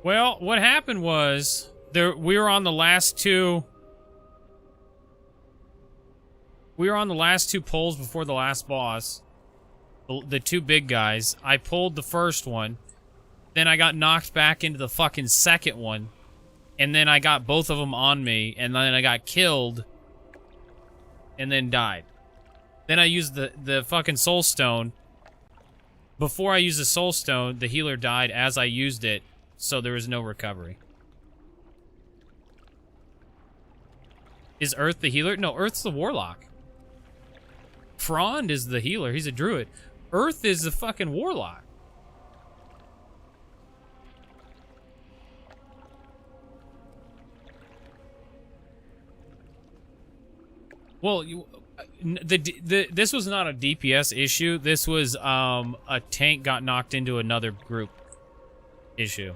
Well, what happened was we were on the last two. We were on the last two pulls before the last boss. The two big guys. I pulled the first one. Then I got knocked back into the fucking second one. And then I got both of them on me. And then I got killed. And then died. Then I used the fucking soul stone. Before I used the soul stone, the healer died as I used it. So there was no recovery. Is Earth the healer? No, Earth's the warlock. Frond is the healer. He's a druid. Earth is the fucking warlock. Well, this was not a DPS issue. This was a tank got knocked into another group issue.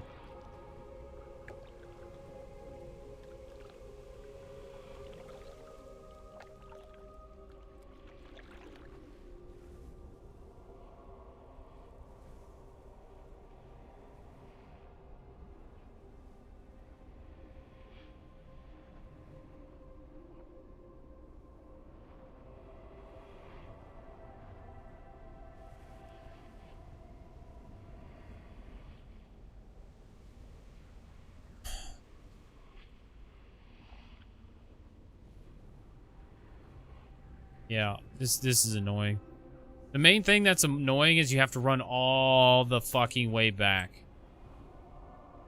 Yeah, this is annoying. The main thing that's annoying is you have to run all the fucking way back.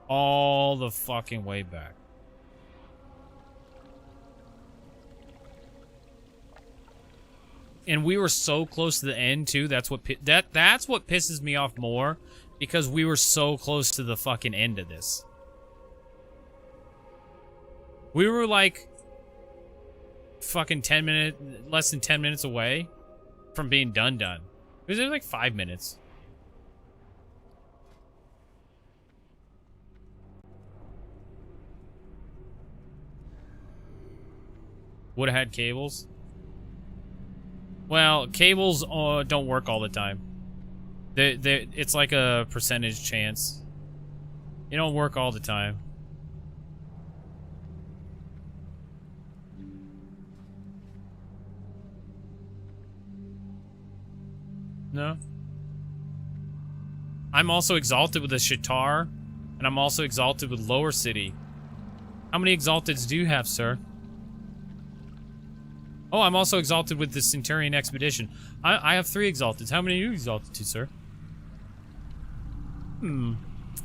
All the fucking way back. And we were so close to the end too. That's what that's what pisses me off more, because we were so close to the fucking end of this. We were like fucking less than 10 minutes away from being done. It was like 5 minutes. Would have had cables. Well, cables don't work all the time. It's like a percentage chance. They don't work all the time. No. I'm also exalted with the Shatar, and I'm also exalted with Lower City. How many exalteds do you have, sir? Oh, I'm also exalted with the Centurion Expedition. I have 3 exalteds. How many are you exalted to, sir?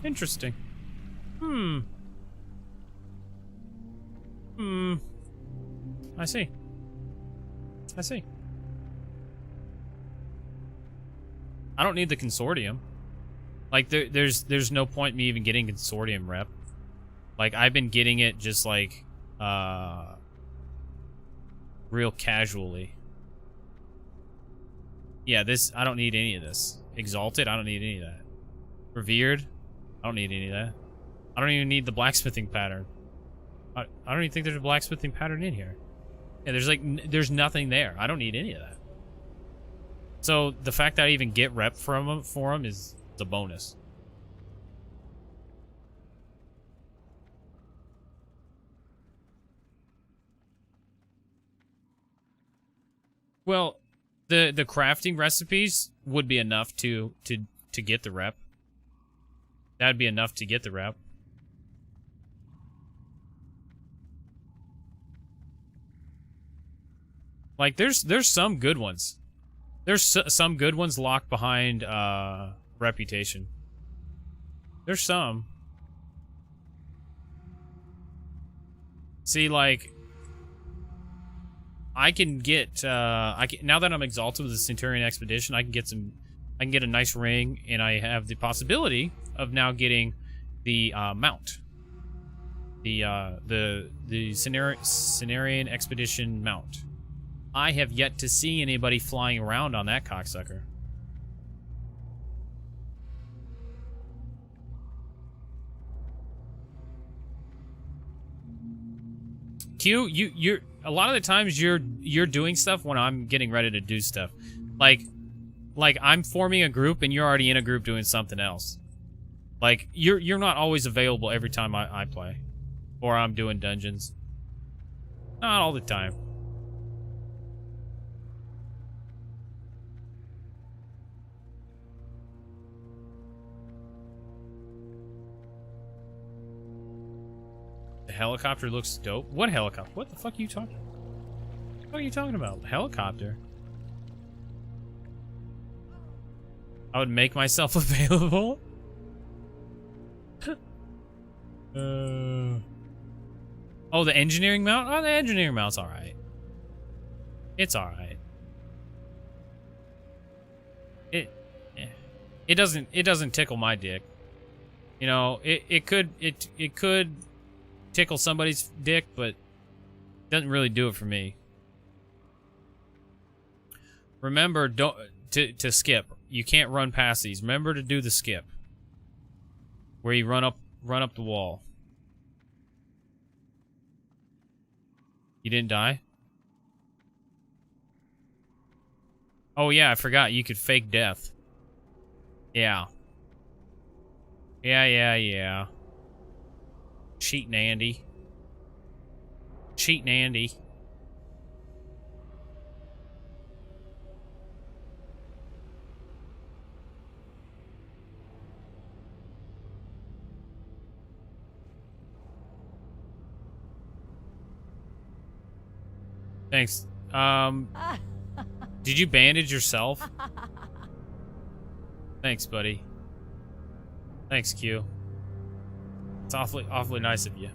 Interesting. I see. I don't need the consortium. Like, there's no point in me even getting consortium rep. Like, I've been getting it just like real casually. Yeah, I don't need any of this. Exalted, I don't need any of that. Revered, I don't need any of that. I don't even need the blacksmithing pattern. I don't even think there's a blacksmithing pattern in here. Yeah, there's nothing there. I don't need any of that. So the fact that I even get rep for him is a bonus. Well, the crafting recipes would be enough to get the rep. That'd be enough to get the rep. Like, there's some good ones. There's some good ones locked behind reputation. There's some. See, like, I can get now that I'm exalted with the Centurion Expedition, I can get a nice ring, and I have the possibility of now getting the mount. The Centurion Expedition mount. I have yet to see anybody flying around on that cocksucker. Q, you're a lot of the times you're doing stuff when I'm getting ready to do stuff. Like, like I'm forming a group and you're already in a group doing something else. Like you're not always available every time I play, or I'm doing dungeons. Not all the time. The helicopter looks dope. What helicopter? What the fuck are you talking? What are you talking about? Helicopter. I would make myself available. Oh, the engineering mount? Oh, the engineering mount's alright. It's alright. It doesn't tickle my dick. You know, it could tickle somebody's dick, but doesn't really do it for me. Remember, to skip. You can't run past these. Remember to do the skip, where you run up the wall. You didn't die? Oh yeah, I forgot you could fake death. Yeah. Yeah. Cheating Andy. Cheating Andy. Thanks. Did you bandage yourself? Thanks, buddy. Thanks, Q. It's awfully nice of you.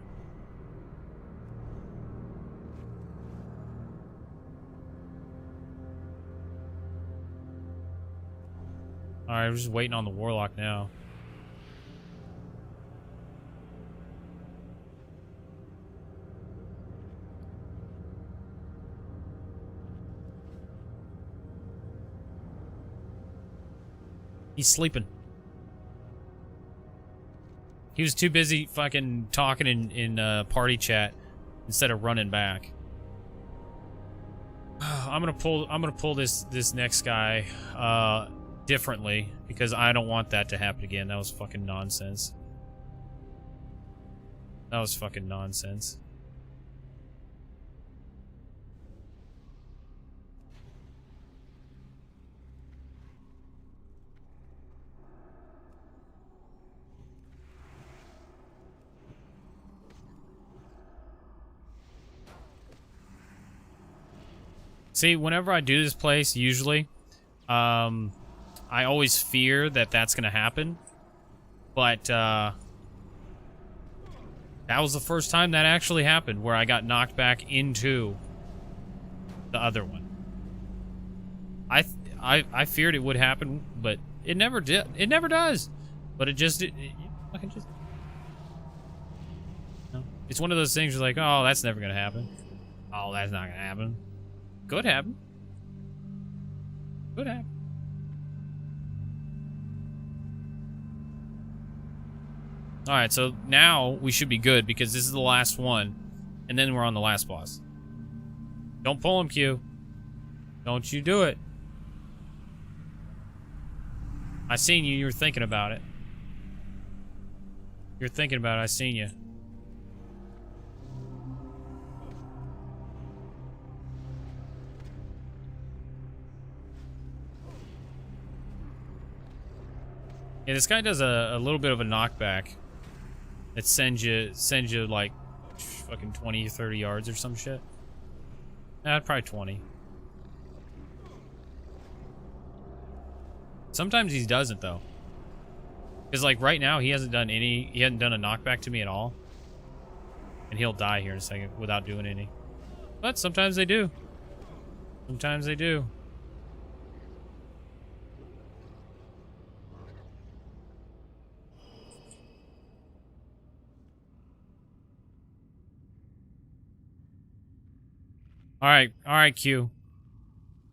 Alright, we're just waiting on the warlock now. He's sleeping. He was too busy fucking talking in party chat instead of running back. I'm gonna pull this next guy differently because I don't want that to happen again. That was fucking nonsense. That was fucking nonsense. See, whenever I do this place, usually, I always fear that that's gonna happen. But, that was the first time that actually happened, where I got knocked back into the other one. I feared it would happen, but it never did. It never does. But it fucking just... You know, it's one of those things you're like, oh, that's never gonna happen. Oh, that's not gonna happen. Could happen. Could happen. Alright, so now we should be good because this is the last one. And then we're on the last boss. Don't pull him, Q. Don't you do it. I seen you. You were thinking about it. You're thinking about it. I seen you. Yeah, this guy does a little bit of a knockback that sends you like fucking 20 or 30 yards or some shit. Nah, probably 20. Sometimes he doesn't though. Cause like right now he hasn't done a knockback to me at all. And he'll die here in a second without doing any. But sometimes they do. Sometimes they do. All right, Q.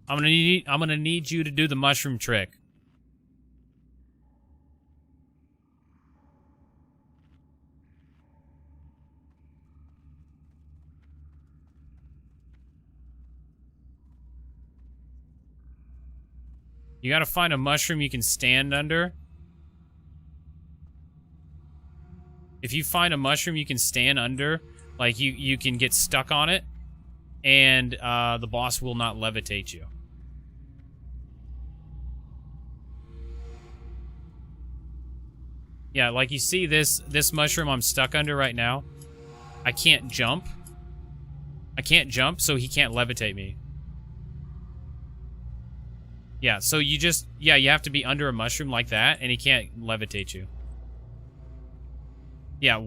I'm gonna need you to do the mushroom trick. You gotta find a mushroom you can stand under. If you find a mushroom you can stand under, like you can get stuck on it, and the boss will not levitate you. Yeah, like you see this mushroom I'm stuck under right now. I can't jump. I can't jump, so he can't levitate me. Yeah, so you just, yeah, you have to be under a mushroom like that, and he can't levitate you. Yeah,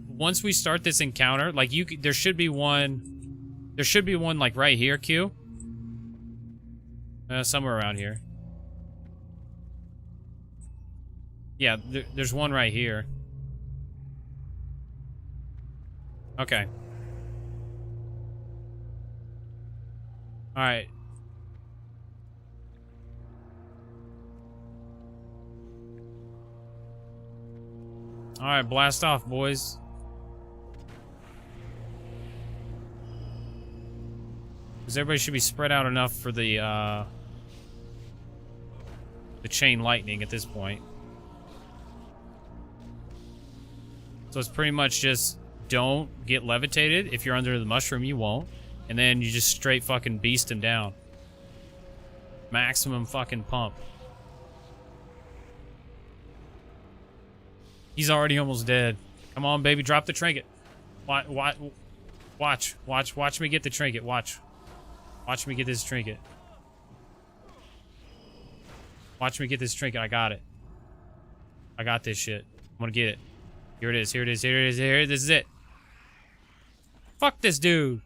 once we start this encounter, like there should be one like right here, Q. Somewhere around here. Yeah, there's one right here. Okay. Alright. Alright, blast off, boys. Because everybody should be spread out enough for the chain lightning at this point. So it's pretty much just don't get levitated. If you're under the mushroom, you won't. And then you just straight fucking beast him down. Maximum fucking pump. He's already almost dead. Come on, baby, drop the trinket. Watch me get the trinket. Watch me get this trinket. Watch me get this trinket. I got it. I got this shit. I'm gonna get it. Here it is. Here it is. Here it is. Here. This is it. Fuck this dude.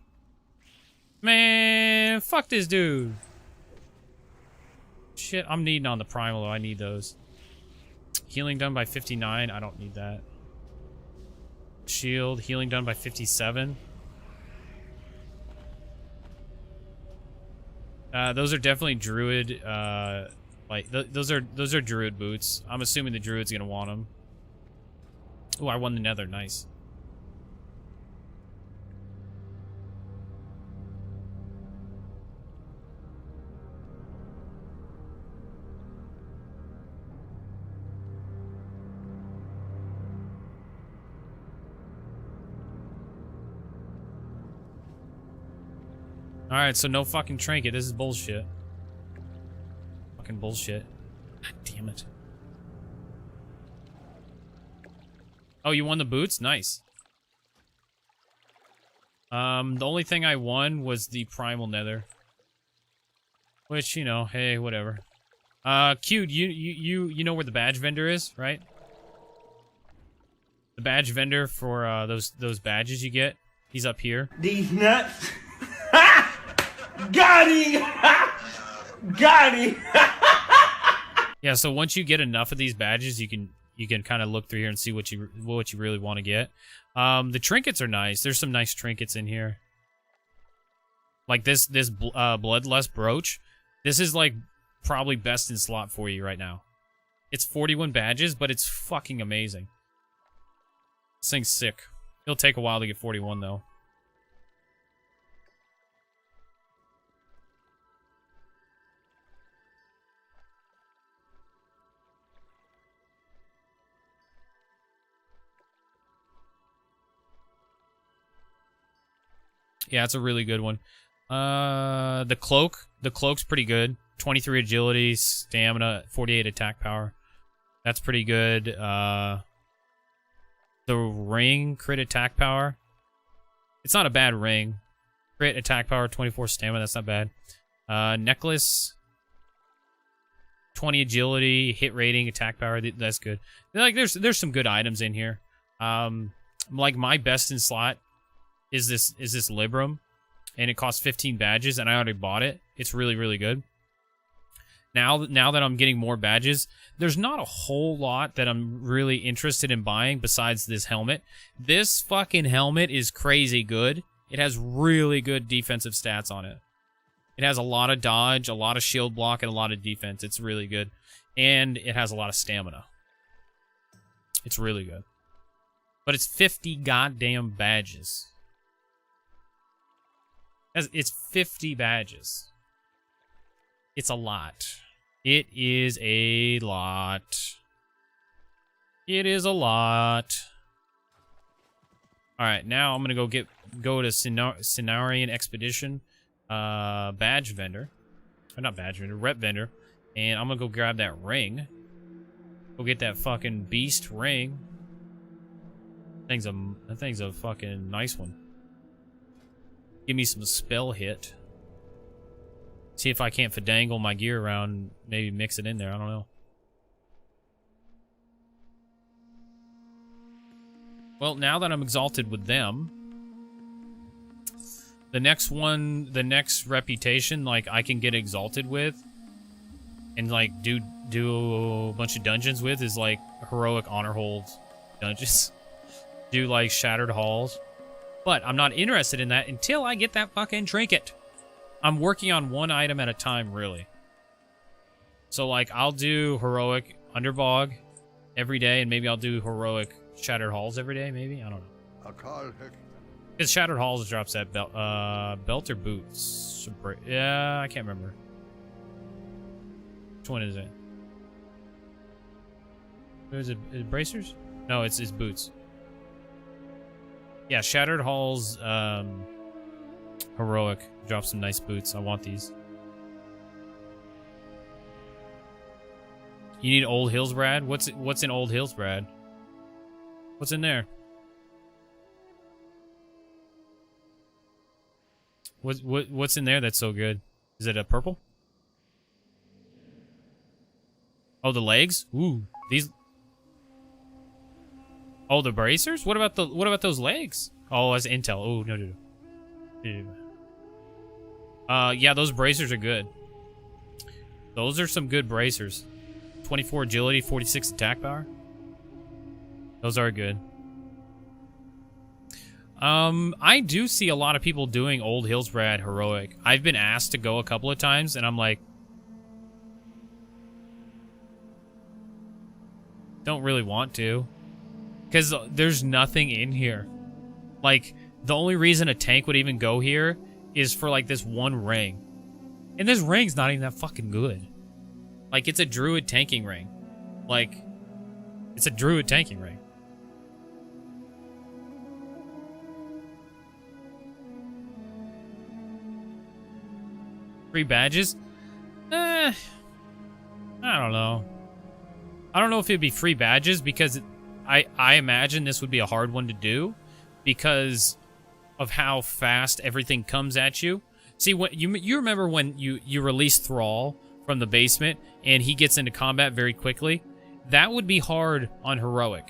Man, fuck this dude. Shit, I'm needing on the primal though. I need those. Healing done by 59. I don't need that. Shield. Healing done by 57. Those are definitely druid. Those are druid boots. I'm assuming the druid's gonna want them. Oh, I won the nether. Nice. Alright, so no fucking trinket. This is bullshit. Fucking bullshit. God damn it. Oh, you won the boots? Nice. The only thing I won was the primal nether. Which, you know, hey, whatever. Q, you know where the badge vendor is, right? The badge vendor for those badges you get. He's up here. These nuts. Got him! Got him! Yeah, so once you get enough of these badges, you can kind of look through here and see what you really want to get. The trinkets are nice. There's some nice trinkets in here. Like this bloodlust brooch. This is like probably best in slot for you right now. It's 41 badges, but it's fucking amazing. This thing's sick. It'll take a while to get 41 though. Yeah, it's a really good one. The cloak's pretty good. 23 agility, stamina, 48 attack power. That's pretty good. The ring, crit attack power. It's not a bad ring. Crit attack power, 24 stamina, that's not bad. Necklace, 20 agility, hit rating, attack power, that's good. Like there's some good items in here. Like my best in slot is this Librum, and it costs 15 badges, and I already bought it. It's really, really good. Now that I'm getting more badges, there's not a whole lot that I'm really interested in buying besides this helmet. This fucking helmet is crazy good. It has really good defensive stats on it. It has a lot of dodge, a lot of shield block, and a lot of defense. It's really good. And it has a lot of stamina. It's really good. But it's 50 goddamn badges. It's 50 badges. It's a lot. It is a lot. It is a lot. Alright, now I'm gonna go to Cenarian Expedition. Badge vendor. Or not badge vendor, rep vendor. And I'm gonna go grab that ring. Go get that fucking beast ring. That thing's a fucking nice one. Give me some spell hit. See if I can't finagle my gear around, maybe mix it in there, I don't know. Well, now that I'm exalted with them, the next reputation, like, I can get exalted with and, like, do a bunch of dungeons with is, like, heroic honor holds dungeons. Do, like, shattered halls. But I'm not interested in that until I get that fucking trinket. I'm working on one item at a time, really. So, like, I'll do heroic underbog every day, and maybe I'll do heroic shattered halls every day, maybe? I don't know. Because shattered halls drops that belt or boots? Yeah, I can't remember. Which one is it? Is it bracers? No, it's boots. Yeah, shattered halls, heroic. Drop some nice boots. I want these. You need Old Hills, Brad? What's in Old Hills, Brad? What's in there? What's in there that's so good? Is it a purple? Oh, the legs? Ooh, these. Oh, the bracers? What about those legs? Oh, as intel. Oh, no. Yeah, those bracers are good. Those are some good bracers. 24 agility, 46 attack power. Those are good. I do see a lot of people doing Old Hillsbrad heroic. I've been asked to go a couple of times, and I'm like, don't really want to. Because there's nothing in here. Like, the only reason a tank would even go here is for, like, this one ring. And this ring's not even that fucking good. Like, it's a druid tanking ring. Like, it's a druid tanking ring. Free badges? I don't know. I don't know if it'd be free badges because I imagine this would be a hard one to do because of how fast everything comes at you. See, when you remember when you release Thrall from the basement and he gets into combat very quickly? That would be hard on heroic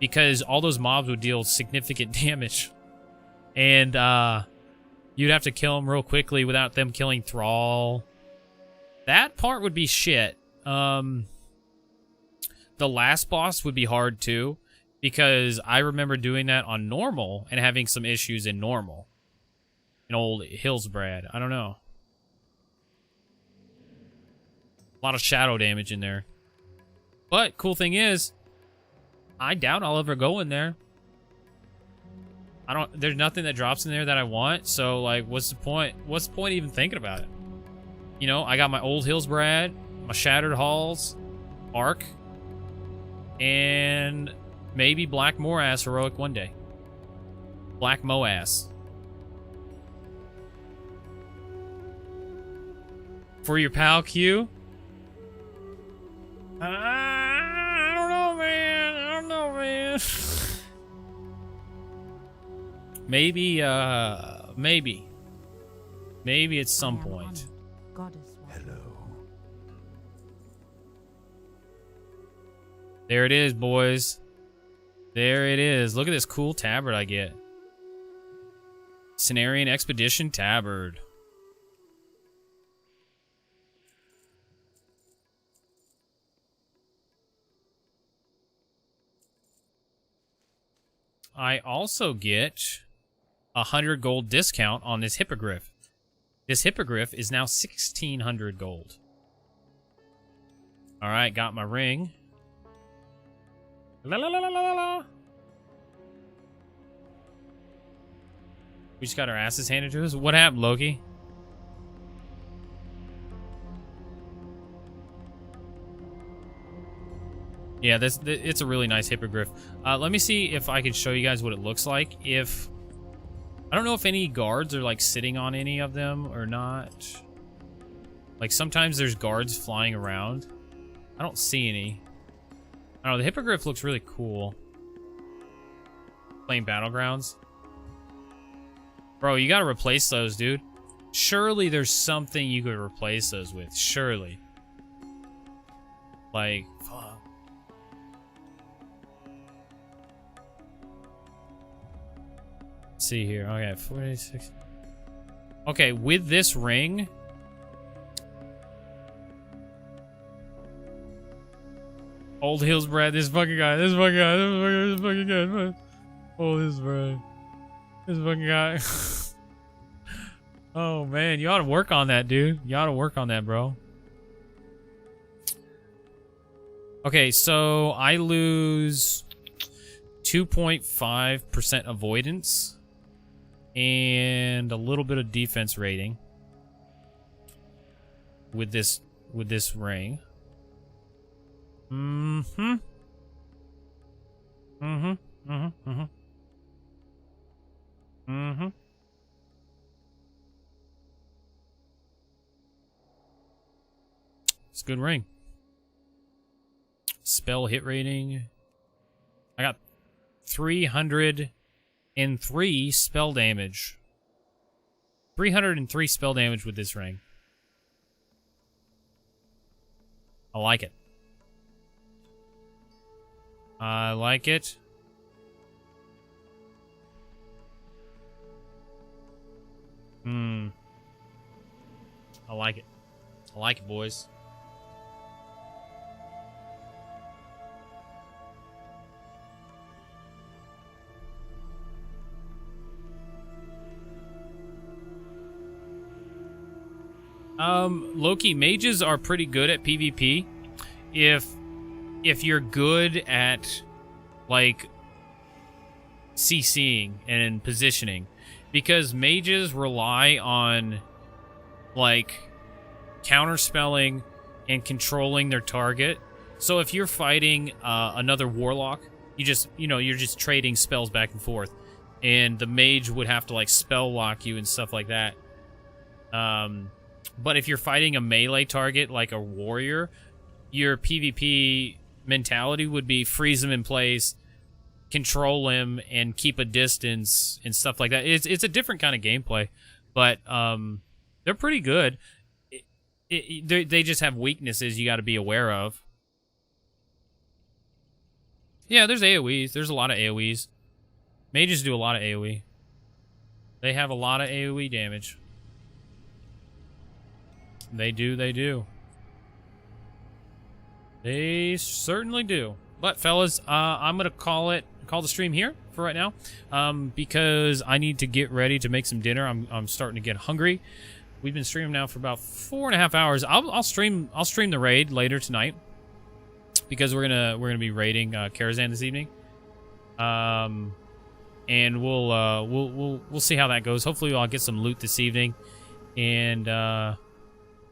because all those mobs would deal significant damage. And you'd have to kill them real quickly without them killing Thrall. That part would be shit. The last boss would be hard too, because I remember doing that on normal and having some issues in normal. In Old Hillsbrad. I don't know. A lot of shadow damage in there. But cool thing is, I doubt I'll ever go in there. There's nothing that drops in there that I want, so like what's the point? What's the point even thinking about it? You know, I got my Old Hillsbrad, my Shattered Halls, Arc, and maybe Black Morass heroic one day. Black Moass. For your pal Q? I don't know, man. Maybe at some point. Hello. There it is, boys. There it is. Look at this cool tabard I get. Cenarian Expedition tabard. I also get 100 gold discount on this hippogriff. This hippogriff is now 1,600 gold. Alright, got my ring. La la la la la la. We just got our asses handed to us. What happened, Loki? Yeah, it's a really nice hippogriff. Let me see if I can show you guys what it looks like. I don't know if any guards are like sitting on any of them or not. Like sometimes there's guards flying around. I don't see any. I don't know, the hippogriff looks really cool. Playing Battlegrounds. Bro, you gotta replace those, dude. Surely there's something you could replace those with. Surely. Like, fuck. Let's see here. Okay, 46. Okay, with this ring. Old Hills Brad, this fucking guy. This fucking guy. Old Hills Brad. This fucking guy. Oh man, you ought to work on that, dude. You ought to work on that, bro. Okay, so I lose 2.5% avoidance and a little bit of defense rating with this ring. Mm-hmm. It's a good ring. Spell hit rating. I got 303 spell damage. 303 spell damage with this ring. I like it. I like it. I like it. I like it, boys. Loki, mages are pretty good at PvP if you're good at like CCing and positioning, because mages rely on like counterspelling and controlling their target. So if you're fighting another warlock, you're just trading spells back and forth, and the mage would have to like spell lock you and stuff like that. But if you're fighting a melee target like a warrior, your PvP mentality would be freeze him in place, control him, and keep a distance and stuff like that. It's a different kind of gameplay, but they're pretty good. They just have weaknesses you got to be aware of. Yeah, there's AoEs. There's a lot of AoEs. Mages do a lot of AoE. They have a lot of AoE damage. They do. They certainly do. But fellas, I'm gonna call the stream here for right now, because I need to get ready to make some dinner. I'm starting to get hungry. We've been streaming now for about 4.5 hours. I'll stream the raid later tonight, because we're gonna be raiding Karazhan this evening. And we'll see how that goes. Hopefully I'll get some loot this evening, and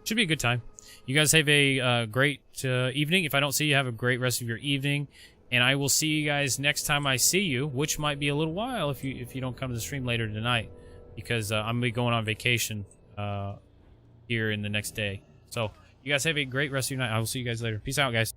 should be a good time. You guys have a great evening. If I don't see you, have a great rest of your evening, and I will see you guys next time I see you, which might be a little while if you don't come to the stream later tonight, because I'm gonna be going on vacation here in the next day. So you guys have a great rest of your night. I will see you guys later. Peace out, guys.